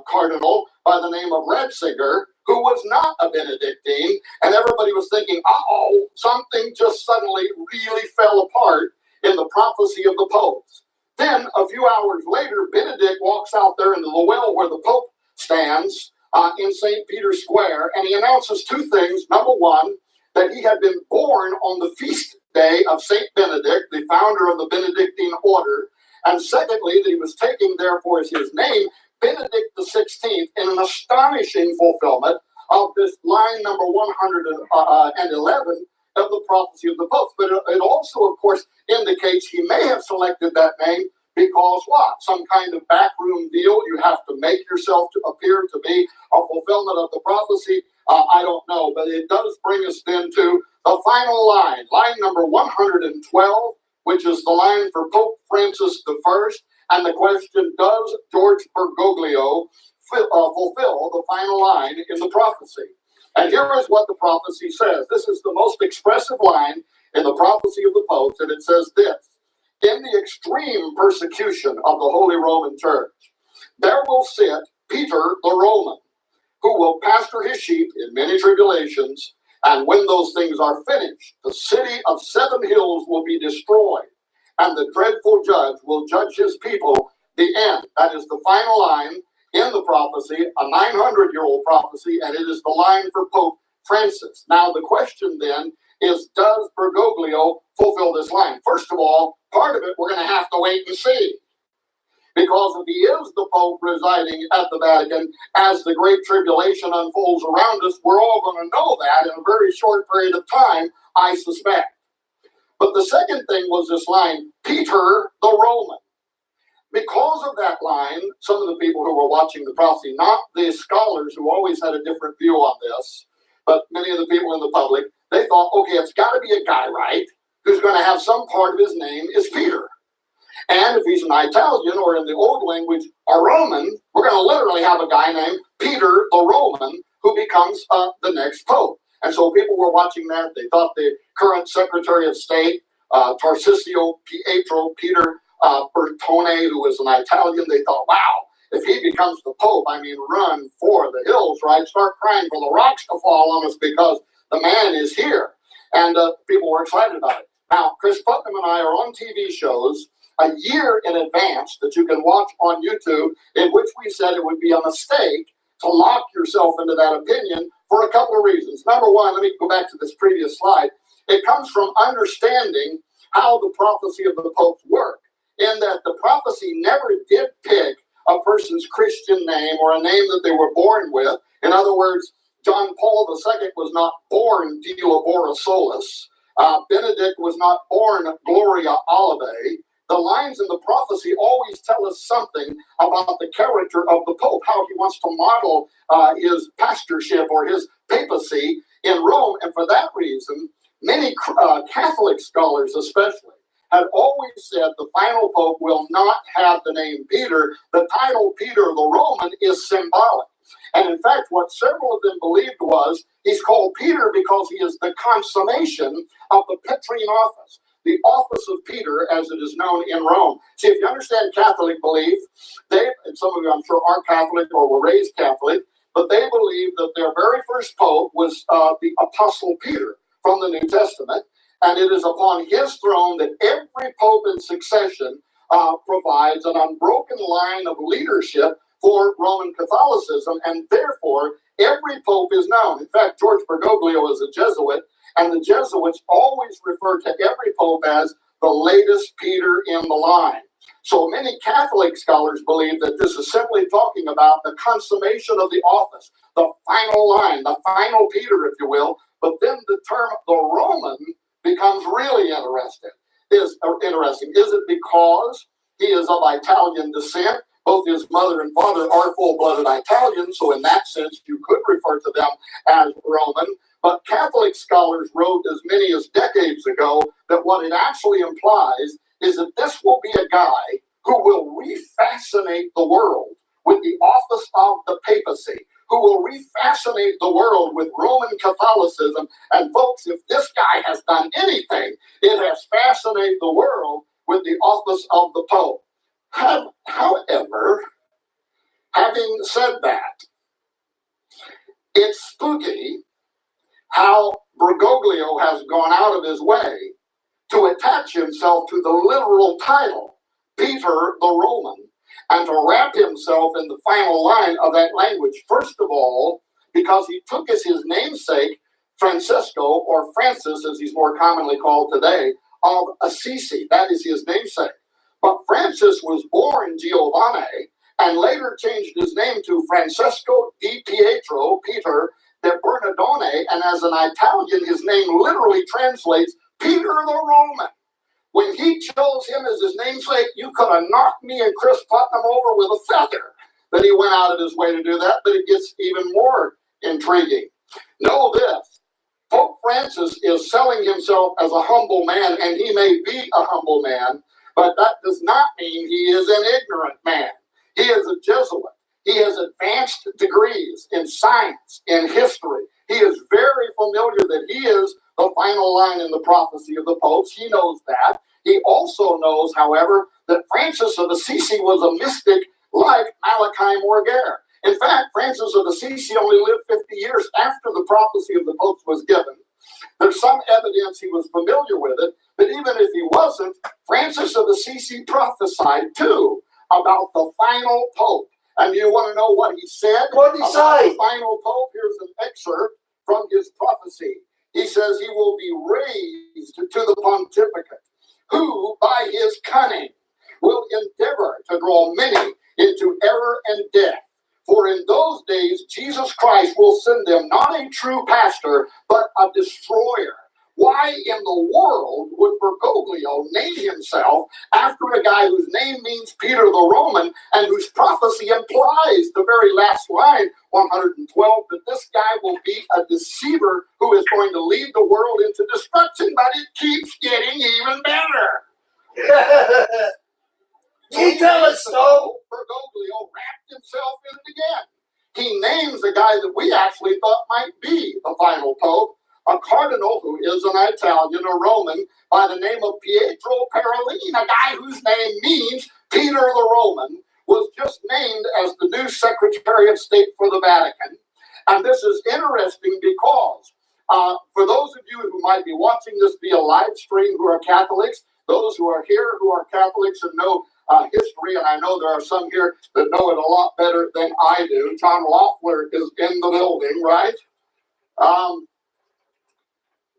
cardinal by the name of Ratzinger, who was not a Benedictine, and everybody was thinking, uh-oh, something just suddenly really fell apart in the prophecy of the popes. Then, a few hours later, Benedict walks out there into the well where the Pope stands in St. Peter's Square, and he announces two things. Number one, that he had been born on the feast day of St. Benedict, the founder of the Benedictine order, and secondly, that he was taking, therefore, as his name, Benedict XVI, in an astonishing fulfillment of this line number 111 of the prophecy of the popes. But it also, of course, indicates he may have selected that name Because what? Some kind of backroom deal? You have to make yourself to appear to be a fulfillment of the prophecy? I don't know, but it does bring us then to the final line, line number 112, which is the line for Pope Francis I. And the question, does George Bergoglio fulfill the final line in the prophecy? And here is what the prophecy says. This is the most expressive line in the prophecy of the popes, and it says this: in the extreme persecution of the Holy Roman Church, there will sit Peter the Roman, who will pasture his sheep in many tribulations, and when those things are finished, the city of 7 hills will be destroyed, and the dreadful judge will judge his people. The end. That is the final line in the prophecy, a 900-year-old prophecy, and it is the line for Pope Francis. Now, the question then is, does Bergoglio fulfill this line? First of all, part of it we're going to have to wait and see. Because if he is the Pope residing at the Vatican as the Great Tribulation unfolds around us, we're all going to know that in a very short period of time, I suspect. But the second thing was this line, Peter the Roman. Because of that line, some of the people who were watching the prophecy, not the scholars who always had a different view on this, but many of the people in the public, they thought, okay, it's got to be a guy, right, who's going to have some part of his name is Peter. And if he's an Italian, or in the old language, a Roman, we're going to literally have a guy named Peter the Roman who becomes the next pope. And so people were watching that. They thought the current Secretary of State, Tarcisio Pietro Peter Bertone, who was an Italian, they thought, wow, if he becomes the Pope, I mean, run for the hills, right? Start crying for the rocks to fall on us because the man is here. And people were excited about it. Now, Chris Putnam and I are on TV shows a year in advance that you can watch on YouTube, in which we said it would be a mistake to lock yourself into that opinion for a couple of reasons. Number one, let me go back to this previous slide. It comes from understanding how the prophecy of the popes work, in that the prophecy never did pick a person's Christian name or a name that they were born with. In other words, John Paul II was not born Diodorus Solus. Benedict was not born Gloria Olivae. The lines in the prophecy always tell us something about the character of the Pope, how he wants to model his pastorship or his papacy in Rome. And for that reason, many Catholic scholars especially had always said the final Pope will not have the name Peter. The title Peter the Roman is symbolic. And in fact, what several of them believed was he's called Peter because he is the consummation of the Petrine office, the office of Peter as it is known in Rome. See, if you understand Catholic belief, and some of you I'm sure are Catholic or were raised Catholic, but they believe that their very first Pope was the Apostle Peter from the New Testament. And it is upon his throne that every Pope in succession provides an unbroken line of leadership for Roman Catholicism, and therefore every Pope is known. In fact, George Bergoglio is a Jesuit, and the Jesuits always refer to every Pope as the latest Peter in the line. So many Catholic scholars believe that this is simply talking about the consummation of the office, the final line, the final Peter, if you will. But then the term the Roman becomes really interesting. Is it because he is of Italian descent? Both his mother and father are full-blooded Italians, so in that sense, you could refer to them as Roman. But Catholic scholars wrote as many as decades ago that what it actually implies is that this will be a guy who will refascinate the world with the office of the papacy, who will refascinate the world with Roman Catholicism. And folks, if this guy has done anything, it has fascinated the world with the office of the Pope. However, having said that, it's spooky how Bergoglio has gone out of his way to attach himself to the literal title, Peter the Roman, and to wrap himself in the final line of that language. First of all, because he took as his namesake Francisco, or Francis as he's more commonly called today, of Assisi. That is his namesake. But Francis was born Giovanni and later changed his name to Francesco di Pietro, Peter de Bernardone, and as an Italian, his name literally translates Peter the Roman. When he chose him as his namesake, you could have knocked me and Chris Putnam over with a feather that he went out of his way to do that, but it gets even more intriguing. Know this, Pope Francis is selling himself as a humble man, and he may be a humble man, but that does not mean he is an ignorant man. He is a Jesuit. He has advanced degrees in science, in history. He is very familiar that he is the final line in the prophecy of the popes. He knows that. He also knows, however, that Francis of Assisi was a mystic like Malachi Morgare. In fact, Francis of Assisi only lived 50 years after the prophecy of the popes was given. There's some evidence he was familiar with it, but even if he wasn't, Francis of Assisi prophesied too about the final pope. And you want to know what he said? What did he say? The final pope? Here's an excerpt from his prophecy. He says he will be raised to the pontificate, who by his cunning will endeavor to draw many into error and death. For in those days, Jesus Christ will send them not a true pastor, but a destroyer. Why in the world would Bergoglio name himself after a guy whose name means Peter the Roman and whose prophecy implies the very last line, 112, that this guy will be a deceiver who is going to lead the world into destruction, but it keeps getting even better. You tell us, though. Bergoglio wrapped himself in it again. He names the guy that we actually thought might be the final pope, a cardinal who is an Italian, a Roman, by the name of Pietro Parolin, a guy whose name means Peter the Roman, was just named as the new Secretary of State for the Vatican. And this is interesting because for those of you who might be watching this via live stream who are Catholics, those who are here who are Catholics and know history, and I know there are some here that know it a lot better than I do. John Loeffler is in the building, right?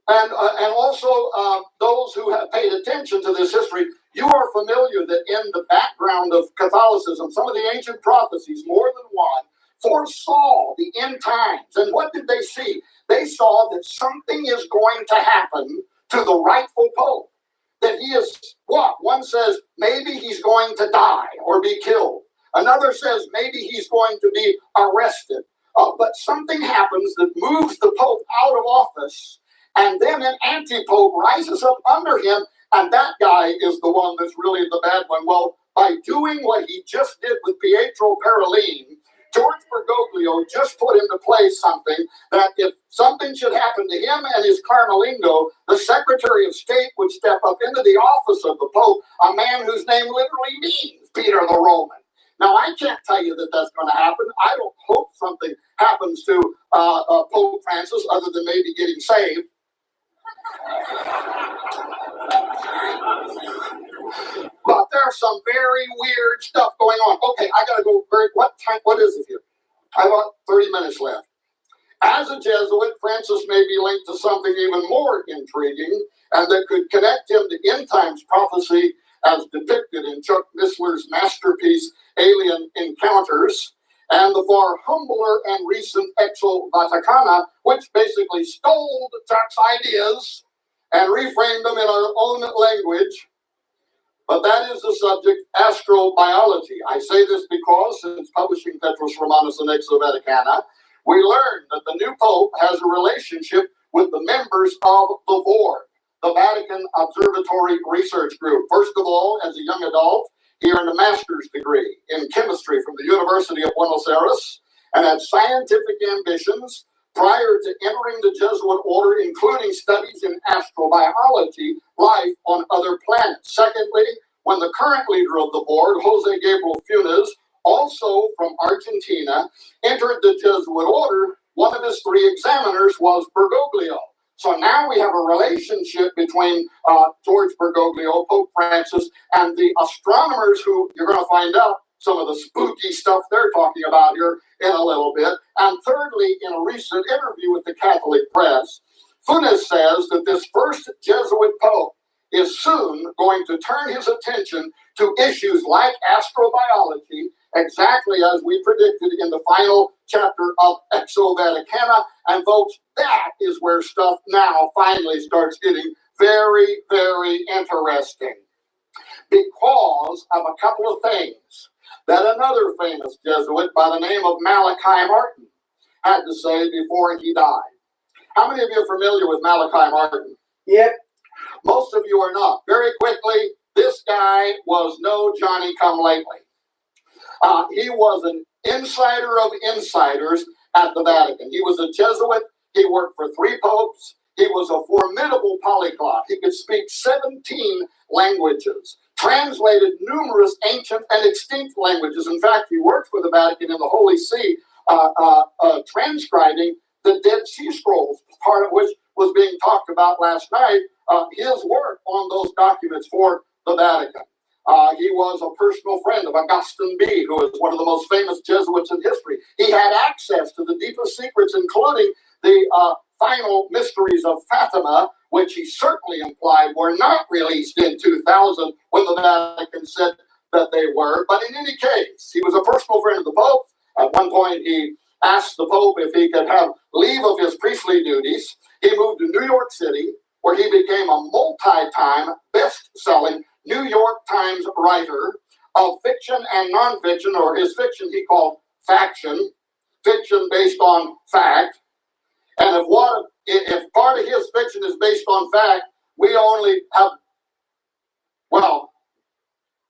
And also those who have paid attention to this history, you are familiar that in the background of Catholicism, some of the ancient prophecies, more than one, foresaw the end times. And what did they see? They saw that something is going to happen to the rightful pope. That he is what? One says maybe he's going to die or be killed. Another says maybe he's going to be arrested. But something happens that moves the pope out of office, and then an anti-pope rises up under him, and that guy is the one that's really the bad one. Well, by doing what he just did with Pietro Parolin, George Bergoglio just put into place something that if something should happen to him and his Carmelingo, the Secretary of State would step up into the office of the Pope, a man whose name literally means Peter the Roman. Now, I can't tell you that that's going to happen. I don't hope something happens to Pope Francis other than maybe getting saved. But there's some very weird stuff going on. Okay, I gotta go. What is it here? I got 30 minutes left. As a Jesuit, Francis may be linked to something even more intriguing, and that could connect him to end times prophecy as depicted in Chuck Missler's masterpiece, Alien Encounters, and the far humbler and recent Exo Vaticana, which basically stole the Chuck's ideas and reframed them in our own language. But that is the subject, astrobiology. I say this because, since publishing Petrus Romanus and Exo Vaticana, we learned that the new Pope has a relationship with the members of the board, the Vatican Observatory Research Group. First of all, as a young adult, he earned a master's degree in chemistry from the University of Buenos Aires and had scientific ambitions prior to entering the Jesuit order, including studies in astrobiology, life on other planets. Secondly, when the current leader of the board, Jose Gabriel Funes, also from Argentina, entered the Jesuit order, one of his three examiners was Bergoglio. So now we have a relationship between George Bergoglio, Pope Francis, and the astronomers who you're going to find out some of the spooky stuff they're talking about here in a little bit. And thirdly, in a recent interview with the Catholic press, Funes says that this first Jesuit pope is soon going to turn his attention to issues like astrobiology, exactly as we predicted in the final chapter of Exo Vaticana. And folks, that is where stuff now finally starts getting very, very interesting because of a couple of things that another famous Jesuit by the name of Malachi Martin had to say before he died. How many of you are familiar with Malachi Martin? Yep. Most of you are not. Very quickly, this guy was no Johnny-come-lately. He was an insider of insiders at the Vatican. He was a Jesuit. He worked for 3 popes. He was a formidable polyglot. He could speak 17 languages, translated numerous ancient and extinct languages. In fact, he worked for the Vatican in the Holy See, transcribing the Dead Sea Scrolls, part of which was being talked about last night, his work on those documents for the Vatican. He was a personal friend of Augustine B., who is one of the most famous Jesuits in history. He had access to the deepest secrets, including the final mysteries of Fatima, which he certainly implied were not released in 2000 when the Vatican said that they were. But in any case, he was a personal friend of the Pope. At one point, he asked the Pope if he could have leave of his priestly duties. He moved to New York City, where he became a multi-time best-selling New York Times writer of fiction and nonfiction, or his fiction he called faction, fiction based on fact. And if part of his fiction is based on fact, we only have, well,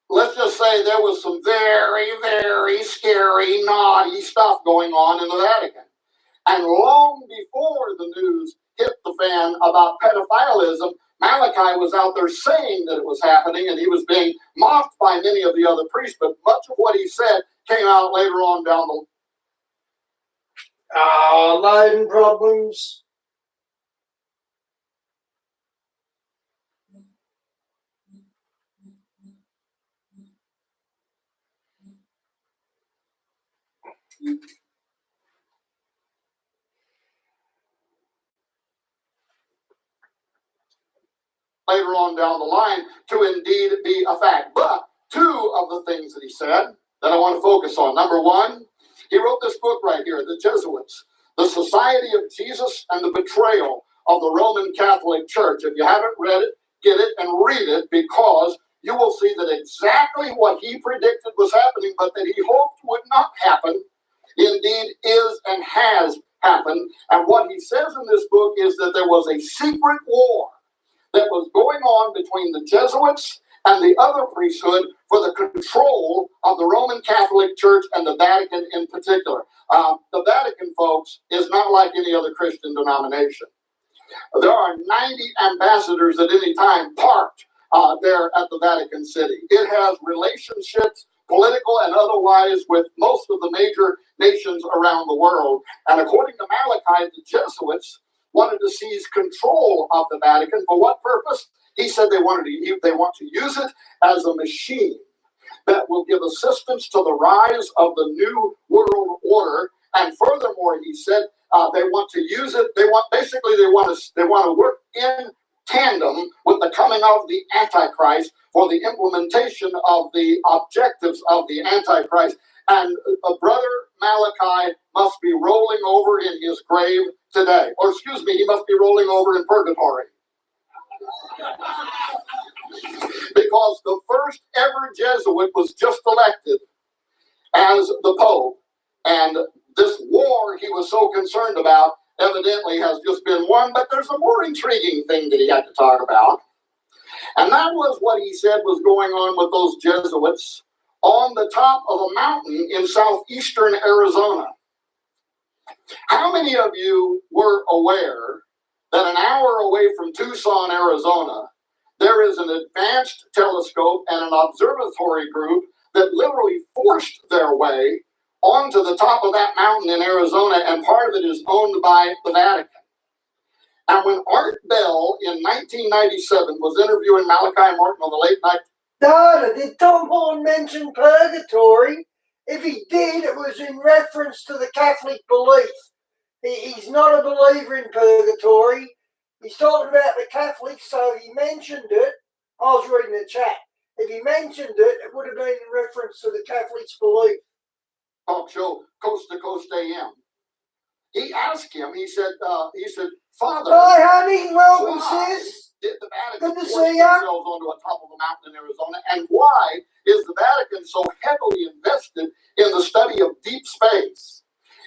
let's just say there was some very, very scary, naughty stuff going on in the Vatican. And long before the news hit the fan about pedophilism, Malachi was out there saying that it was happening, and he was being mocked by many of the other priests, but much of what he said came out later on down the loading problems. later on down the line to indeed be a fact. But 2 of the things that he said that I want to focus on. Number 1, he wrote this book right here, The Jesuits, The Society of Jesus and the Betrayal of the Roman Catholic Church. If you haven't read it, get it and read it, because you will see that exactly what he predicted was happening, but that he hoped would not happen, indeed is and has happened. And what he says in this book is that there was a secret war that was going on between the Jesuits and the other priesthood for the control of the Roman Catholic Church and the Vatican in particular. The Vatican, folks, is not like any other Christian denomination. There are 90 ambassadors at any time parked there at the Vatican City. It has relationships, political and otherwise, with most of the major nations around the world. And according to Malachi, the Jesuits wanted to seize control of the Vatican. For what purpose? He said they want to use it as a machine that will give assistance to the rise of the new world order. And furthermore, he said they want to use it. They want to work in tandem with the coming of the Antichrist for the implementation of the objectives of the Antichrist. And Brother Malachi must be rolling over in his grave today. Or excuse me, he must be rolling over in purgatory. Because the first ever Jesuit was just elected as the Pope. And this war he was so concerned about evidently has just been won. But there's a more intriguing thing that he had to talk about. And that was what he said was going on with those Jesuits on the top of a mountain in southeastern Arizona. How many of you were aware that an hour away from Tucson, Arizona, there is an advanced telescope and an observatory group that literally forced their way onto the top of that mountain in Arizona, and part of it is owned by the Vatican? And when Art Bell in 1997 was interviewing Malachi Martin on the late night... Dada, did Tom Horn mention purgatory? If he did, it was in reference to the Catholic belief. He's not a believer in purgatory. He's talking about the Catholics, so he mentioned it. I was reading the chat. If he mentioned it, it would have been in reference to the Catholics' belief. Talk show, Coast to Coast AM. He asked him, he said, Father, hi, honey, welcome, sis. did the Vatican Good to force see ya. themselves onto a top of a mountain in Arizona? And why is the Vatican so heavily invested in the study of deep space?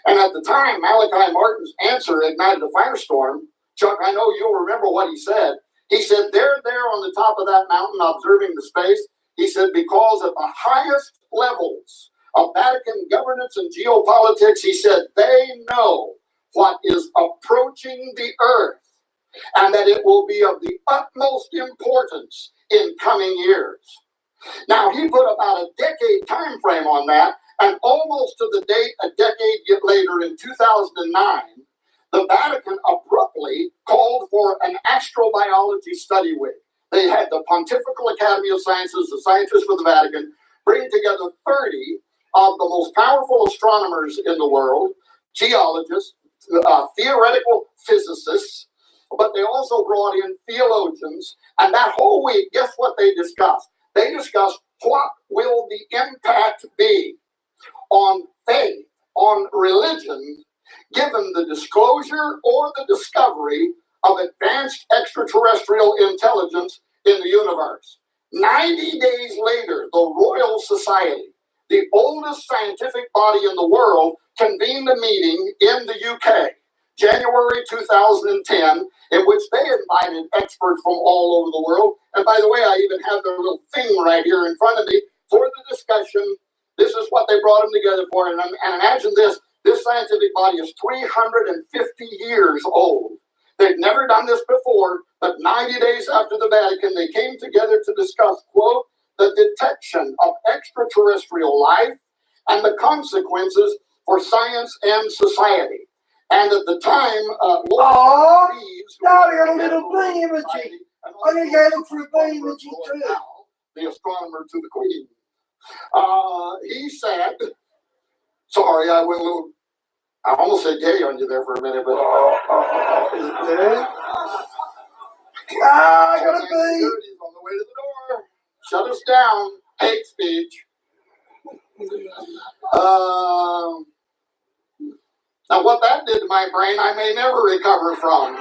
And at the time, Malachi Martin's answer ignited a firestorm. Chuck, I know you'll remember what he said. He said, they're there on the top of that mountain observing the space. He said, because at the highest levels of Vatican governance and geopolitics, he said, they know what is approaching the earth and that it will be of the utmost importance in coming years. Now, he put about a decade time frame on that, and almost to the date, a decade later in 2009, the Vatican abruptly called for an astrobiology study week. They had the Pontifical Academy of Sciences, the scientists for the Vatican, bring together 30 of the most powerful astronomers in the world, geologists, theoretical physicists, but they also brought in theologians. And that whole week, guess what they discussed? They discussed what will the impact be on faith, on religion, given the disclosure or the discovery of advanced extraterrestrial intelligence in the universe. 90 days later, the Royal Society, the oldest scientific body in the world, convened a meeting in the UK, January 2010, in which they invited experts from all over the world. And by the way, I even have their little thing right here in front of me for the discussion. This is what they brought them together for. And imagine this scientific body is 350 years old. They've never done this before, but 90 days after the Vatican, they came together to discuss, quote, the detection of extraterrestrial life and the consequences for science and society. And at the time, now we got a little bee emoji. I'm going to go look for a bee emoji too. The astronomer to the Queen. He said, sorry, I went a little, I almost said gay on you there for a minute, but is it there? I got a bee. He's on the way to the door. Shut us down. Hate speech. Now, what that did to my brain, I may never recover from.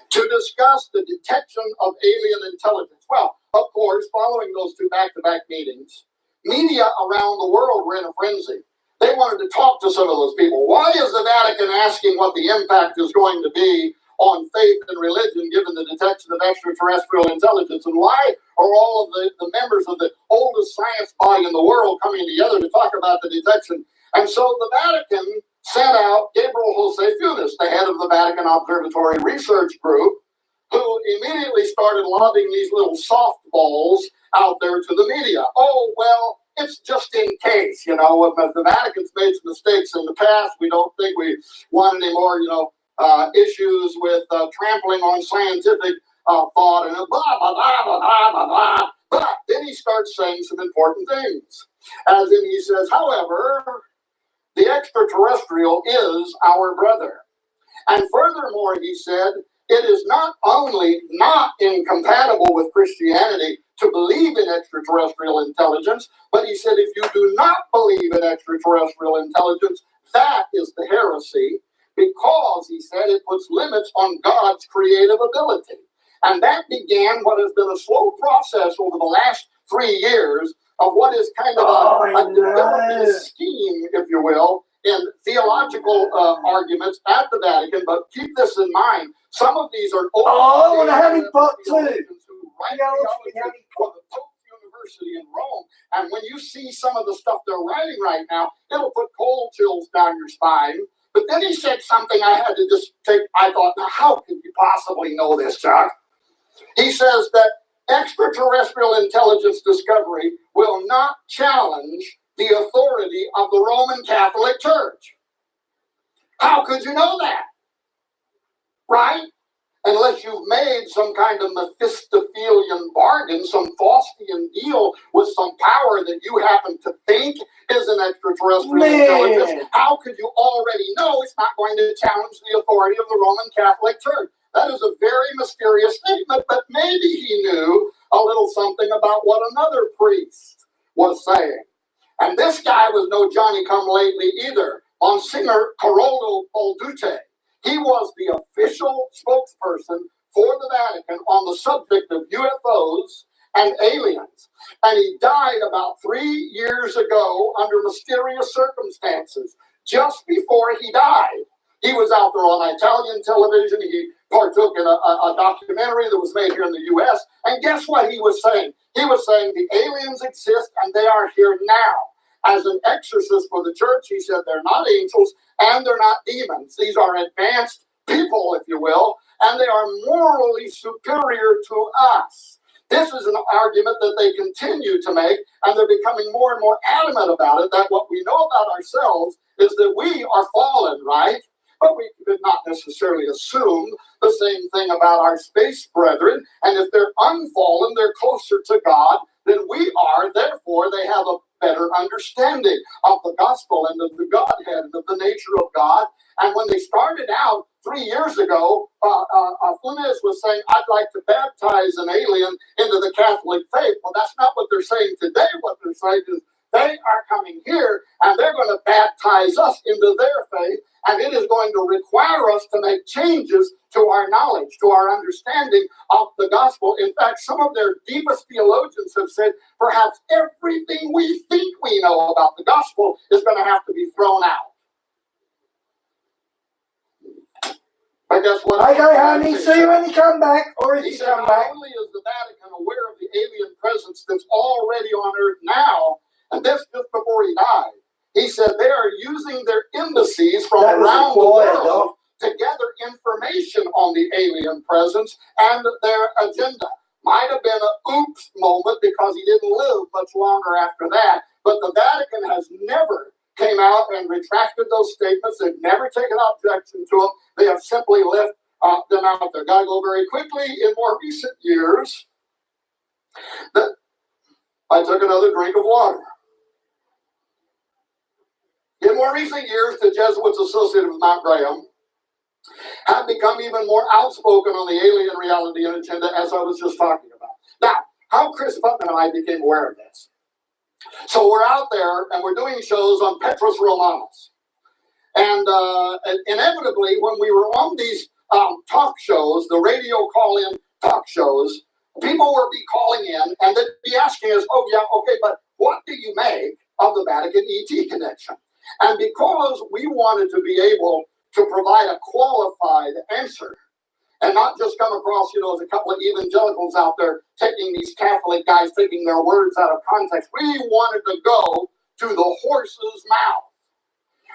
To discuss the detection of alien intelligence. Well, of course, following those two back-to-back meetings, media around the world were in a frenzy. They wanted to talk to some of those people. Why is the Vatican asking what the impact is going to be on faith and religion given the detection of extraterrestrial intelligence? And why are all of the members of the oldest science body in the world coming together to talk about the detection? And so the Vatican sent out Gabriel Jose Funes, the head of the Vatican Observatory Research Group, who immediately started lobbing these little softballs out there to the media. Oh, well, it's just in case, if the Vatican's made some mistakes in the past, we don't think we want any more, issues with trampling on scientific thought and blah, blah, blah, blah, blah, blah, blah. But then he starts saying some important things. As in, he says, however, the extraterrestrial is our brother. And furthermore, he said, it is not only not incompatible with Christianity to believe in extraterrestrial intelligence, but he said, if you do not believe in extraterrestrial intelligence, that is the heresy, because, he said, it puts limits on God's creative ability. And that began what has been a slow process over the last 3 years of what is kind of a development scheme, if you will, in theological arguments at the Vatican. But keep this in mind, some of these are I want a Harry Potter too. Right for the Pope University in Rome. And when you see some of the stuff they're writing right now, it'll put cold chills down your spine. But then he said something I had to just take. I thought, now how could you possibly know this, Chuck? He says that extraterrestrial intelligence discovery will not challenge the authority of the Roman Catholic Church. How could you know that? Right? Unless you've made some kind of Mephistophelian bargain, some Faustian deal with some power that you happen to think is an extraterrestrial intelligence. How could you already know it's not going to challenge the authority of the Roman Catholic Church? That is a very mysterious statement, but maybe he knew a little something about what another priest was saying. And this guy was no Johnny-come-lately either. Monsignor Caroldo Baldute. He was the official spokesperson for the Vatican on the subject of UFOs and aliens. And he died about 3 years ago under mysterious circumstances. Just before he died, he was out there on Italian television. He partook in a documentary that was made here in the U.S. And guess what he was saying? He was saying the aliens exist and they are here now. As an exorcist for the church, he said they're not angels and they're not demons. These are advanced people, if you will, and they are morally superior to us. This is an argument that they continue to make, and they're becoming more and more adamant about it, that what we know about ourselves is that we are fallen, right? But we did not necessarily assume the same thing about our space brethren. And if they're unfallen, they're closer to God than we are. Therefore, they have a better understanding of the gospel and of the Godhead and of the nature of God. And when they started out 3 years ago, Funes was saying, I'd like to baptize an alien into the Catholic faith. Well, that's not what they're saying today. What they're saying is they are coming here and they're going to baptize us into their faith. And it is going to require us to make changes to our knowledge, to our understanding of the gospel. In fact, some of their deepest theologians have said perhaps everything we think we know about the gospel is going to have to be thrown out. I guess what Okay, honey, see you when you come back, or if he you said, come back. not only is the Vatican aware of the alien presence that's already on Earth now, and this just before he died, he said they are using their embassies from around the world to gather information on the alien presence and their agenda. Might have been an oops moment because he didn't live much longer after that, but the Vatican has never came out and retracted those statements. They've never taken objection to them. They have simply left them out there. Got to go very quickly. In more recent years, I took another drink of water. In more recent years, the Jesuits associated with Mount Graham have become even more outspoken on the alien reality and agenda, as I was just talking about. Now, how Chris Putnam and I became aware of this. So we're out there and we're doing shows on Petrus Romanus. And inevitably, when we were on these talk shows, the radio call-in talk shows, people would be calling in and they'd be asking us, oh yeah, okay, but what do you make of the Vatican ET connection? And because we wanted to be able to provide a qualified answer and not just come across, as a couple of evangelicals out there taking these Catholic guys, taking their words out of context, we wanted to go to the horse's mouth.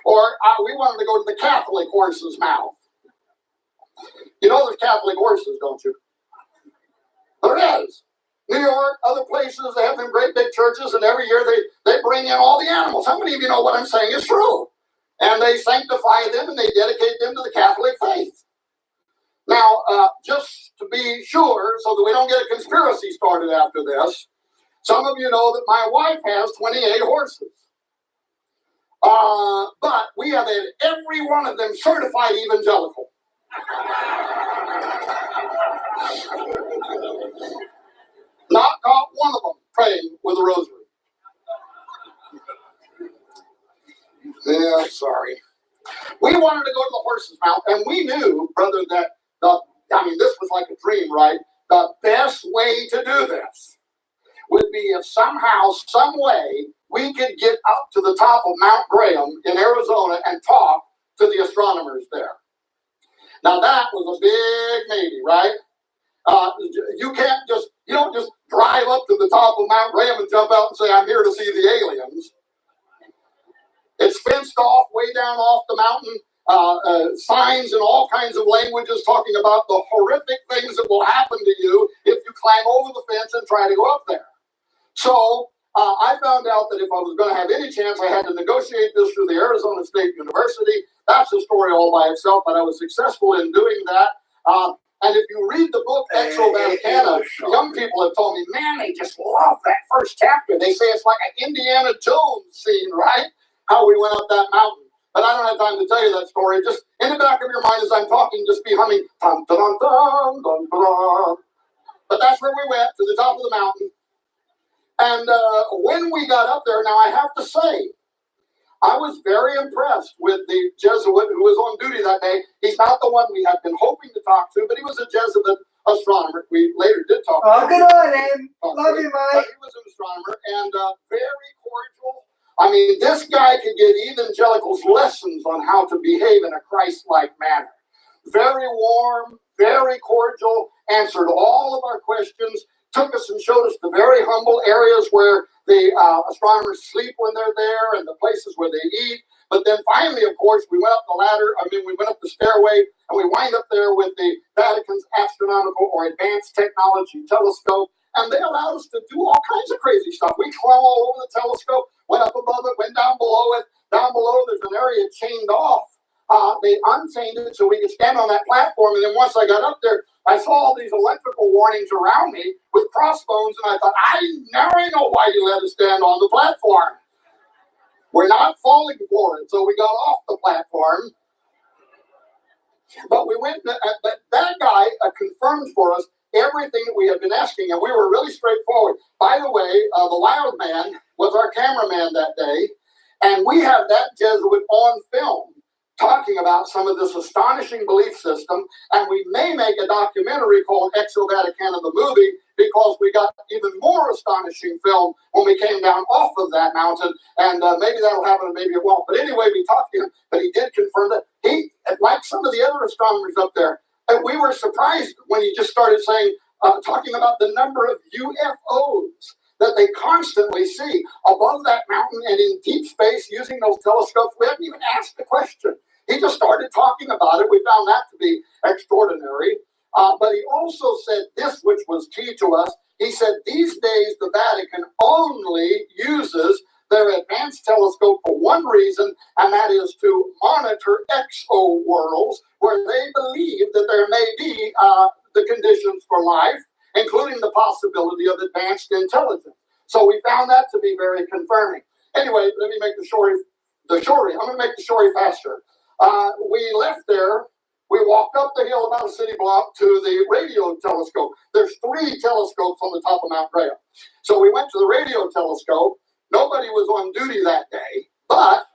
Or we wanted to go to the Catholic horse's mouth. You know there's Catholic horses, don't you? There is. New York, other places, they have them great big churches, and every year they bring in all the animals. How many of you know what I'm saying is true? And they sanctify them and they dedicate them to the Catholic faith. Now, just to be sure, so that we don't get a conspiracy started after this, some of you know that my wife has 28 horses. But we have had every one of them certified evangelical. Not caught one of them praying with a rosary. Yeah, sorry. We wanted to go to the horse's mouth, and we knew, brother, that this was like a dream, right? The best way to do this would be if somehow, some way, we could get up to the top of Mount Graham in Arizona and talk to the astronomers there. Now that was a big maybe, right? You don't just drive up to the top of Mount Graham and jump out and say, I'm here to see the aliens. It's fenced off way down off the mountain, signs in all kinds of languages talking about the horrific things that will happen to you if you climb over the fence and try to go up there. So I found out that if I was going to have any chance, I had to negotiate this through the Arizona State University. That's a story all by itself, but I was successful in doing that. And if you read the book Exo Vaticana, young people have told me, man, they just love that first chapter. They say it's like an Indiana Jones scene, right? How we went up that mountain. But I don't have time to tell you that story. Just in the back of your mind as I'm talking, just be humming, dun, dun, dun, dun, dun, dun. But that's where we went, to the top of the mountain. And when we got up there, now I have to say, I was very impressed with the Jesuit who was on duty that day. He's not the one we had been hoping to talk to, but he was a Jesuit astronomer. We later did talk to him. Oh, good on him. Love you, mate. He was an astronomer and very cordial. I mean, this guy could give evangelicals lessons on how to behave in a Christ-like manner. Very warm, very cordial, answered all of our questions, took us and showed us the very humble areas where the astronomers sleep when they're there and the places where they eat. But then finally, of course, we went up the ladder. We went up the stairway and we wind up there with the Vatican's astronomical or advanced technology telescope. And they allowed us to do all kinds of crazy stuff. We climbed all over the telescope, went up above it, went down below it. Down below, there's an area chained off. They unchained it so we could stand on that platform. And then once I got up there, I saw all these electrical warnings around me with crossbones. And I thought, now I know why you let us stand on the platform. We're not falling for it. So we got off the platform. But we went, that guy confirmed for us everything that we had been asking. And we were really straightforward. By the way, the wild man was our cameraman that day. And we have that Jesuit on film talking about some of this astonishing belief system, and we may make a documentary called Exo-Vaticana the movie, because we got even more astonishing film when we came down off of that mountain, and maybe that'll happen and maybe it won't. But anyway, we talked to him, but he did confirm that he, like some of the other astronomers up there, and we were surprised when he just started saying, talking about the number of UFOs that they constantly see above that mountain and in deep space using those telescopes. We haven't even asked the question. He just started talking about it. We found that to be extraordinary. But he also said this, which was key to us. He said, these days, the Vatican only uses their advanced telescope for one reason, and that is to monitor exo worlds where they believe that there may be the conditions for life, including the possibility of advanced intelligence. So we found that to be very confirming. Anyway, let me make I'm going to make the story faster. We left there. We walked up the hill about a city block to the radio telescope. There's 3 telescopes on the top of Mount Graham. So we went to the radio telescope. Nobody was on duty that day, but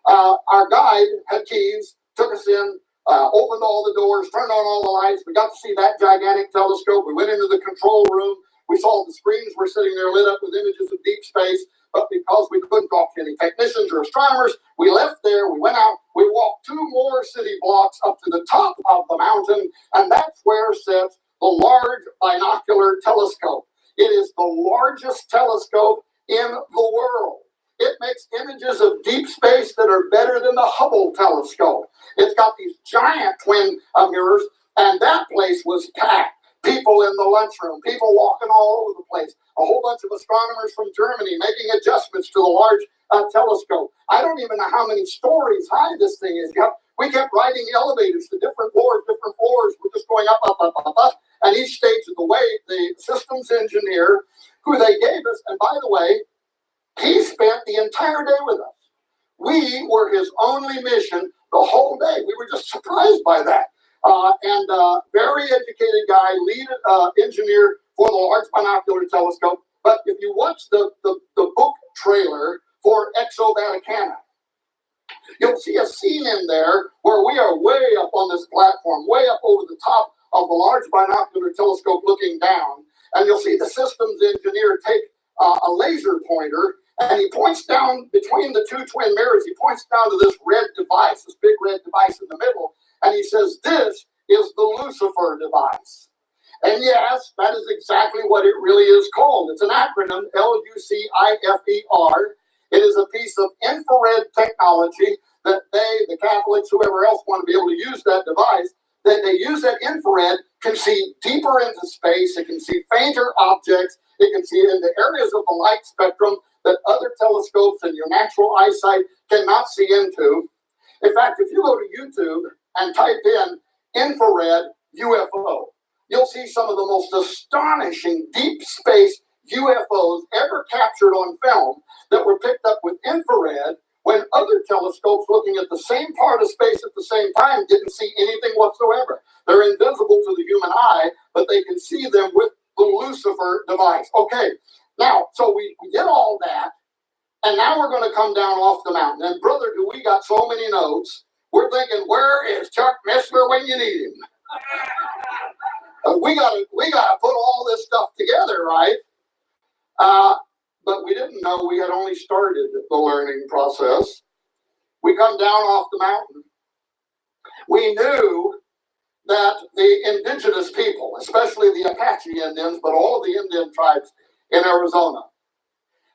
our guide had keys, took us in, opened all the doors, turned on all the lights. We got to see that gigantic telescope. We went into the control room. We saw the screens were sitting there lit up with images of deep space. But because we couldn't talk to any technicians or astronomers, we left there. We went out. We walked 2 more city blocks up to the top of the mountain. And that's where sits the large binocular telescope. It is the largest telescope in the world. It makes images of deep space that are better than the Hubble telescope. It's got these giant twin mirrors, and that place was packed. People in the lunchroom, people walking all over the place, a whole bunch of astronomers from Germany making adjustments to the large telescope. I don't even know how many stories high this thing is. We kept riding elevators to different floors. We're just going up. And each stage of the way, the systems engineer, who they gave us, and by the way, he spent the entire day with us. We were his only mission the whole day. We were just surprised by that. Very educated guy, lead engineer for the Large Binocular Telescope. But if you watch the book trailer for Exo-Vaticana, you'll see a scene in there where we are way up on this platform, way up over the top of the Large Binocular Telescope looking down. And you'll see the systems engineer take a laser pointer, and he points down between the 2 twin mirrors. He points down to this red device, this big red device in the middle, and he says, this is the Lucifer device. And yes, that is exactly what it really is called. It's an acronym, LUCIFER. It is a piece of infrared technology that they, the Catholics, whoever else want to be able to use that device, that they use that infrared, can see deeper into space. It can see fainter objects. It can see into areas of the light spectrum that other telescopes and your natural eyesight cannot see into. In fact, if you go to YouTube and type in infrared UFO, you'll see some of the most astonishing deep space UFOs ever captured on film that were picked up with infrared when other telescopes looking at the same part of space at the same time didn't see anything whatsoever. They're invisible to the human eye, but they can see them with the Lucifer device. Okay, now, so we did all that, And now we're going to come down off the mountain. And brother, do we got so many notes? We're thinking, where is Chuck Missler when you need him? We gotta put all this stuff together, right? But we didn't know we had only started the learning process. We come down off the mountain. We knew that the indigenous people, especially the Apache Indians, but all of the Indian tribes in Arizona,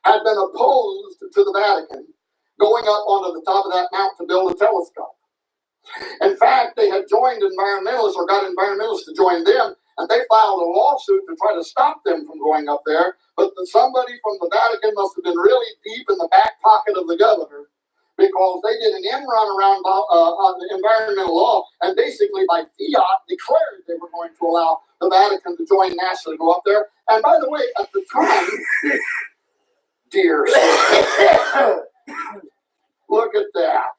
had been opposed to the Vatican going up onto the top of that mountain to build a telescope. In fact, they had joined environmentalists or got environmentalists to join them, and they filed a lawsuit to try to stop them from going up there. But somebody from the Vatican must have been really deep in the back pocket of the governor, because they did an end run around on the environmental law, and basically by fiat declared they were going to allow the Vatican to join NASA to go up there. And by the way, at the time, dear, look at that.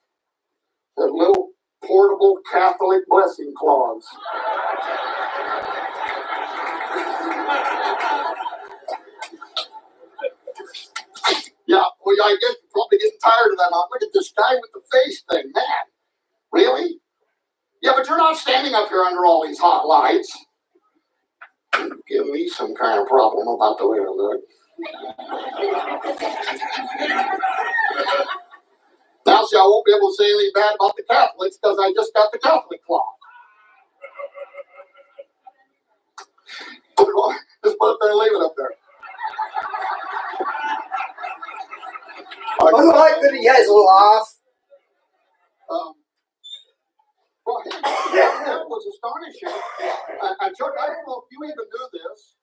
The little portable Catholic blessing clause. Yeah, well, I guess you're probably getting tired of that. Look at this guy with the face thing, man. Really? Yeah, but you're not standing up here under all these hot lights. Give me some kind of problem about the way I look. Now, see, I won't be able to say anything bad about the Catholics because I just got the Catholic cloth. Put it on, just put it up there and leave it up there. I like that he has a laugh. Well, that was astonishing. And Chuck, I don't know if you even knew this,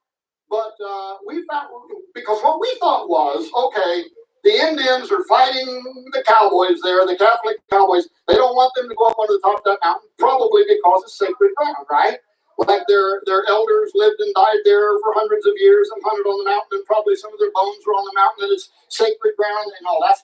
but we found, because what we thought was, okay, the Indians are fighting the cowboys there, the Catholic cowboys. They don't want them to go up onto the top of that mountain, probably because it's sacred ground, right? Like their elders lived and died there for hundreds of years and hunted on the mountain, and probably some of their bones were on the mountain, and it's sacred ground. And all that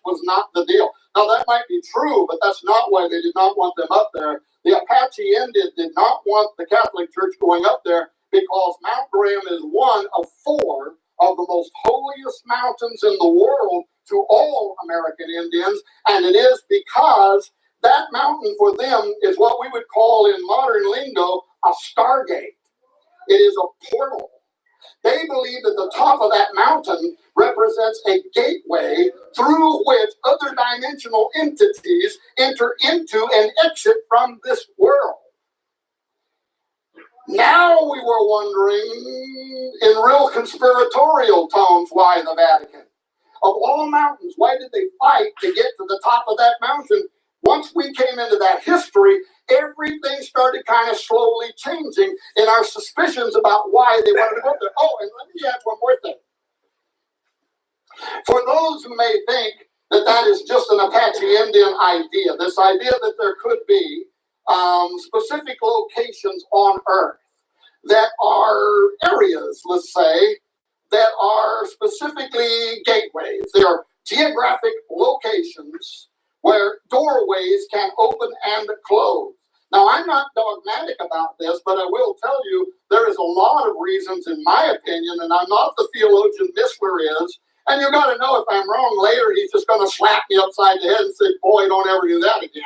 was not the deal. Now that might be true, but that's not why they did not want them up there. The Apache Indian did not want the Catholic Church going up there because Mount Graham is one of 4 of the most holiest mountains in the world to all American Indians, and it is because that mountain for them is what we would call in modern lingo a stargate. It is a portal. They believe that the top of that mountain represents a gateway through which other dimensional entities enter into and exit from this world. Now we were wondering in real conspiratorial tones why the Vatican. Of all mountains, why did they fight to get to the top of that mountain? Once we came into that history, everything started kind of slowly changing in our suspicions about why they wanted to go there. Oh, and let me add one more thing. For those who may think that that is just an Apache Indian idea, this idea that there could be specific locations on Earth that are areas, let's say, that are specifically gateways. They are geographic locations where doorways can open and close. Now, I'm not dogmatic about this, but I will tell you there is a lot of reasons, in my opinion, and I'm not the theologian Missler is, and you got to know if I'm wrong later, he's just going to slap me upside the head and say, boy, don't ever do that again.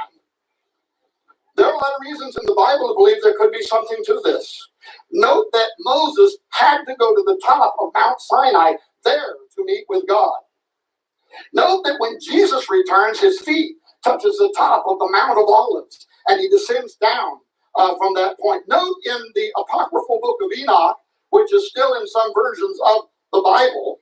There are a lot of reasons in the Bible to believe there could be something to this. Note that Moses had to go to the top of Mount Sinai there to meet with God. Note that when Jesus returns, his feet touches the top of the Mount of Olives, and he descends down from that point. Note in the apocryphal book of Enoch, which is still in some versions of the Bible,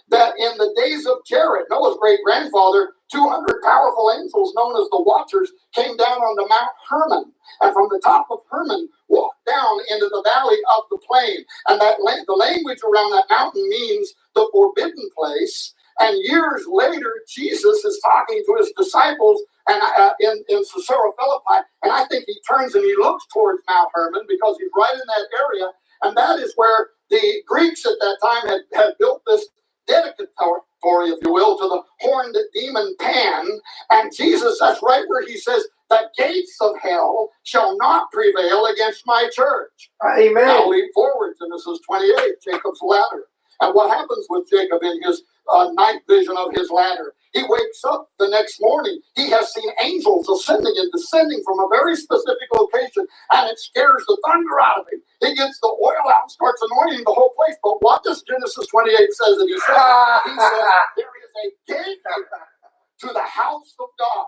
that in the days of Jared, Noah's great-grandfather, 200 powerful angels known as the Watchers came down onto Mount Hermon, and from the top of Hermon walked down into the valley of the plain. And that the language around that mountain means the forbidden place. And years later, Jesus is talking to his disciples and in Caesarea Philippi, and I think he turns and he looks towards Mount Hermon because he's right in that area, and that is where the Greeks at that time had built this dedicatory, if you will, to the horned demon Pan. And Jesus, that's right where he says, the gates of hell shall not prevail against my church. Amen. Now lead forward to Genesis 28, Jacob's ladder. And what happens with Jacob in his night vision of his ladder? He wakes up the next morning. He has seen angels ascending and descending from a very specific location, and it scares the thunder out of him. He gets the oil out and starts anointing the whole place. But what does Genesis 28 says that he said? He said, there is a gate to the house of God,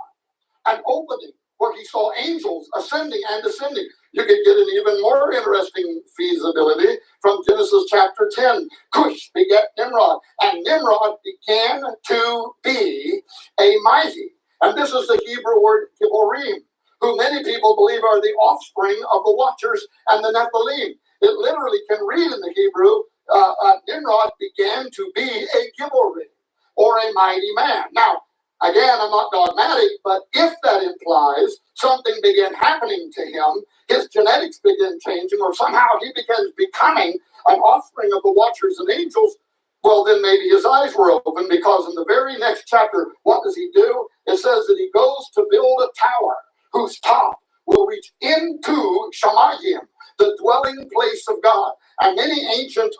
an opening where he saw angels ascending and descending. You can get an even more interesting feasibility from Genesis chapter 10. Cush begat Nimrod, and Nimrod began to be a mighty. And this is the Hebrew word Gibborim, who many people believe are the offspring of the Watchers and the Nephilim. It literally can read in the Hebrew, Nimrod began to be a Gibborim, or a mighty man. Now, again, I'm not dogmatic, but if that implies something began happening to him, his genetics began changing, or somehow he begins becoming an offspring of the Watchers and angels, well, then maybe his eyes were open, because in the very next chapter, what does he do? It says that he goes to build a tower whose top will reach into Shamayim, the dwelling place of God. And many ancient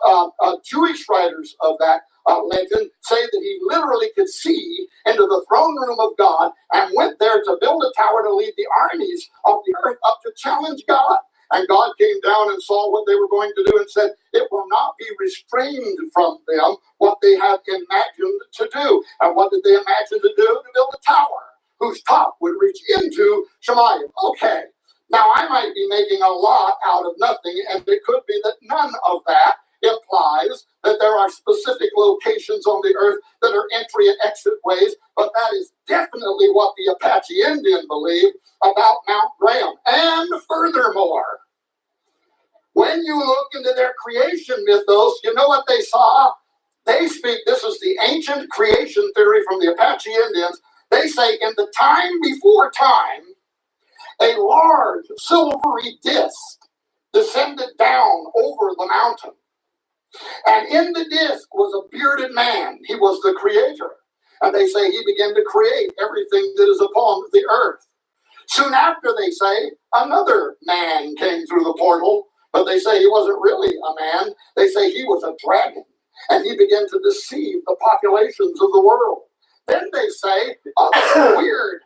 Jewish writers of that legend say that he literally could see into the throne room of God and went there to build a tower to lead the armies of the earth up to challenge God. And God came down and saw what they were going to do and said, it will not be restrained from them what they have imagined to do. And what did they imagine to do? To build a tower whose top would reach into Shemayim. Okay, now I might be making a lot out of nothing, and it could be that none of that implies that there are specific locations on the earth that are entry and exit ways, but that is definitely what the Apache Indian believed about Mount Graham. And furthermore, when you look into their creation mythos, you know what they saw? They speak, this is the ancient creation theory from the Apache Indians. They say in the time before time, a large silvery disc descended down over the mountain. And in the disc was a bearded man. He was the creator. And they say he began to create everything that is upon the earth. Soon after, they say, another man came through the portal, but they say he wasn't really a man. They say he was a dragon, and he began to deceive the populations of the world. Then they say other weird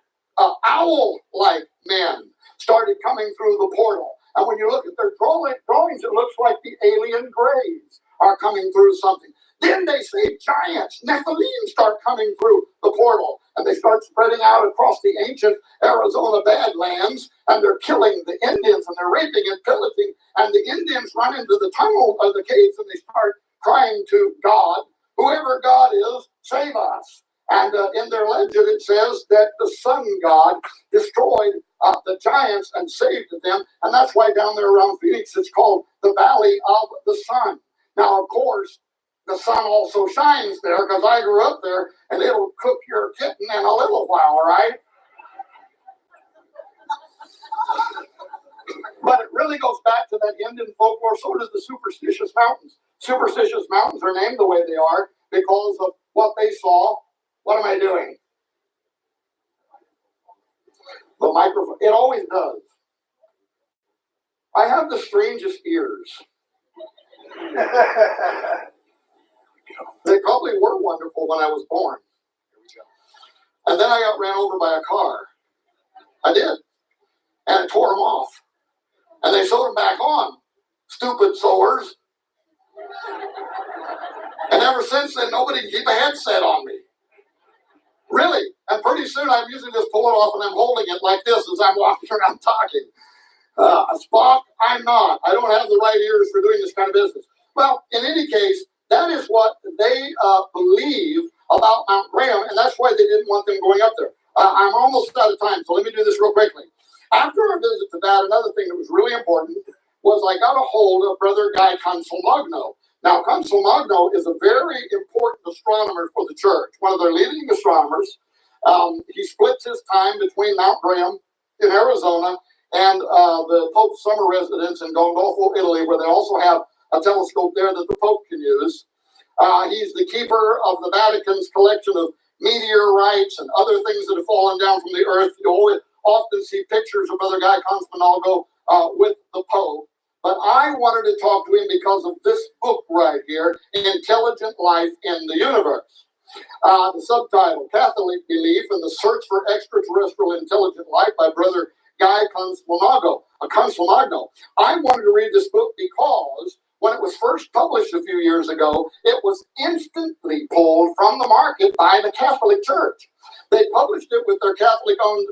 owl-like men started coming through the portal. And when you look at their drawings, it looks like the alien grays are coming through something. Then they say giants, Nephilim, start coming through the portal, and they start spreading out across the ancient Arizona Badlands, and they're killing the Indians, and they're raping and pillaging, and the Indians run into the tunnel of the caves, and they start crying to God, whoever God is, save us. And in their legend, it says that the sun god destroyed the giants and saved them, and that's why down there around Phoenix, it's called the Valley of the Sun. Now, of course, the sun also shines there, because I grew up there, and it'll cook your kitten in a little while, right? But it really goes back to that Indian folklore. So does the Superstitious Mountains. Superstitious Mountains are named the way they are because of what they saw. What am I doing? The microphone. It always does. I have the strangest ears. They probably were wonderful when I was born. And then I got ran over by a car. I did. And it tore them off. And they sewed them back on. Stupid sewers. And ever since then, nobody can keep a headset on me. Really. And pretty soon I'm using this puller off and I'm holding it like this as I'm walking around talking. A Spock, I'm not. I don't have the right ears for doing this kind of business. Well, in any case, that is what they believe about Mount Graham, and that's why they didn't want them going up there. I'm almost out of time, so let me do this real quickly. After our visit to that, another thing that was really important was I got a hold of Brother Guy Consolmagno. Now, Consolmagno is a very important astronomer for the church, one of their leading astronomers. He splits his time between Mount Graham in Arizona and the Pope's summer residence in Gandolfo, Italy, where they also have a telescope there that the Pope can use. He's the keeper of the Vatican's collection of meteorites and other things that have fallen down from the earth. You always often see pictures of Brother Guy Consolmagno with the Pope. But I wanted to talk to him because of this book right here, Intelligent Life in the Universe. The subtitle, Catholic Belief and the Search for Extraterrestrial Intelligent Life by Brother Guy Consolmagno. I wanted to read this book because when it was first published a few years ago, it was instantly pulled from the market by the Catholic Church. They published it with their Catholic-owned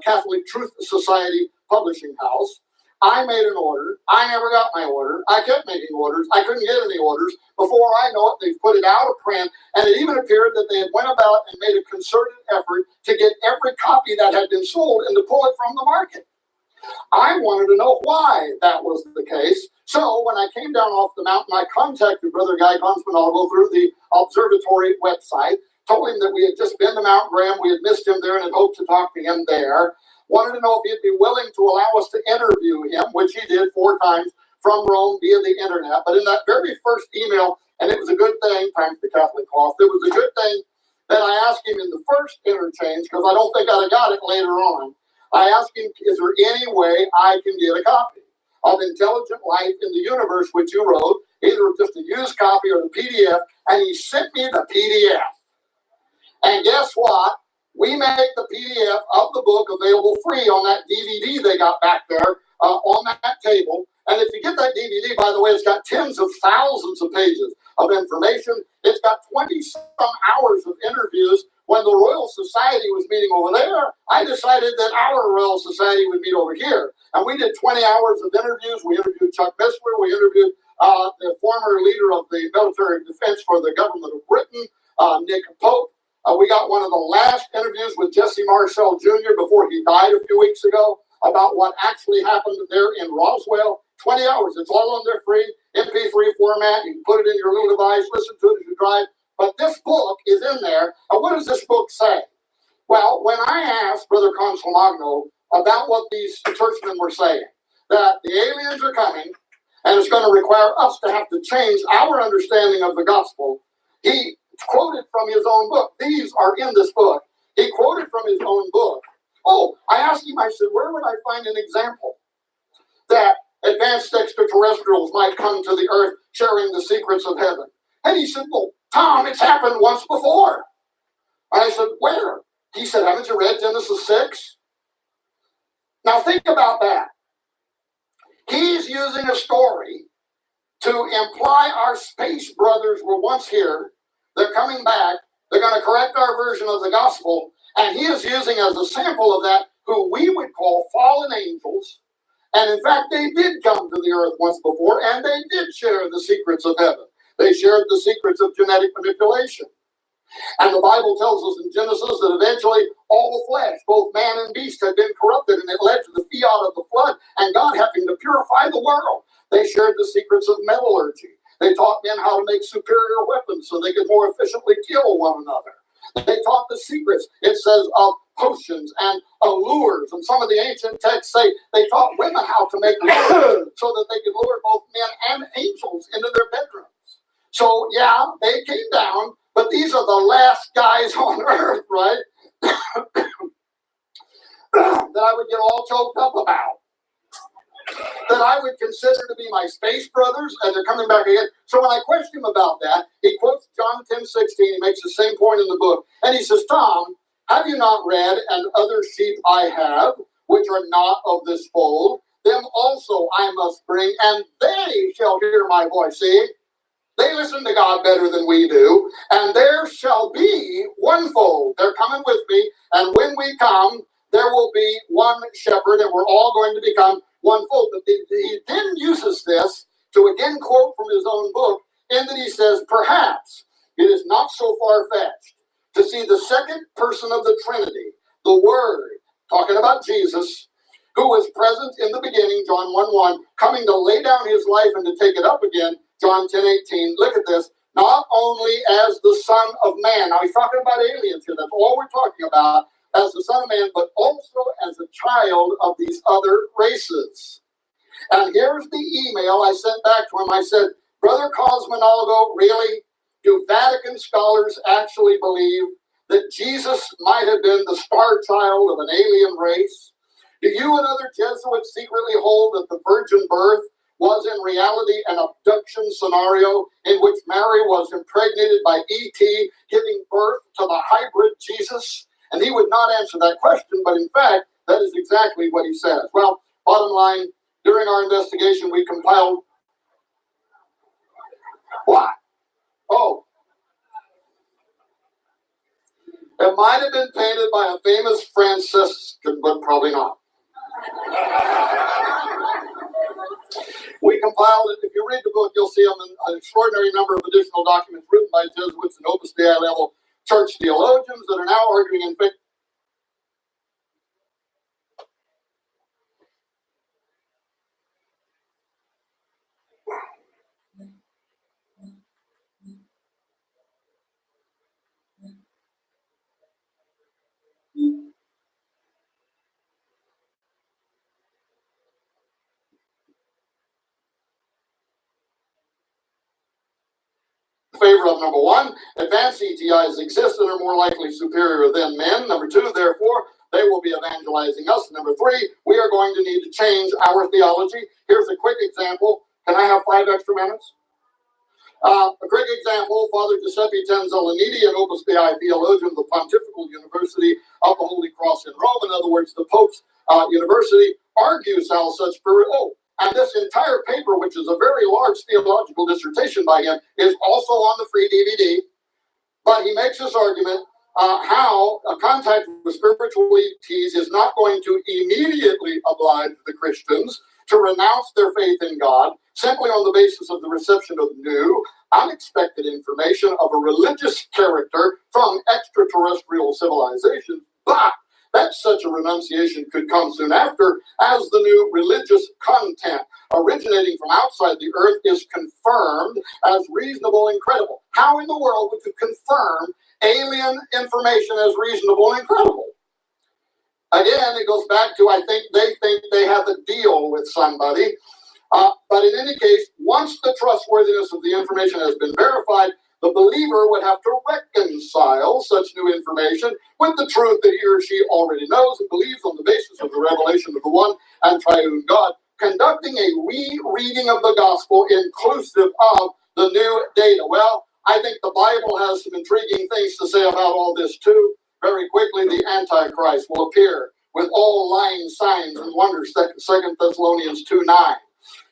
Catholic Truth Society publishing house. I made an order. I never got my order. I kept making orders. I couldn't get any orders. Before I know it, they've put it out of print, and it even appeared that they had went about and made a concerted effort to get every copy that had been sold and to pull it from the market. I wanted to know why that was the case. So when I came down off the mountain, I contacted Brother Guy Consolmagno through the observatory website, told him that we had just been to Mount Graham, we had missed him there and had hoped to talk to him there. Wanted to know if he'd be willing to allow us to interview him, which he did 4 times from Rome via the internet. But in that very first email, and it was a good thing, times the Catholic cough, it was a good thing that I asked him in the first interchange, because I don't think I'd have got it later on. I asked him, is there any way I can get a copy of Intelligent Life in the Universe, which you wrote, either just a used copy or the PDF, and he sent me the PDF. And guess what? We make the PDF of the book available free on that DVD they got back there on that table. And if you get that DVD, by the way, it's got tens of thousands of pages of information. It's got 20-some hours of interviews. When the Royal Society was meeting over there, I decided that our Royal Society would meet over here. And we did 20 hours of interviews. We interviewed Chuck Missler. We interviewed the former leader of the military defense for the government of Britain, Nick Pope. We got one of the last interviews with Jesse Marshall Jr. before he died a few weeks ago about what actually happened there in Roswell. 20 hours. It's all on their free MP3 format. You can put it in your little device, listen to it as you drive. But this book is in there. And what does this book say? Well, when I asked Brother Consolmagno about what these churchmen were saying, that the aliens are coming and it's going to require us to have to change our understanding of the gospel, he quoted from his own book. These are in this book. He quoted from his own book. Oh, I asked him, I said, where would I find an example that advanced extraterrestrials might come to the earth sharing the secrets of heaven? And he said, well, Tom, it's happened once before. And I said, where? He said, haven't you read Genesis 6? Now think about that. He's using a story to imply our space brothers were once here. They're coming back. They're going to correct our version of the gospel. And he is using as a sample of that who we would call fallen angels. And in fact, they did come to the earth once before, and they did share the secrets of heaven. They shared the secrets of genetic manipulation. And the Bible tells us in Genesis that eventually all the flesh, both man and beast, had been corrupted, and it led to the fiat of the flood, and God having to purify the world. They shared the secrets of metallurgy. They taught men how to make superior weapons so they could more efficiently kill one another. They taught the secrets, it says, of potions and allures. And some of the ancient texts say they taught women how to make lures so that they could lure both men and angels into their bedrooms. So, yeah, they came down, but these are the last guys on earth, right? That I would get all choked up about. That I would consider to be my space brothers, and they're coming back again. So when I question him about that, he quotes John 10:16. He makes the same point in the book. And he says, Tom, have you not read, and other sheep I have, which are not of this fold, them also I must bring, and they shall hear my voice. See? They listen to God better than we do. And there shall be one fold. They're coming with me. And when we come, there will be one shepherd, and we're all going to become one fold. But he then uses this to again quote from his own book, in that he says, perhaps it is not so far-fetched to see the second person of the Trinity, the Word, talking about Jesus, who was present in the beginning, John 1:1, coming to lay down his life and to take it up again, John 10:18. Look at this. Not only as the Son of Man. Now he's talking about aliens here. That's all we're talking about. As the Son of Man, but also as a child of these other races. And here's the email I sent back to him. I said, Brother Cosmonalgo, really? Do Vatican scholars actually believe that Jesus might have been the star child of an alien race? Do you and other Jesuits secretly hold that the virgin birth was in reality an abduction scenario in which Mary was impregnated by E.T., giving birth to the hybrid Jesus? And he would not answer that question, but in fact, that is exactly what he says. Well, bottom line, during our investigation, we compiled what? Oh, it might have been painted by a famous Franciscan, but probably not. We compiled it. If you read the book, you'll see an extraordinary number of additional documents written by Jesuits and Opus Dei level church theologians that are now arguing in favor of, number one, advanced ETIs exist and are more likely superior than men. Number two, therefore, they will be evangelizing us. Number three, we are going to need to change our theology. Here's a quick example. Can I have 5 extra minutes? A great example, Father Giuseppe Tanzolini, an Opus Dei theologian of the Pontifical University of the Holy Cross in Rome, in other words, the Pope's university, argues how such spirit. And this entire paper, which is a very large theological dissertation by him, is also on the free DVD. But he makes this argument how a contact with spiritual ETs is not going to immediately oblige the Christians to renounce their faith in God simply on the basis of the reception of new, unexpected information of a religious character from extraterrestrial civilization. But that such a renunciation could come soon after, as the new religious content originating from outside the earth is confirmed as reasonable and credible. How in the world would you confirm alien information as reasonable and credible? Again, it goes back to, I think they have a deal with somebody. But in any case, once the trustworthiness of the information has been verified, the believer would have to reconcile such new information with the truth that he or she already knows and believes on the basis of the revelation of the one and triune God, conducting a rereading of the gospel inclusive of the new data. Well, I think the Bible has some intriguing things to say about all this too. Very quickly, the Antichrist will appear with all lying signs and wonders, 2 Thessalonians 2:9.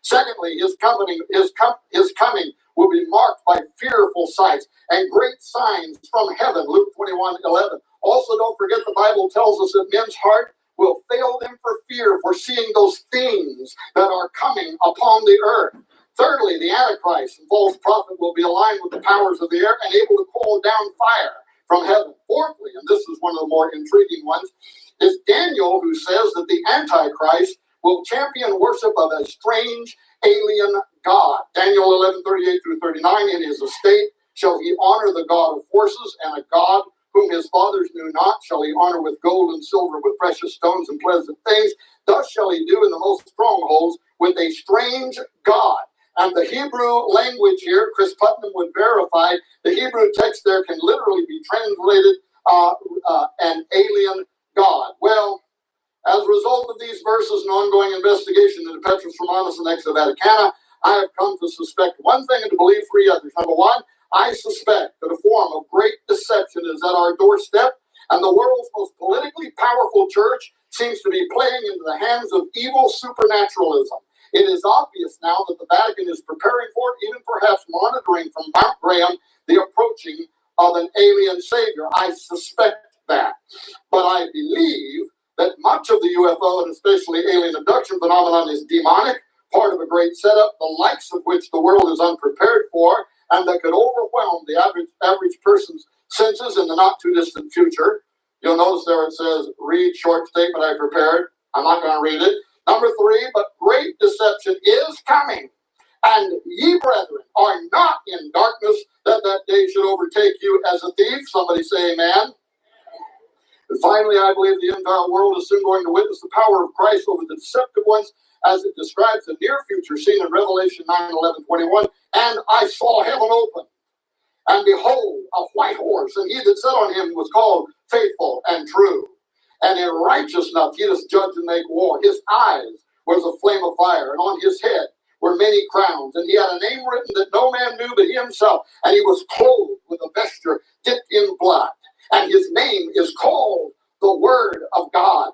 Secondly, his coming will be marked by fearful sights and great signs from heaven, Luke 21:11. Also, don't forget the Bible tells us that men's heart will fail them for fear for seeing those things that are coming upon the earth. Thirdly, the Antichrist and false prophet will be aligned with the powers of the air and able to call down fire from heaven. Fourthly, and this is one of the more intriguing ones, is Daniel, who says that the Antichrist will champion worship of a strange alien god. Daniel 11:38-39, in his estate shall he honor the God of forces, and a God whom his fathers knew not shall he honor with gold and silver, with precious stones and pleasant things. Thus shall he do in the most strongholds with a strange God. And the Hebrew language here, Chris Putnam would verify, the Hebrew text there can literally be translated an alien God. Well, as a result of these verses and ongoing investigation into Petrus Romanus and Ex Vaticana, I have come to suspect one thing and to believe 3 others. Number one, I suspect that a form of great deception is at our doorstep, and the world's most politically powerful church seems to be playing into the hands of evil supernaturalism. It is obvious now that the Vatican is preparing for it, even perhaps monitoring from Mount Graham the approaching of an alien savior. I suspect that. But I believe that much of the UFO and especially alien abduction phenomenon is demonic, part of a great setup, the likes of which the world is unprepared for, and that could overwhelm the average person's senses in the not too distant future. You'll notice there it says, read short statement I prepared. I'm not going to read it. Number 3, but great deception is coming. And ye brethren are not in darkness, that day should overtake you as a thief. Somebody say amen. And finally, I believe the entire world is soon going to witness the power of Christ over the deceptive ones, as it describes the near future seen in Revelation 9:11-21. And I saw heaven open, and behold, a white horse, and he that sat on him was called Faithful and True. and in righteousness he does judge and make war. His eyes was a flame of fire, and on his head were many crowns, and he had a name written that no man knew but he himself, and he was clothed with a vesture dipped in blood, and his name is called the Word of God.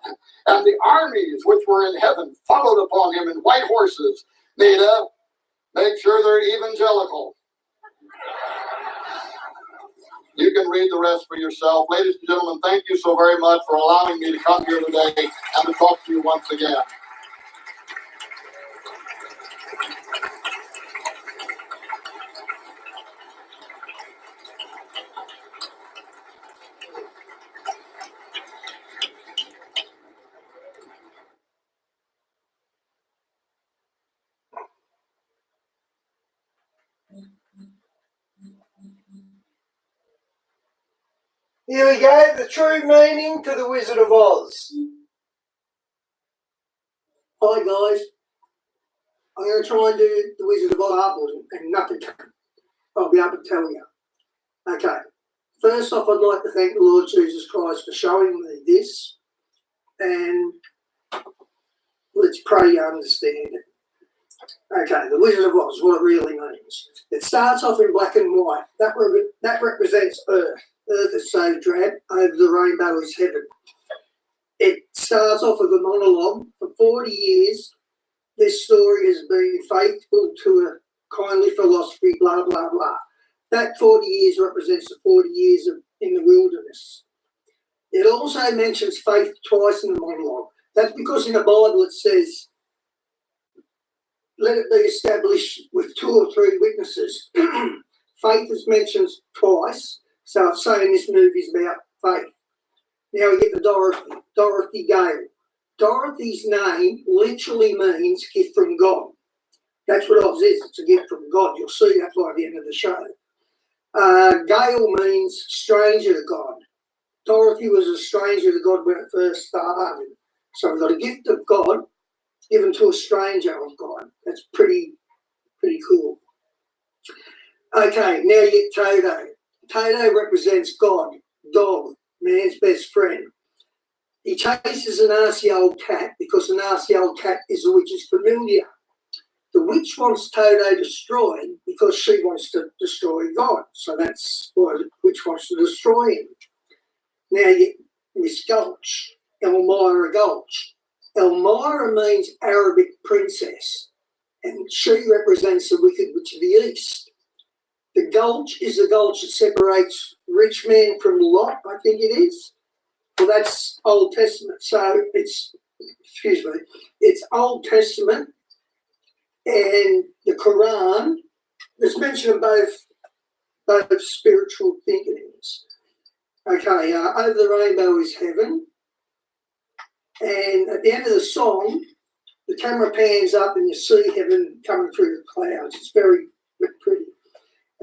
And the armies which were in heaven followed upon him in white horses, made up. Make sure they're evangelical. You can read the rest for yourself. Ladies and gentlemen, thank you so very much for allowing me to come here today and to talk to you once again. Here we go, the true meaning to the Wizard of Oz. Hi guys, I'm going to try and do the Wizard of Oz and nothing I'll be able to tell you. Okay, first off I'd like to thank the Lord Jesus Christ for showing me this, and let's pray you understand it. Okay, the Wizard of Oz, what it really means. It starts off in black and white. That represents Earth. Earth is so drab, over the rainbow is heaven. It starts off with a monologue. For 40 years, this story has been faithful to a kindly philosophy, blah, blah, blah. That 40 years represents the 40 years in the wilderness. It also mentions faith twice in the monologue. That's because in the Bible it says, let it be established with 2 or 3 witnesses. Faith is mentioned twice, so it's saying this movie is about faith. Now we get to Dorothy Gale. Dorothy's name literally means gift from God. That's what Oz is, it's a gift from God. You'll see that by the end of the show. Gale means stranger to God. Dorothy was a stranger to God when it first started. So we've got a gift of God given to a stranger of God. That's pretty cool. Okay, now you get Toto. Toto represents God, dog, man's best friend. He chases a nasty old cat because the nasty old cat is the witch's familiar. The witch wants Toto destroyed because she wants to destroy God. So that's why the witch wants to destroy him. Now you get Miss Gulch, Elmira Gulch. Elmira means Arabic princess, and she represents the Wicked Witch of the East. The Gulch is the gulch that separates rich man from Lot, I think it is. Well, that's Old Testament, so it's Old Testament and the Quran. There's mention of both spiritual thinkings. Okay, over the rainbow is heaven. And at the end of the song, the camera pans up and you see heaven coming through the clouds. It's very pretty.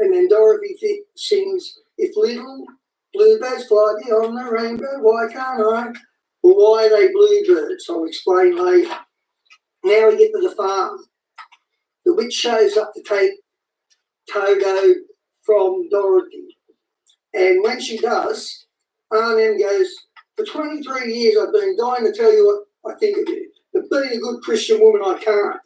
And then Dorothy sings, if little bluebirds fly beyond the rainbow, why can't I? Well, why are they bluebirds? I'll explain later. Now we get to the farm. The witch shows up to take Toto from Dorothy. And when she does, Aunt Em goes, for 23 years I've been dying to tell you what I think of you. But being a good Christian woman, I can't.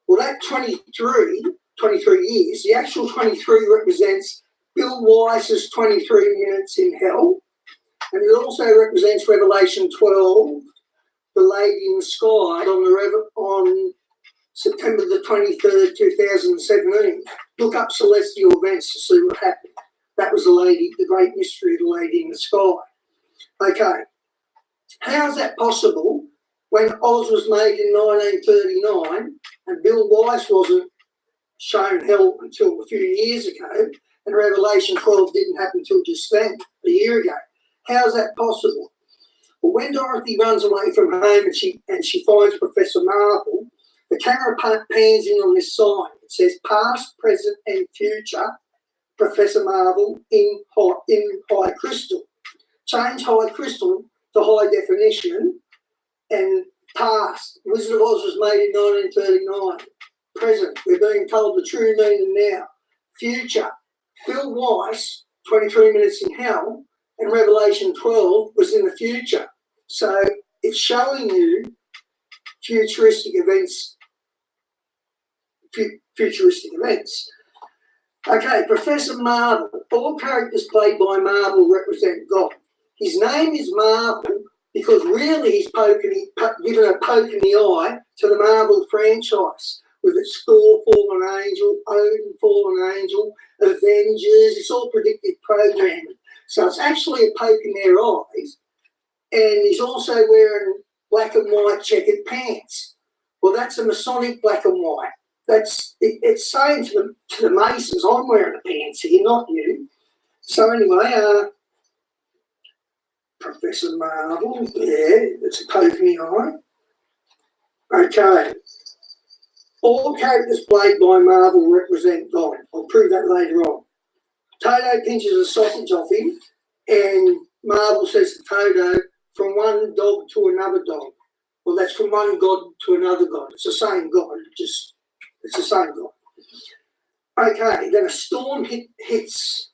Well, that 23 years, the actual 23 represents Bill Wise's 23 minutes in hell. And it also represents Revelation 12, the lady in the sky, on September the 23rd, 2017. Look up celestial events to see what happened. That was the great mystery of the lady in the sky. Okay, how is that possible when Oz was made in 1939 and Bill Wise wasn't shown hell until a few years ago, and Revelation 12 didn't happen until just then, a year ago? How is that possible? Well, when Dorothy runs away from home and she finds Professor Marvel, the camera pans in on this sign. It says past, present, and future Professor Marvel in high crystal. Change high crystal to high definition, and past. Wizard of Oz was made in 1939. Present, we're being told the true meaning now. Future, Bill Weiss, 23 minutes in hell, and Revelation 12 was in the future. So it's showing you futuristic events. Futuristic events. Okay, Professor Marvel. All characters played by Marvel represent God. His name is Marvel because really he's given a poke in the eye to the Marvel franchise with its Thor, Fallen Angel, Odin, Fallen Angel, Avengers. It's all predictive programming. So it's actually a poke in their eyes. And he's also wearing black and white checkered pants. Well, that's a Masonic black and white. It's saying to the Masons, I'm wearing a pants here, not you. So anyway, Professor Marvel, yeah, it's a poke in the eye. Okay. All characters played by Marvel represent God. I'll prove that later on. Toto pinches a sausage off him, and Marvel says to Toto, from one dog to another dog. Well, that's from one God to another God. It's the same God, it's the same God. Okay, then a storm hits.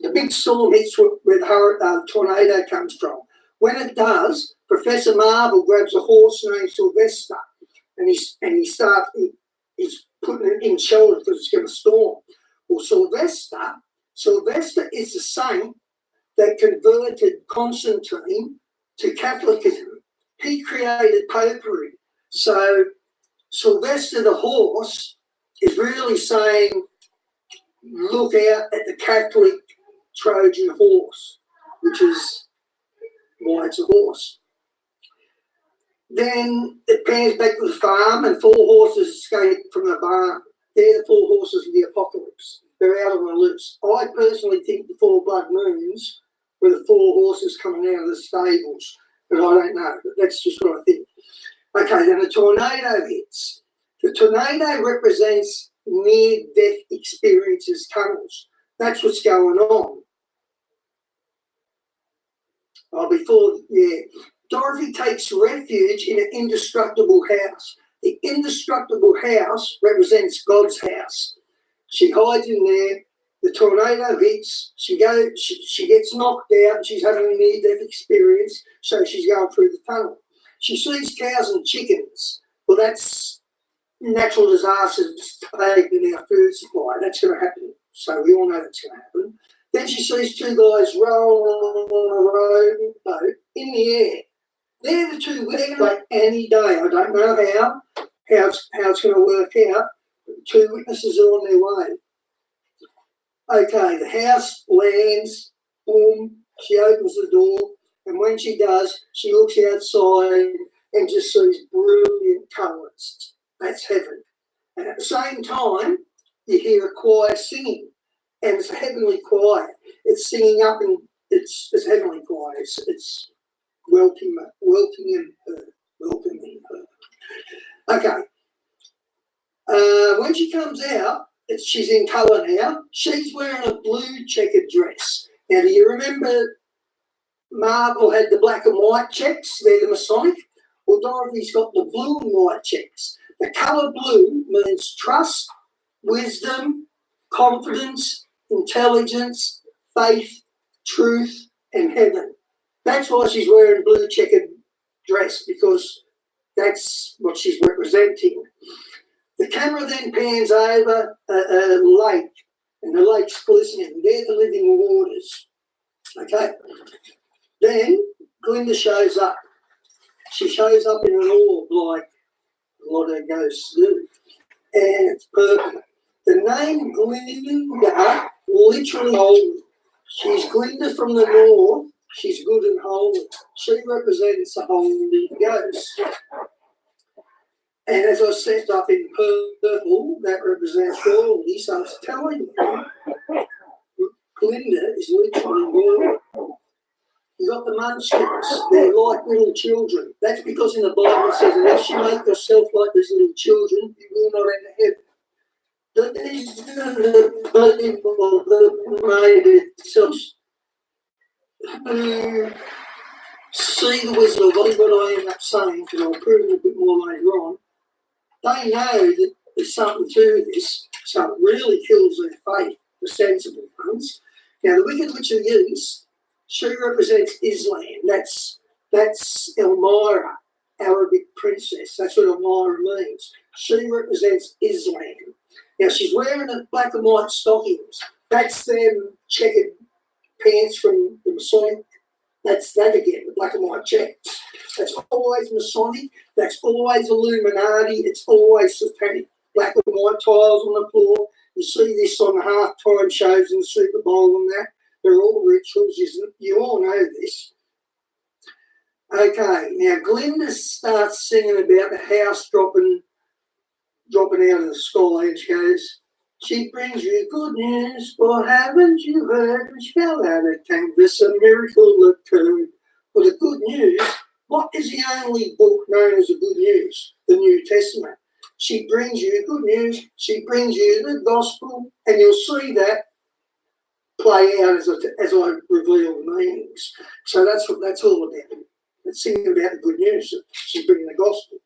The big storm hits where the tornado comes from. When it does, Professor Marvel grabs a horse named Sylvester, and he's putting it in shelter because it's going to storm. Well, Sylvester is the saint that converted Constantine to Catholicism. He created popery. So Sylvester the horse is really saying, look out at the Catholic Trojan horse, which is why it's a horse. Then it pans back to the farm and 4 horses escape from the barn. They're the 4 horses of the apocalypse. They're out on the loose. I personally think the 4 blood moons were the 4 horses coming out of the stables, but I don't know. But that's just what I think. Okay, then the tornado hits. The tornado represents near-death experiences, tunnels. That's what's going on. Dorothy takes refuge in an indestructible house. The indestructible house represents God's house. She hides in there. The tornado hits. She gets knocked out. She's having a near-death experience, so she's going through the tunnel. She sees cows and chickens. Well, that's natural disasters taking our food supply. That's going to happen. So we all know that's going to happen. Then she sees 2 guys rolling on a rowboat in the air. They're the 2 witnesses like any day. I don't know how it's going to work out. But the 2 witnesses are on their way. Okay, the house lands. Boom. She opens the door. And when she does, she looks outside and just sees brilliant colours. That's heaven. And at the same time, you hear a choir singing. And it's a heavenly choir. It's singing up and it's heavenly choir. It's welcoming her. Okay. When she comes out, she's in colour now. She's wearing a blue checkered dress. Now, do you remember Marvel had the black and white checks? They're the Masonic. Well, Dorothy's got the blue and white checks. The colour blue means trust, wisdom, confidence, intelligence, faith, truth, and heaven. That's why she's wearing blue checkered dress, because that's what she's representing. The camera then pans over a lake, and the lake's glistening. They're the living waters. Okay. Then Glinda shows up. She shows up in an orb like a lot of ghosts do, and it's purple. The name Glinda literally holy. She's Glinda from the north. She's good and holy. She represents the Holy Ghost. And as I set up in purple, that represents royalty. So I'm telling you, Glinda is literally royal. You got the munchkins. They're like little children. That's because in the Bible it says, unless you make yourself like these little children, you will not enter heaven. These are the people that made it themselves who see the wisdom of what I end up saying, because I'll prove it a bit more later on. They know that there's something to this, so it really kills their faith, the sensible ones. Now, the Wicked Witch of the East, she represents Islam. That's That's Elmira, Arabic princess. That's what Elmira means. She represents Islam. Now she's wearing a black and white stockings. That's them checkered pants from the Masonic. That's that again, the black and white checks. That's always Masonic. That's always Illuminati. It's always satanic. Black and white tiles on the floor. You see this on the halftime shows in the Super Bowl and that. They're all rituals. You all know this. Okay, now Glinda starts singing about the house dropping out of the sky, and she goes, she brings you good news, for haven't you heard? When she fell out of canvas, a miracle occurred. Well, the good news, what is the only book known as the good news? The New Testament. She brings you good news, she brings you the gospel, and you'll see that play out as I reveal the meanings. So that's what that's all about. It's singing about the good news. She's bringing the gospel.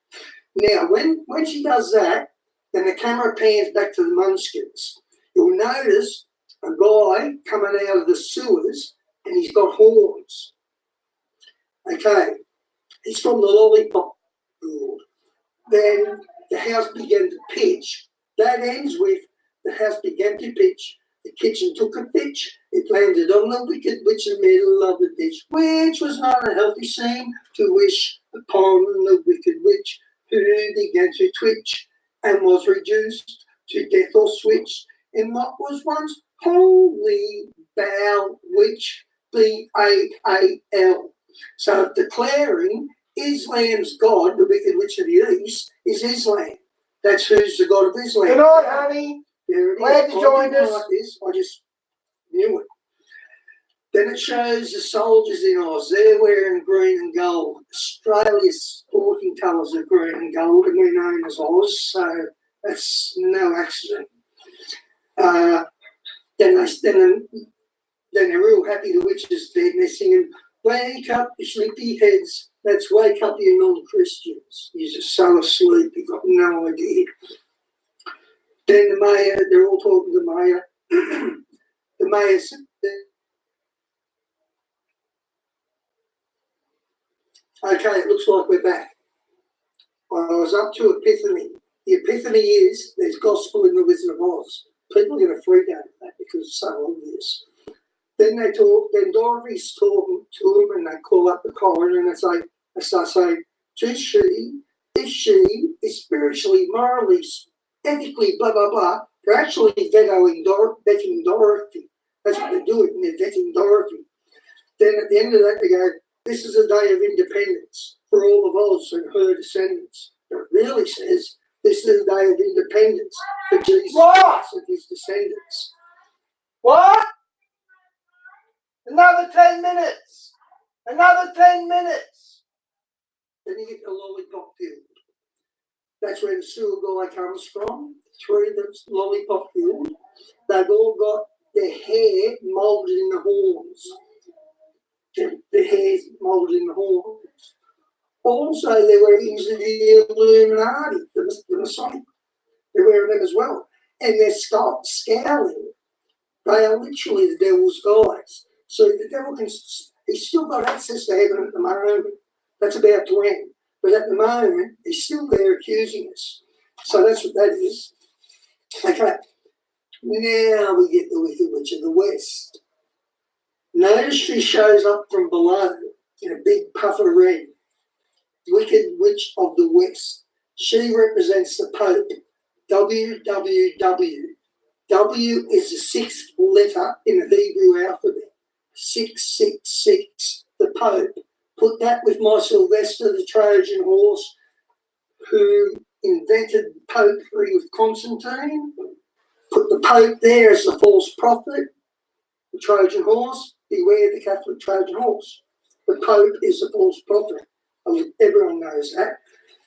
Now, when she does that, then the camera pans back to the Munchkins. You'll notice a guy coming out of the sewers, and he's got horns. Okay, he's from the Lollipop Guild. Then the house began to pitch. That ends with the house began to pitch. The kitchen took a pitch. It landed on the wicked witch in the middle of the ditch, which was not a healthy scene to wish upon the wicked witch, who began to twitch and was reduced to death or switch in what was once holy Baal, which B-A-A-L. So declaring Islam's God, the wicked witch of the East, is Islam. That's who's the God of Islam. Good night, honey. There it Glad is. you joined us. Oh, Like this. I just knew it. Then it shows the soldiers in Oz. They're wearing green and gold. Australia's sporting colours are green and gold, and we're known as Oz, so that's no accident. Then they're real happy the witch is dead, and they're singing, "Wake up, you sleepy heads. Let's wake up, you non-Christians. You're just so asleep, you've got no idea." Then the mayor, they're all talking to the mayor. The mayor said, okay, it looks like we're back. I was up to Epiphany. The Epiphany is there's gospel in the Wizard of Oz. People are going to freak out at that because it's so obvious. Then Dorothy's talking to them, and they call up the coroner, and they start saying, if she is spiritually, morally, ethically, blah, blah, blah, they're actually vetting Dorothy. That's what they're doing, they're vetting Dorothy. Then at the end of that, they go, this is a day of independence for all of Oz and her descendants. But it really says, this is a day of independence for Jesus Christ and his descendants. What? Another 10 minutes. Another 10 minutes. Then you get the Lollipop Guild. That's where the sewer guy comes from. Through the Lollipop Guild. They've all got their hair moulded in the horns. Their hair's moulded in the horns. Also, they're wearing the Illuminati, the Masonic. They're wearing them as well. And they're scowling. They are literally the devil's guys. So the devil he's still got access to heaven at the moment. That's about to end. But at the moment, he's still there accusing us. So that's what that is. Okay. Now we get the Wicked Witch of the West. Notice she shows up from below in a big puff of red. Wicked Witch of the West. She represents the Pope. WWW. W is the sixth letter in the Hebrew alphabet. 666, the Pope. Put that with my Sylvester, the Trojan horse, who invented popery with Constantine. Put the Pope there as the false prophet, the Trojan horse. Beware the Catholic Trojan horse. The Pope is the false prophet. Everyone knows that.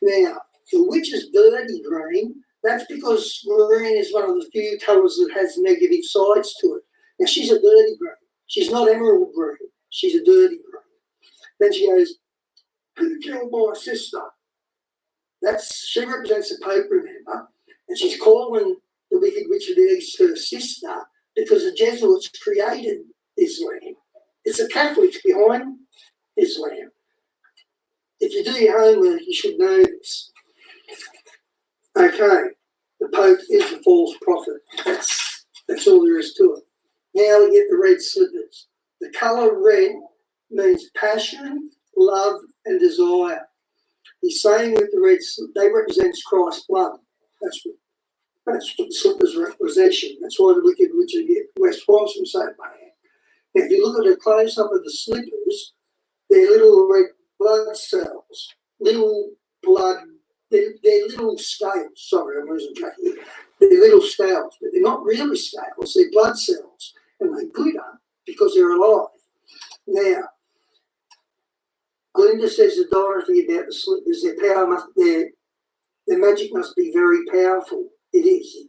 Now, the witch is dirty green. That's because green is one of the few colours that has negative sides to it. Now, she's a dirty green. She's not emerald green. She's a dirty green. Then she goes, who killed my sister? She represents the Pope, remember? And she's calling the Wicked Witch of the East her sister because the Jesuits created Islam. It's the Catholics behind Islam. if you do your homework, you should know this. Okay, the Pope is a false prophet. That's all there is to it. Now we get the red slippers. The colour red means passion, love, and desire. He's saying with the red, they represent Christ's blood. That's what the slippers represent. That's why the wicked witch get West Force from St. Man. If you look at a close-up of the slippers, they're little red blood cells, little blood, they're little scales. Sorry, I'm losing track here. They're little scales, but they're not really scales, they're blood cells, and they glitter because they're alive. Now, Glinda says to Dorothy about the slippers, their magic must be very powerful. It is.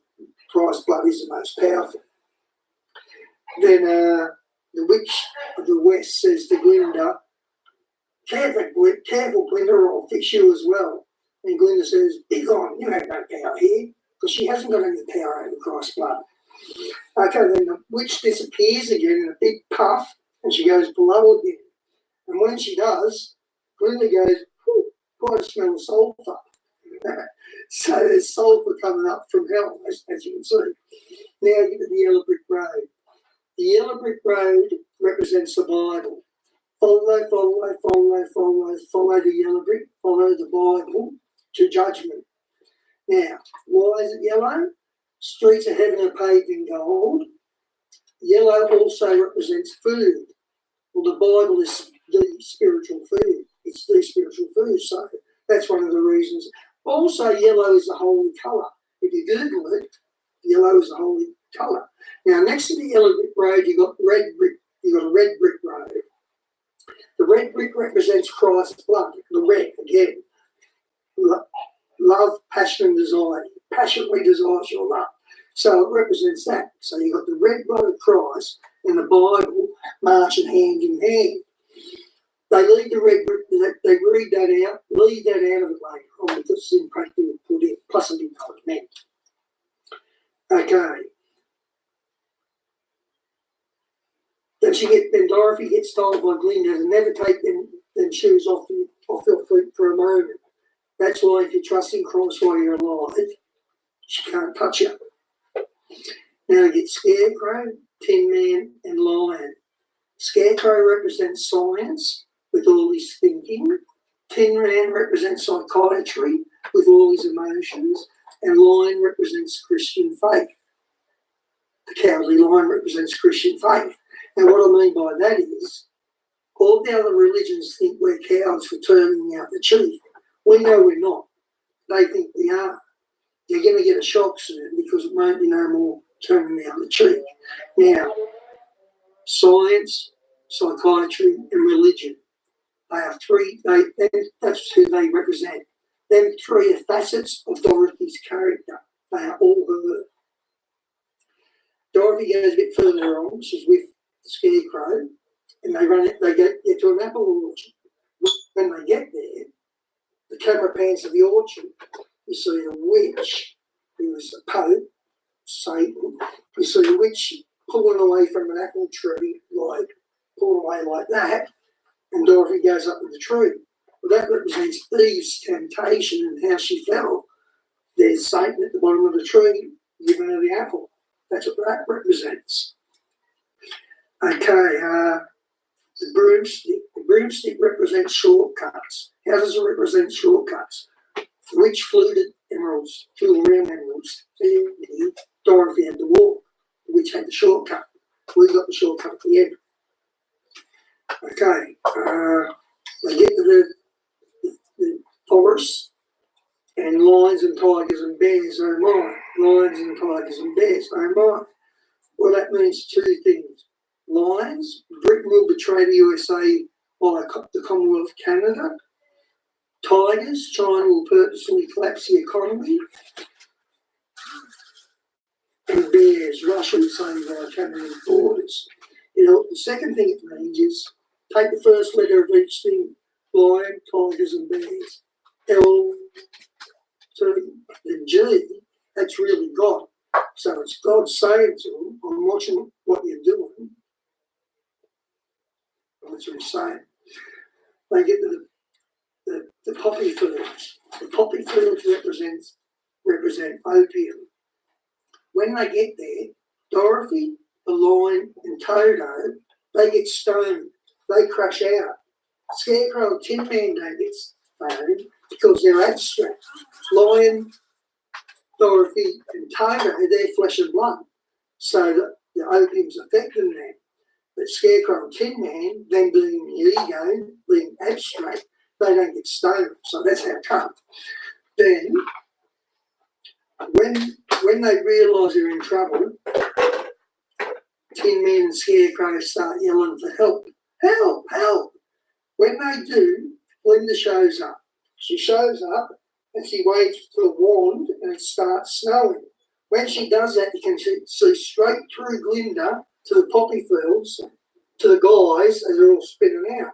Christ's blood is the most powerful. Then the witch of the West says to Glinda, careful, Glinda, or I'll fix you as well. And Glinda says, be gone, you have no power here, because she hasn't got any power over Christ's blood. Okay, then the witch disappears again in a big puff, and she goes below again. And when she does, Glinda goes, quite a smell of sulphur. So there's sulphur coming up from hell, as you can see. Now you get to the yellow brick road. The yellow brick road represents the Bible. Follow the yellow brick, follow the Bible to judgment. Now, why is it yellow? Streets of heaven are paved in gold. Yellow also represents food. Well, the Bible is the spiritual food. It's the spiritual food, so that's one of the reasons. Also, yellow is the holy colour. If you Google it, yellow is the holy colour. Now, next to the yellow brick road, you've got red brick. You've got a red brick road. The red brick represents Christ's blood. The red, again, love, passion, and desire. Passionately desires your love. So it represents that. So you've got the red blood of Christ and the Bible marching hand in hand. They leave the red brick, they read that out, leave that out of it later on because it's impractical to put in, plus I didn't know what it meant. Okay. Then Dorothy gets told by Glinda to never take them shoes off your feet for a moment. That's why if you trust in Christ while you're alive, she can't touch you. Now you get Scarecrow, Tin Man, and Lion. Scarecrow represents science with all his thinking. Tin Man represents psychiatry with all his emotions. And Lion represents Christian faith. The cowardly lion represents Christian faith. Now what I mean by that is, all the other religions think we're cowards for turning out the cheek. We know we're not. They think we are. You're going to get a shock soon because it won't be no more turning out the cheek. Now, science, psychiatry, and religion. They are three, that's who they represent. Them three are facets of Dorothy's character. They are all her. Dorothy goes a bit further on. She's with Scarecrow, and they get to an apple orchard. When they get there, the camera pans to the orchard. You see a witch, who is the Pope, Satan. You see a witch pulling away from an apple tree, pulling away like that, and Dorothy goes up to the tree. Well, that represents Eve's temptation and how she fell. There's Satan at the bottom of the tree giving her the apple. That's what that represents. Okay, the broomstick. The broomstick represents shortcuts. How does it represent shortcuts? The witch fluted emeralds, flew around emeralds. Dorothy had to walk. The witch had the shortcut. We got the shortcut at the end. Okay, they get to the forest, and lions and tigers and bears no more. Lions and tigers and bears no more. Well, that means two things. Lions, Britain will betray the USA by the Commonwealth of Canada. Tigers, China will purposely collapse the economy. And bears, Russia will save our Canadian borders. The second thing it means is take the first letter of each thing. Lion, tigers and bears. L to the G, that's really God. So it's God saying to them, I'm watching what you're doing. That's what he's saying. They get to the poppy fields. The poppy fields represent opium. When they get there, Dorothy, the Lion, and Toto, they get stoned. They crash out. Scarecrow and Tin Man don't get stoned because they're abstract. Lion, Dorothy, and Toto, they're flesh and blood. So the opium's affecting them. But Scarecrow and Tin Man, them being the ego, being abstract, they don't get stoned. So that's how it comes. Then, when they realise they're in trouble, Tin Man and Scarecrow start yelling for help. Help, help. When they do, Glinda shows up. She shows up and she waves for a wand and it starts snowing. When she does that, you can see straight through Glinda to the poppy fields, to the guys as they're all spinning out.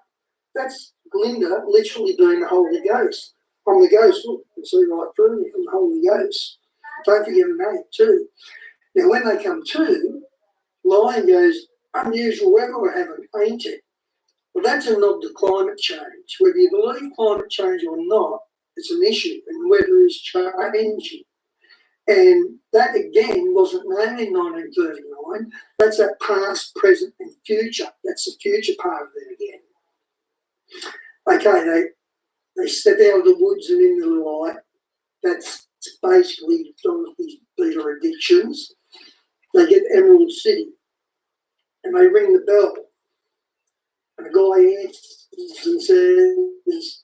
That's Glinda literally being the Holy Ghost. I'm the ghost, look, you can see right through me, I'm the Holy Ghost. Don't forget her name too. Now when they come to, Lion goes, unusual weather we're having, ain't it? Well, that's a nod to climate change. Whether you believe climate change or not, it's an issue, and the weather is changing. And that again wasn't known in 1939. That's that past, present, and future. That's the future part of it again. Okay, they step out of the woods and into the light. That's basically Dorothy's beta addictions. They get Emerald City, and they ring the bell. And the guy answers and says,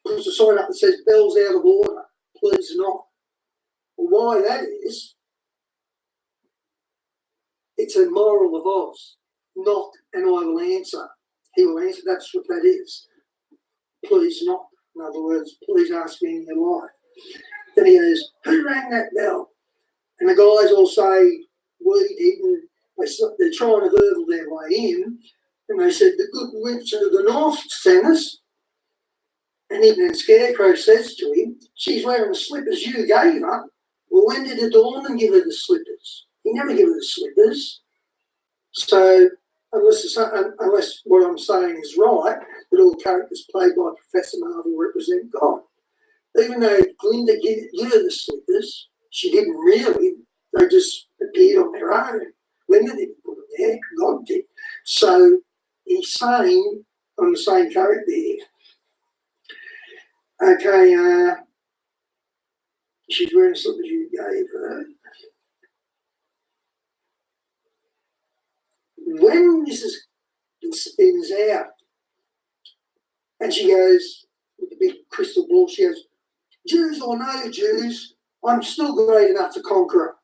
puts a sign up that says, bell's out of order, please not. Well, why that is, it's a moral of Oz. Knock and I will answer. He will answer, that's what that is. Please not. In other words, please ask me in your life. Then he goes, who rang that bell? And the guys all say, we did, and they're trying to hurdle their way in. And they said, the good witch of the north sent us. And even Scarecrow says to him, she's wearing the slippers you gave her. Well, when did the doorman give her the slippers? He never gave her the slippers. So, unless what I'm saying is right, that all characters played by Professor Marvel represent God. Even though Glinda gave her the slippers, she didn't really. They just appeared on their own. Glinda didn't put them there, God did. So, he's saying, I'm the same character here. Okay, she's wearing the slippers you gave her. When Mrs. spins out and she goes, with the big crystal ball, she goes, Jews or no Jews, I'm still great enough to conquer her.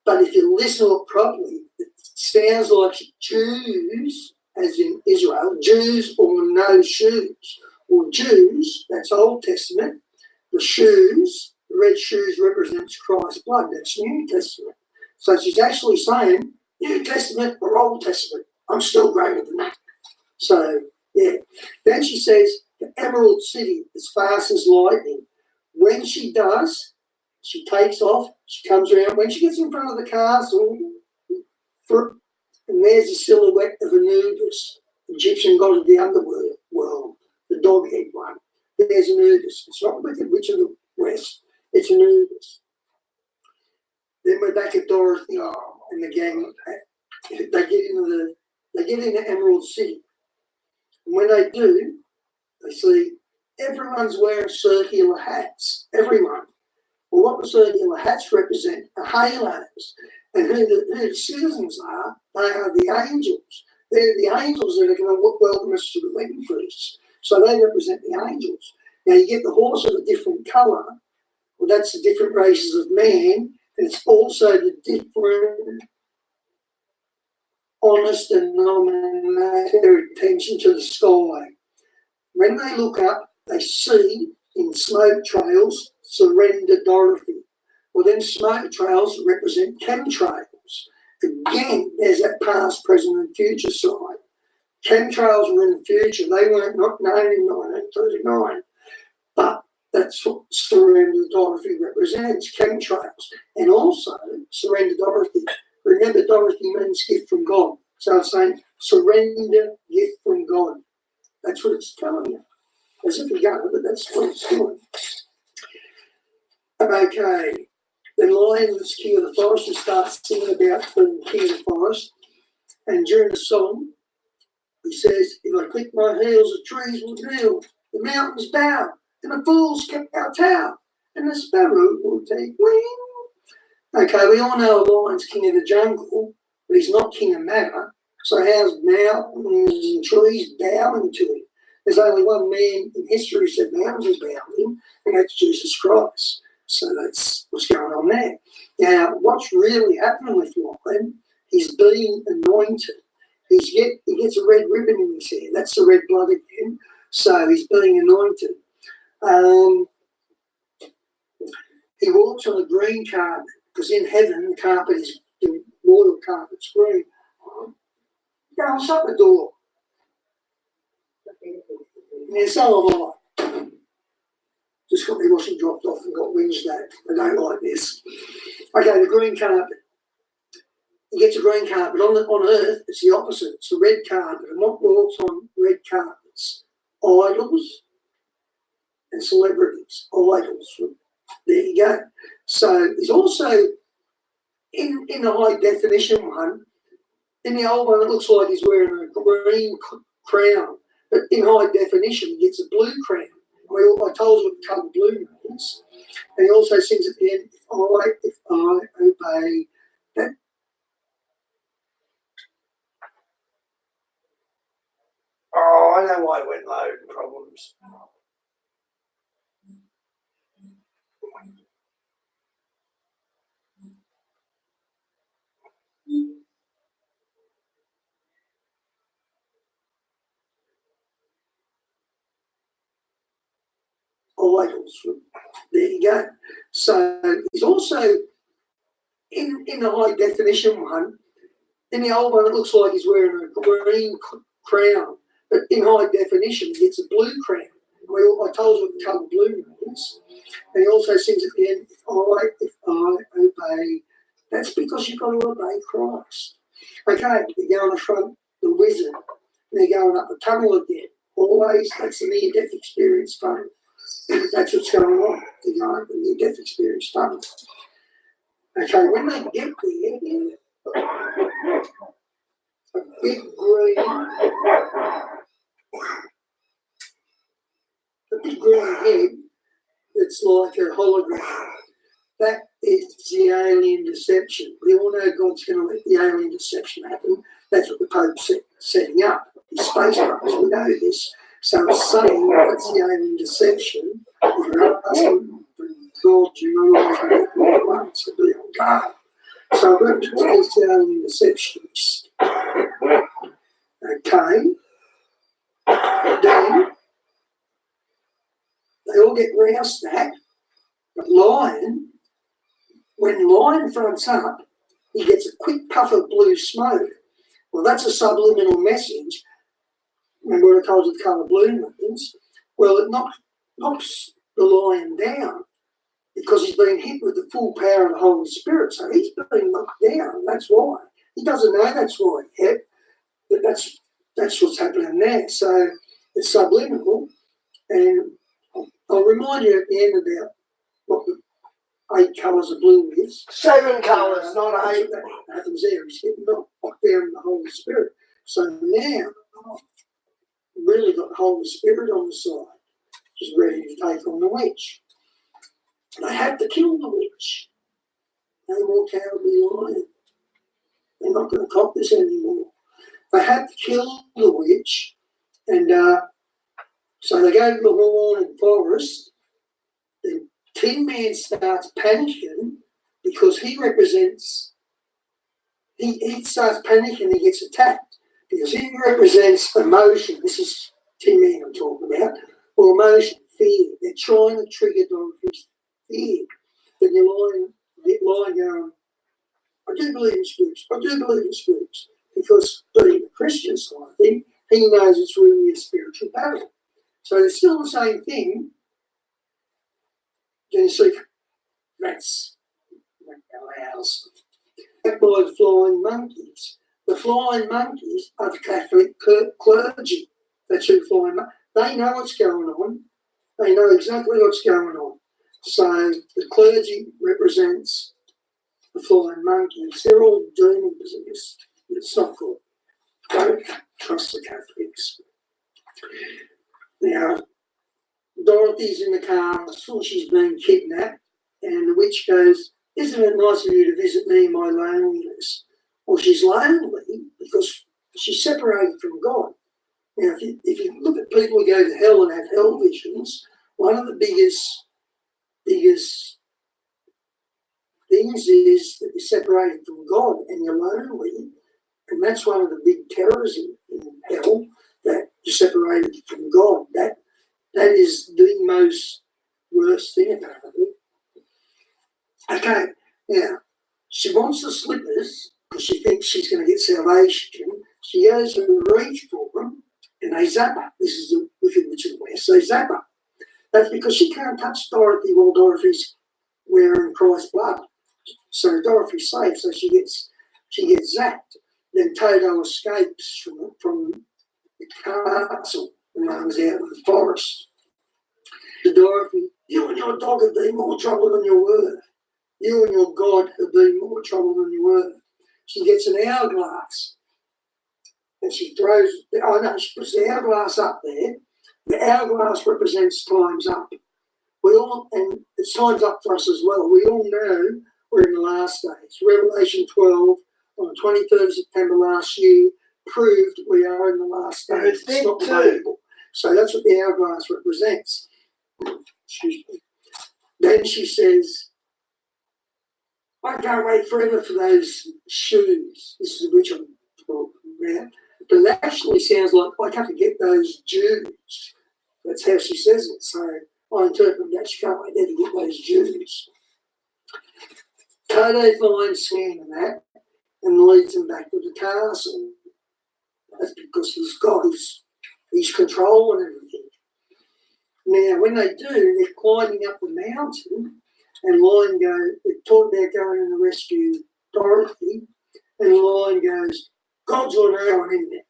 But if you listen to it properly, it sounds like Jews, as in Israel, Jews or no shoes. Well, Jews, that's Old Testament. The shoes, the red shoes represents Christ's blood. That's New Testament. So she's actually saying, New Testament or Old Testament, I'm still greater than that. So, yeah. Then she says, the Emerald City, as fast as lightning. When she does, she takes off, she comes around. When she gets in front of the castle, and there's the silhouette of Anubis, Egyptian god of the underworld, the dog-head one. There's Anubis. It's not Wicked Witch of the West, it's Anubis. Then we're back at Dorothy and the gang. They get into Emerald City. And when they do, they see everyone's wearing circular hats. Everyone. Well, what the circular hats represent are halos. And who the citizens are, they are the angels. They're the angels that are going to welcome us to the wedding feast. So they represent the angels. Now you get the horse of a different colour. Well, that's the different races of man. And it's also the different honest and nominated attention to the sky. When they look up, they see in smoke trails, surrender Dorothy. Well, then smoke trails represent chemtrails. Again, there's that past, present, and future side. Chemtrails were in the future. They weren't not known in 1939. But that's what surrender Dorothy represents, chemtrails. And also, surrender Dorothy. Remember, Dorothy means gift from God. So it's saying, surrender, gift from God. That's what it's telling you. As if you go, but that's what it's doing. Okay. Then Lion was king of the forest and starts singing about being king of the forest. And during the song, he says, if I click my heels, the trees will kneel, the mountains bow, and the fools kept our tower, and the sparrow will take wing. Okay, we all know a lion's king of the jungle, but he's not king of matter. So how's mountains and trees bowing to him? There's only one man in history who said mountains bow to him, and that's Jesus Christ. So that's what's going on there. Now, what's really happening with Lion, he's being anointed. He gets a red ribbon in his hair. That's the red blood again. So he's being anointed. He walks on a green carpet, because in heaven the carpet is, the royal carpet's green. Go and shut the door. Yeah, so have I. Just got my washing dropped off and got whinged at. I don't like this. Okay, the green carpet. He gets a green carpet. On earth, it's the opposite. It's a red carpet. And what walks on red carpets? Idols and celebrities. Idols. There you go. So he's also, in the high definition one, in the old one, it looks like he's wearing a green crown. But in high definition, he gets a blue crown. I told you what the colour blue means. And he also sings at the end, if I obey that. Oh, I know why it went low. Problems. Idols. There you go. So he's also in the high definition one. In the old one, it looks like he's wearing a green crown, but in high definition, he gets a blue crown. I told you what the colour blue means. And he also sings at the end, if I obey. That's because you've got to obey Christ. Okay, they're going to front the wizard, and they're going up the tunnel again. Always, that's the near-death experience tunnel. That's what's going on. They're going up the near-death experience tunnel. Okay, when they get there, a big green head that's like a hologram. That is the alien deception. We all know God's going to let the alien deception happen. That's what the Pope's setting up. His space brothers, we know this. So it's saying that's the alien deception. If you're not asking for God, you're not always going to get what you want, so be on guard. So it's the alien deception. Okay. Then they all get roused at, but Lion, when Lion fronts up, he gets a quick puff of blue smoke. Well, that's a subliminal message. Remember what I told you the colour blue means? Well, it knocks the Lion down because he's been hit with the full power of the Holy Spirit. So he's been knocked down. That's why. He doesn't know that's why yet, but that's what's happening there. So it's subliminal. And I'll remind you at the end about what the 8 colours of blue is. 7 colours, not 8. That happens there. He's getting knocked down in the Holy Spirit. So now, really got the Holy Spirit on the side. He's ready to take on the witch. They have to kill the witch. No more cowardly Lion. They're not going to cop this anymore. They have to kill the witch. And so they go to the Hawaiian forest. The Tin Man starts panicking because he represents, he starts panicking, he gets attacked because he represents emotion. This is Tin Man I'm talking about. Or emotion, fear. They're trying to trigger Dorothy's fear. Then the Lion going, I do believe in spirits. I do believe in spirits. Because being a Christian side thing, he knows it's really a spiritual battle. So it's still the same thing. Then you see, that's our house. By the flying monkeys. The flying monkeys are the Catholic clergy. The two flying monkeys. They know what's going on. They know exactly what's going on. So the clergy represents the flying monkeys. They're all demon possessed. It's not good. Don't trust the Catholics. Now, Dorothy's in the castle. She's been kidnapped. And the witch goes, "Isn't it nice of you to visit me in my loneliness?" Well, she's lonely because she's separated from God. Now, if you look at people who go to hell and have hell visions, one of the biggest things is that you're separated from God and you're lonely. And that's one of the big terrors in hell, that you're separated from God. That is the most worst thing about it. Okay, now, she wants the slippers because she thinks she's going to get salvation. She goes to reach for them and they zap her. This is the Wicked Witch of the West. They zap her. That's because she can't touch Dorothy while Dorothy's wearing Christ's blood. So Dorothy's safe, so she gets zapped. Then Toto escapes from the castle and runs out of the forest. To Dorothy, "You and your dog have been more trouble than you're worth. You and your God have been more trouble than you're worth." She gets an hourglass and she puts the hourglass up there. The hourglass represents time's up. And it's time's up for us as well. We all know we're in the last days. Revelation 12 on the 23rd of September last year proved we are in the last days. It's not debatable. So that's what the hourglass represents. Excuse me. Then she says, "I can't wait forever for those shoes." This is which I'm talking about. But it actually sounds like I have to get those Jews. That's how she says it. So I interpret that she can't wait there to get those Jews. Toto finds Sam and that and leads him back to the castle. That's because he's got his control and everything. Now, when they do, they're climbing up the mountain, and Lion they're talking about going in to rescue Dorothy, and Lion goes, "Gods on our end there."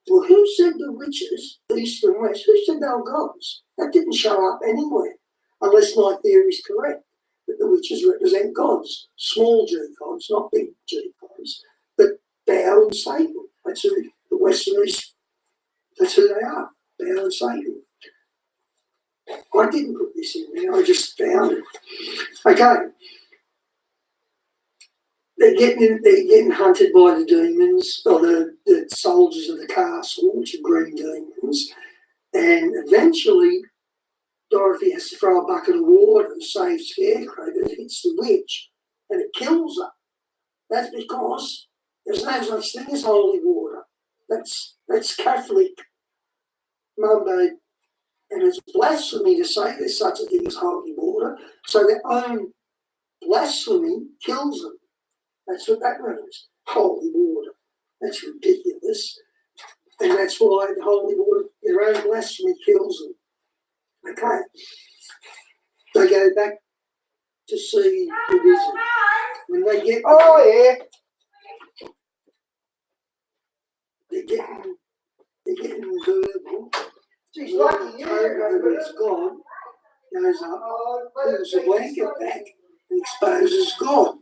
Well, who said the witches, east and west? Who said they were gods? That didn't show up anywhere, unless my theory is correct, that the witches represent gods, small G gods, not big G gods, but Baal and Satan. That's who the west and east, that's who they are, Baal and Satan. I didn't put this in there, I just found it. Okay. They're getting hunted by the demons, or the soldiers of the castle, which are green demons. And eventually, Dorothy has to throw a bucket of water to save Scarecrow, but it hits the witch and it kills her. That's because there's no such thing as holy water. That's Catholic mumbo, and it's blasphemy to say there's such a thing as holy water. So their own blasphemy kills them. That's what that means, holy water. That's ridiculous. And that's why the holy water, their own blasphemy kills them. Okay. They go back to see the wizard. When they get they're getting verbal. She's lucky it's God goes up, pulls a blanket back and exposes God.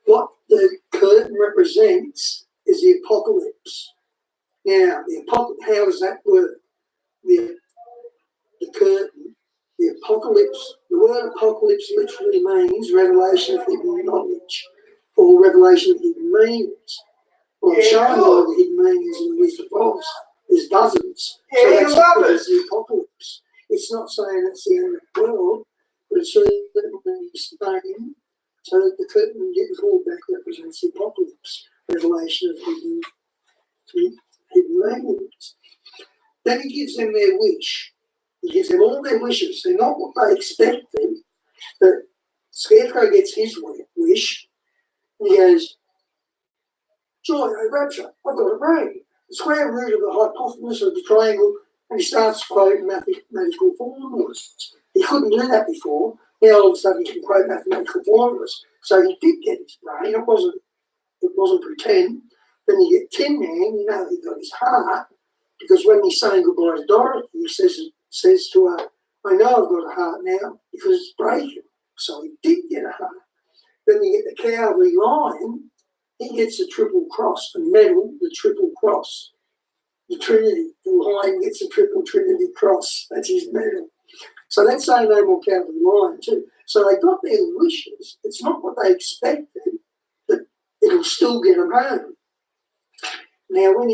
What the curtain represents is the apocalypse. Now, how does that work? The curtain, the apocalypse, the word apocalypse literally means revelation of hidden knowledge or revelation of hidden meanings. Well, I'm showing all the hidden meanings in the Wizard of Oz. There's dozens. So that's the apocalypse. It's not saying it's the end of the world, but it's certainly saying so that the curtain getting pulled back represents the apocalypse, revelation of hidden meanings. Then he gives them their wish. He gives them all their wishes. They're not what they expected, but Scarecrow gets his wish, and he goes, "Joy, O rapture, I've got a brain. The square root of the hypotenuse of the triangle," and he starts quoting mathematical formulas. He couldn't do that before. Now all of a sudden he can quote mathematical formulas. So he did get his brain. It wasn't pretend. Then you get Tin Man, he got his heart, Because when he's saying goodbye to Dorothy, he says to her, I know I've got a heart now because it's breaking. So he did get a heart. Then we get the Cowardly Lion. He gets the Triple Cross, the medal, the Triple Cross. The Trinity, the Lion gets the Triple Trinity Cross. That's his medal. So that's saying no more Cowardly Lion too. So they got their wishes. It's not what they expected, but it'll still get them home. Now, when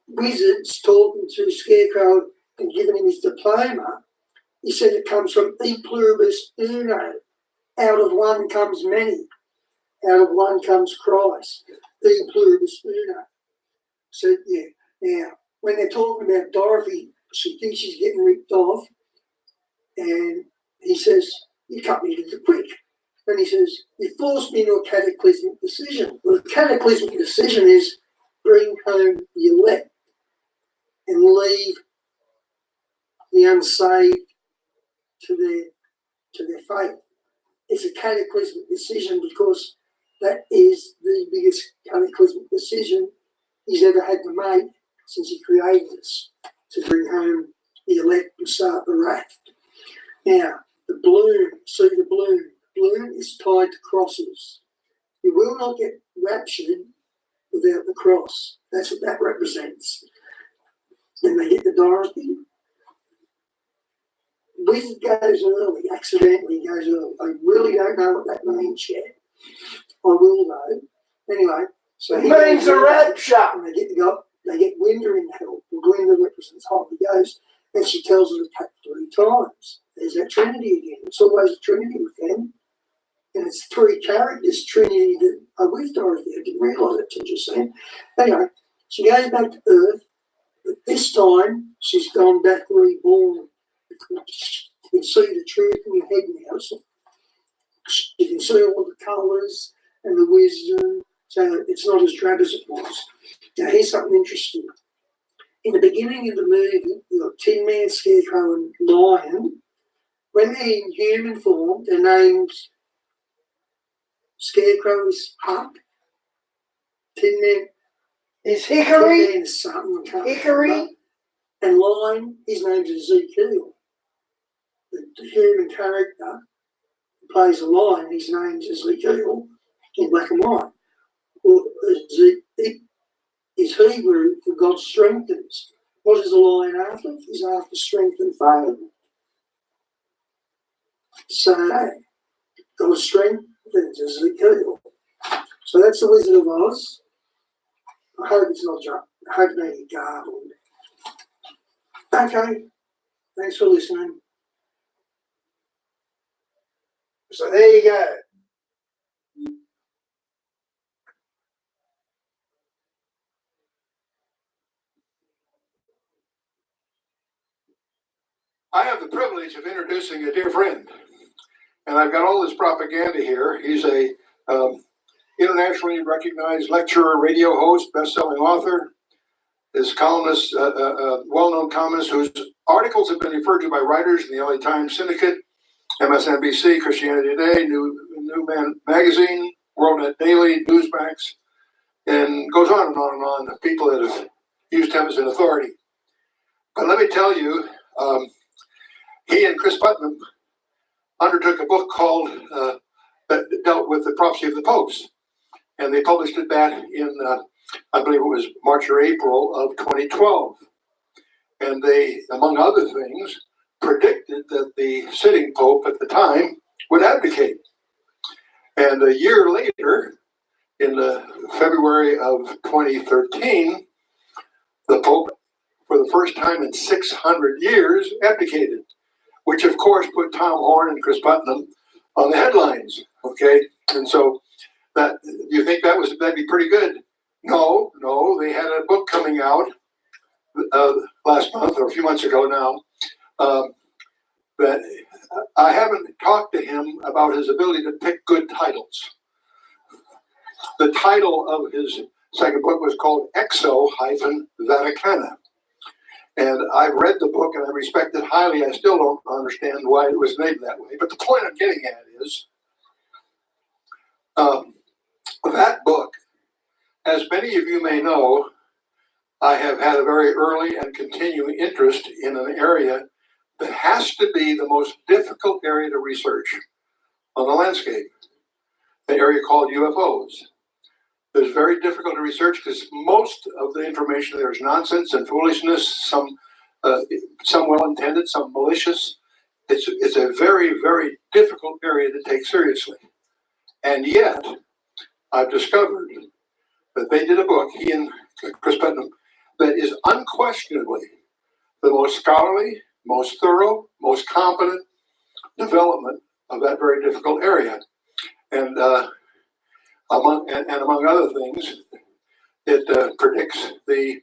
Wizard's talking to Scarecrow and giving him his diploma, he said it comes from E pluribus uno. Out of one comes many. Out of one comes Christ. E pluribus uno. So, yeah. Now, when they're talking about Dorothy, she thinks she's getting ripped off. And he says, you cut me to the quick. And he says, you forced me into a cataclysmic decision. Well, the cataclysmic decision is bring home the elect and leave the unsaved to their fate. It's a cataclysmic decision because that is the biggest cataclysmic decision he's ever had to make since he created us, to bring home the elect and start the wrath. Now, the balloon, see the balloon. The balloon is tied to crosses. You will not get raptured without the cross. That's what that represents. Then they get the Dorothy. Wizard goes early, accidentally goes early. I really don't know what that means yet. I will though. Anyway, so he means a rapture. And they get Glinda in hell. Glinda represents Holy Ghost, and she tells her to cut 3 times. There's that Trinity again. It's always a Trinity with them. And it's 3 characters, Trinity, that are with Dorothy. I didn't realise it till just then. Anyway, she goes back to Earth, but this time she's gone back reborn. You can see the truth in your head now. So you can see all the colours and the wisdom. So it's not as drab as it was. Now, here's something interesting. In the beginning of the movie, you've got Tin Man, Scarecrow, and Lion. When they're in human form, their names, Scarecrow is Huck, Tin Man is Hickory, Tin Man is something, Hickory, and Lion, his name's Ezekiel. The human character who plays a lion, his name's Ezekiel, in black and white. Well, it is Hebrew for God strengthens. What is the lion after? He's after strength and favour. So, God strengthens Ezekiel. So that's the Wizard of Oz. I hope it's not junk. I hope it ain't garbled. Okay, thanks for listening. So there you go. I have the privilege of introducing a dear friend, and I've got all this propaganda here. He's a internationally recognized lecturer, radio host, best-selling author. His columnist, well-known columnist, whose articles have been referred to by writers in the LA Times Syndicate, MSNBC, Christianity Today, New Man Magazine, WorldNet Daily, Newsmax, and goes on and on and on of people that have used him as an authority. But let me tell you, he and Chris Putnam undertook a book called that dealt with the prophecy of the popes, and they published it back in I believe it was March or April of 2012. And they, among other things, predicted that the sitting pope at the time would abdicate. And a year later, in February of 2013, the pope, for the first time in 600 years, abdicated, which of course put Tom Horn and Chris Putnam on the headlines. Okay, and so that, you think that'd be pretty good? No, they had a book coming out last month or a few months ago now. That I haven't talked to him about his ability to pick good titles. The title of his second book was called Exo-Vaticana. And I've read the book and I respect it highly. I still don't understand why it was named that way. But the point I'm getting at is that book As many of you may know, I have had a very early and continuing interest in an area that has to be the most difficult area to research on the landscape, the area called UFOs. It's very difficult to research because most of the information there is nonsense and foolishness, some well-intended, some malicious. It's a very, very difficult area to take seriously. And yet, I've discovered that they did a book, he and Chris Putnam, that is unquestionably the most scholarly, most thorough, most competent development of that very difficult area. And among other things, it predicts it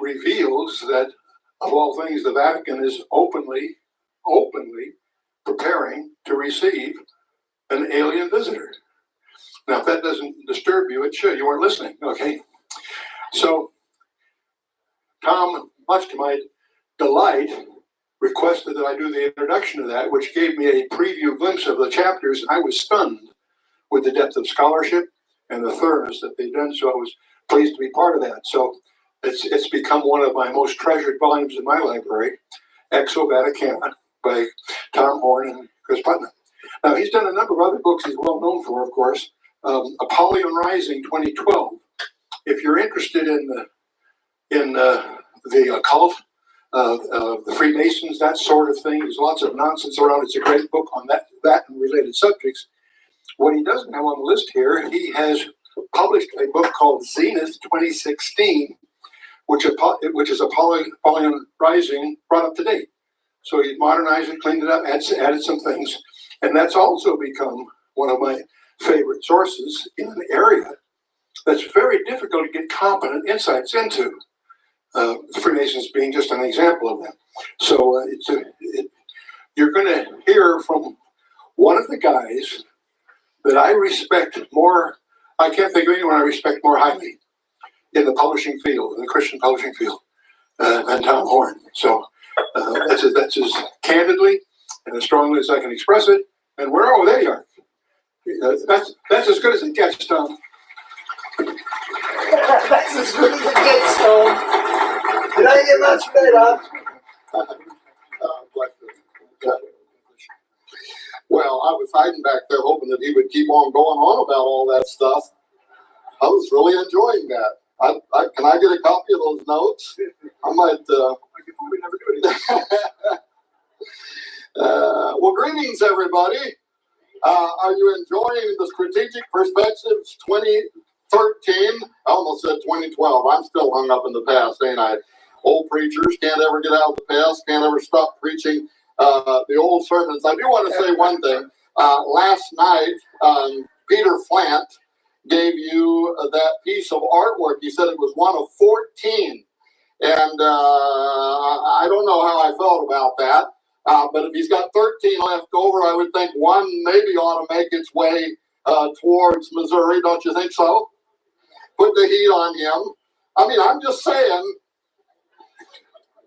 reveals that of all things, the Vatican is openly preparing to receive an alien visitor. Now, if that doesn't disturb you, it should. You weren't listening, okay? So, Tom, much to my delight, requested that I do the introduction to that, which gave me a preview glimpse of the chapters, and I was stunned with the depth of scholarship and the thoroughness that they've done, so I was pleased to be part of that. So it's become one of my most treasured volumes in my library, Exo Vaticana, by Tom Horn and Chris Putnam. Now, he's done a number of other books he's well known for, of course. Apollyon Rising 2012. If you're interested in the occult, the Freemasons, that sort of thing, there's lots of nonsense around. It's a great book on that and related subjects. What he doesn't have on the list here, he has published a book called Zenith 2016, which is Apollyon Rising brought up to date. So he modernized it, cleaned it up, added some things. And that's also become one of my favorite sources in an area that's very difficult to get competent insights into. Freemasons being just an example of that. So you're going to hear from one of the guys that I respect more. I can't think of anyone I respect more highly in the publishing field, in the Christian publishing field, than Tom Horn. So that's as candidly and as strongly as I can express it. And there you are. That's as good as it gets, Tom. That's as good as it gets, Tom. It ain't get much better. Well, I was hiding back there hoping that he would keep on going on about all that stuff. I was really enjoying that. Can I get a copy of those notes? I might. We never do anything. Well, greetings, everybody. Are you enjoying the Strategic Perspectives 2013? I almost said 2012. I'm still hung up in the past, ain't I? Old preachers can't ever get out of the past, can't ever stop preaching the old sermons. I do want to say one thing. Last night, Peter Flant gave you that piece of artwork. He said it was one of 14. And I don't know how I felt about that. But if he's got 13 left over, I would think one maybe ought to make its way towards Missouri. Don't you think so? Put the heat on him. I mean, I'm just saying.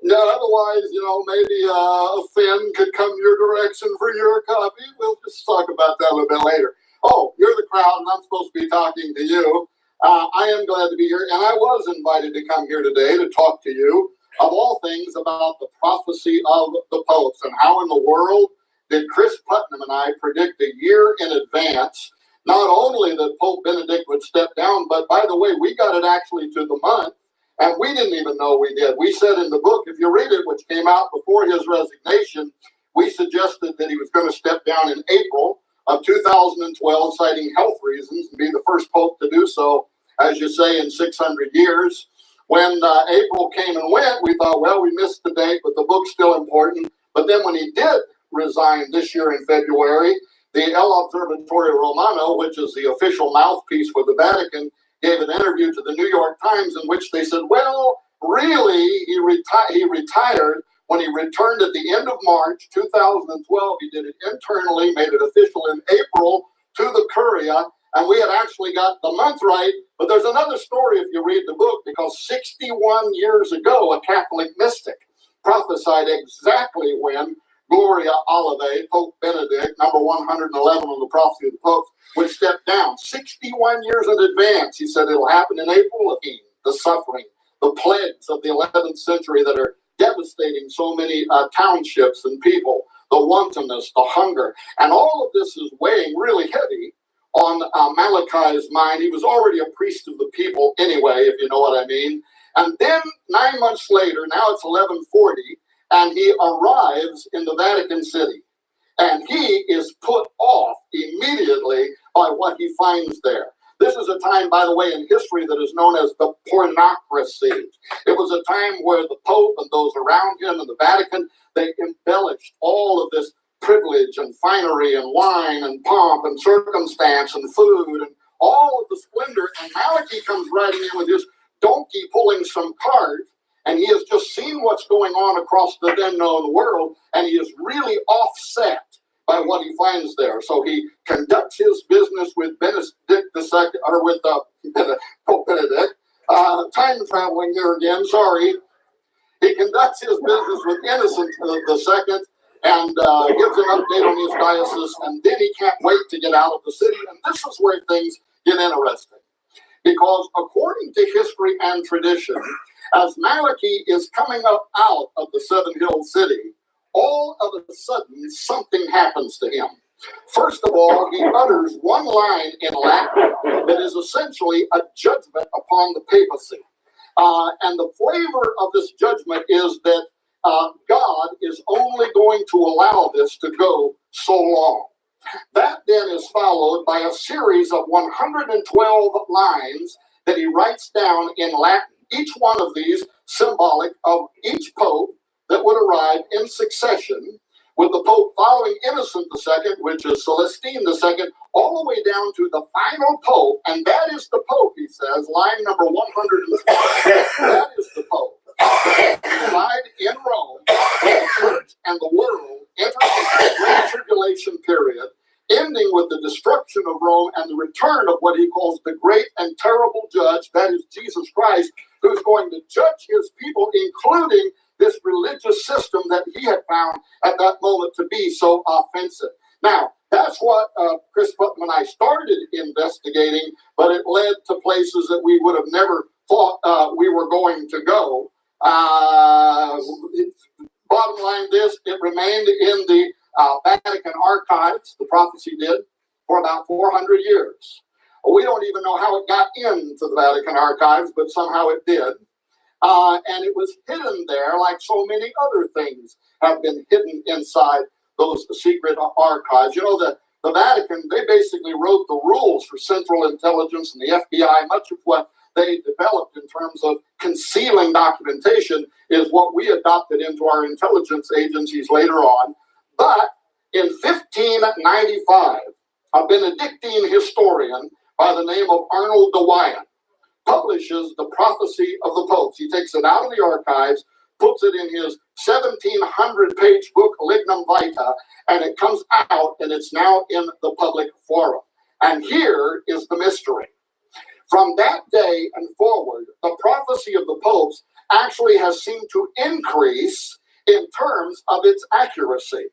Yeah, otherwise, maybe a Finn could come your direction for your copy. We'll just talk about that a little bit later. Oh, you're the crowd, and I'm supposed to be talking to you. I am glad to be here, and I was invited to come here today to talk to you, of all things, about the prophecy of the popes and how in the world did Chris Putnam and I predict a year in advance, not only that Pope Benedict would step down, but by the way, we got it actually to the month. And we didn't even know we did. We said in the book, if you read it, which came out before his resignation, we suggested that he was going to step down in April of 2012, citing health reasons, and be the first pope to do so, as you say, in 600 years. When April came and went, we thought, well, we missed the date, but the book's still important. But then when he did resign this year in February, the El Observatorio Romano, which is the official mouthpiece for the Vatican, gave an interview to the New York Times in which they said, well, really, he retired when he returned at the end of March 2012. He did it internally, made it official in April to the Curia, and we had actually got the month right. But there's another story if you read the book, because 61 years ago, a Catholic mystic prophesied exactly when Gloria Olivae, Pope Benedict, number 111 on the prophecy of the popes, would step down 61 years in advance. He said it'll happen in April again. The suffering, the plagues of the 11th century that are devastating so many townships and people, the wantonness, the hunger, and all of this is weighing really heavy on Malachi's mind. He was already a priest of the people anyway, if you know what I mean. And then 9 months later, now it's 1140, and he arrives in the Vatican City. And he is put off immediately by what he finds there. This is a time, by the way, in history that is known as the pornocracy. It was a time where the Pope and those around him and the Vatican, they embellished all of this privilege and finery and wine and pomp and circumstance and food and all of the splendor. And Malachi comes riding in with his donkey pulling some carts, and he has just seen what's going on across the then known world, and he is really offset by what he finds there. So he conducts his business with Benedict II, or with Pope Benedict. Time traveling here again, sorry. He conducts his business with Innocent II and gives an update on his diocese, and then he can't wait to get out of the city. And this is where things get interesting. Because according to history and tradition, as Malachi is coming up out of the Seven Hill City, all of a sudden something happens to him. First of all, he utters one line in Latin that is essentially a judgment upon the papacy. And the flavor of this judgment is that God is only going to allow this to go so long. That then is followed by a series of 112 lines that he writes down in Latin. Each one of these symbolic of each pope that would arrive in succession, with the pope following Innocent II, which is Celestine II, all the way down to the final pope, and that is the pope, he says, line number 105. That is the pope. Died in Rome, the church and the world entered the Great Tribulation period, ending with the destruction of Rome and the return of what he calls the great and terrible judge, that is Jesus Christ, who's going to judge his people, including this religious system that he had found at that moment to be so offensive. Now, that's what Chris Putnam and I started investigating, but it led to places that we would have never thought we were going to go. Bottom line this, it remained in the Vatican archives, the prophecy did, for about 400 years. We don't even know how it got into the Vatican archives, but somehow it did. And it was hidden there like so many other things have been hidden inside those secret archives. You know, the Vatican, they basically wrote the rules for Central Intelligence and the FBI. Much of what they developed in terms of concealing documentation is what we adopted into our intelligence agencies later on. But in 1595, a Benedictine historian by the name of Arnold de Wyatt publishes the prophecy of the popes. He takes it out of the archives, puts it in his 1,700-page book, Lignum Vitae, and it comes out, and it's now in the public forum. And here is the mystery. From that day and forward, the prophecy of the popes actually has seemed to increase in terms of its accuracy.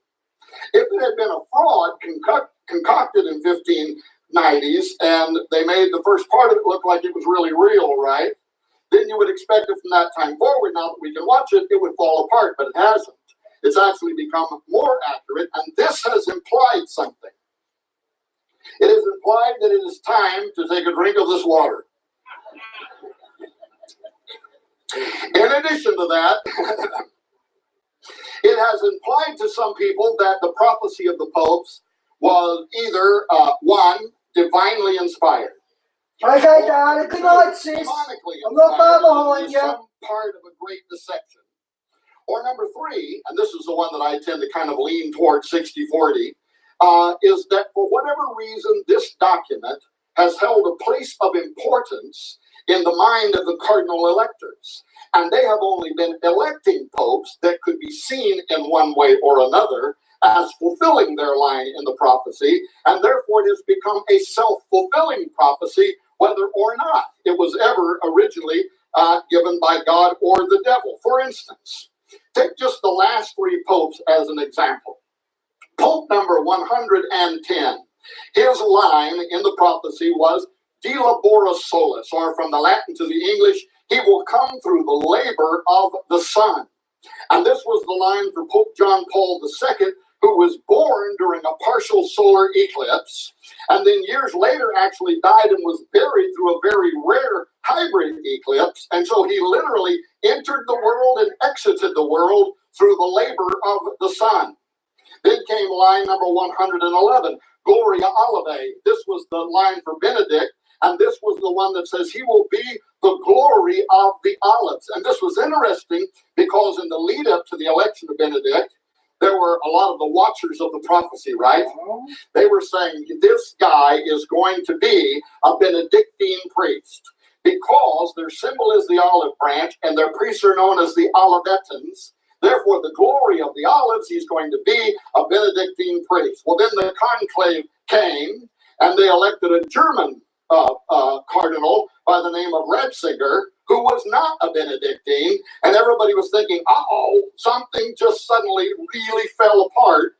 If it had been a fraud concocted in 1590s, and they made the first part of it look like it was really real, right? Then you would expect it from that time forward, now that we can watch it, it would fall apart, but it hasn't. It's actually become more accurate, and this has implied something. It is implied that it is time to take a drink of this water. In addition to that, it has implied to some people that the prophecy of the popes was either, one, divinely inspired. Okay, Dad, good night, sis. I'm not far behind you. Some part of a great deception. Or number three, and this is the one that I tend to kind of lean toward 60-40, is that for whatever reason, this document has held a place of importance in the mind of the cardinal electors. And they have only been electing popes that could be seen in one way or another as fulfilling their line in the prophecy, and therefore it has become a self-fulfilling prophecy, whether or not it was ever originally given by God or the devil. For instance, Take just the last three popes as an example. Pope number 110, his line in the prophecy was, De labora solis, or from the Latin to the English, he will come through the labor of the sun. And this was the line for Pope John Paul II, who was born during a partial solar eclipse, and then years later actually died and was buried through a very rare hybrid eclipse. And so he literally entered the world and exited the world through the labor of the sun. Then came line number 111, Gloria Olivae. This was the line for Benedict, and this was the one that says he will be the glory of the olives. And this was interesting because in the lead up to the election of Benedict, there were a lot of the watchers of the prophecy, right? They were saying this guy is going to be a Benedictine priest because their symbol is the olive branch and their priests are known as the Olivetans. Therefore, the glory of the olives, he's going to be a Benedictine priest. Well, then the conclave came and they elected a German cardinal by the name of Ratzinger, who was not a Benedictine, and everybody was thinking, uh-oh, something just suddenly really fell apart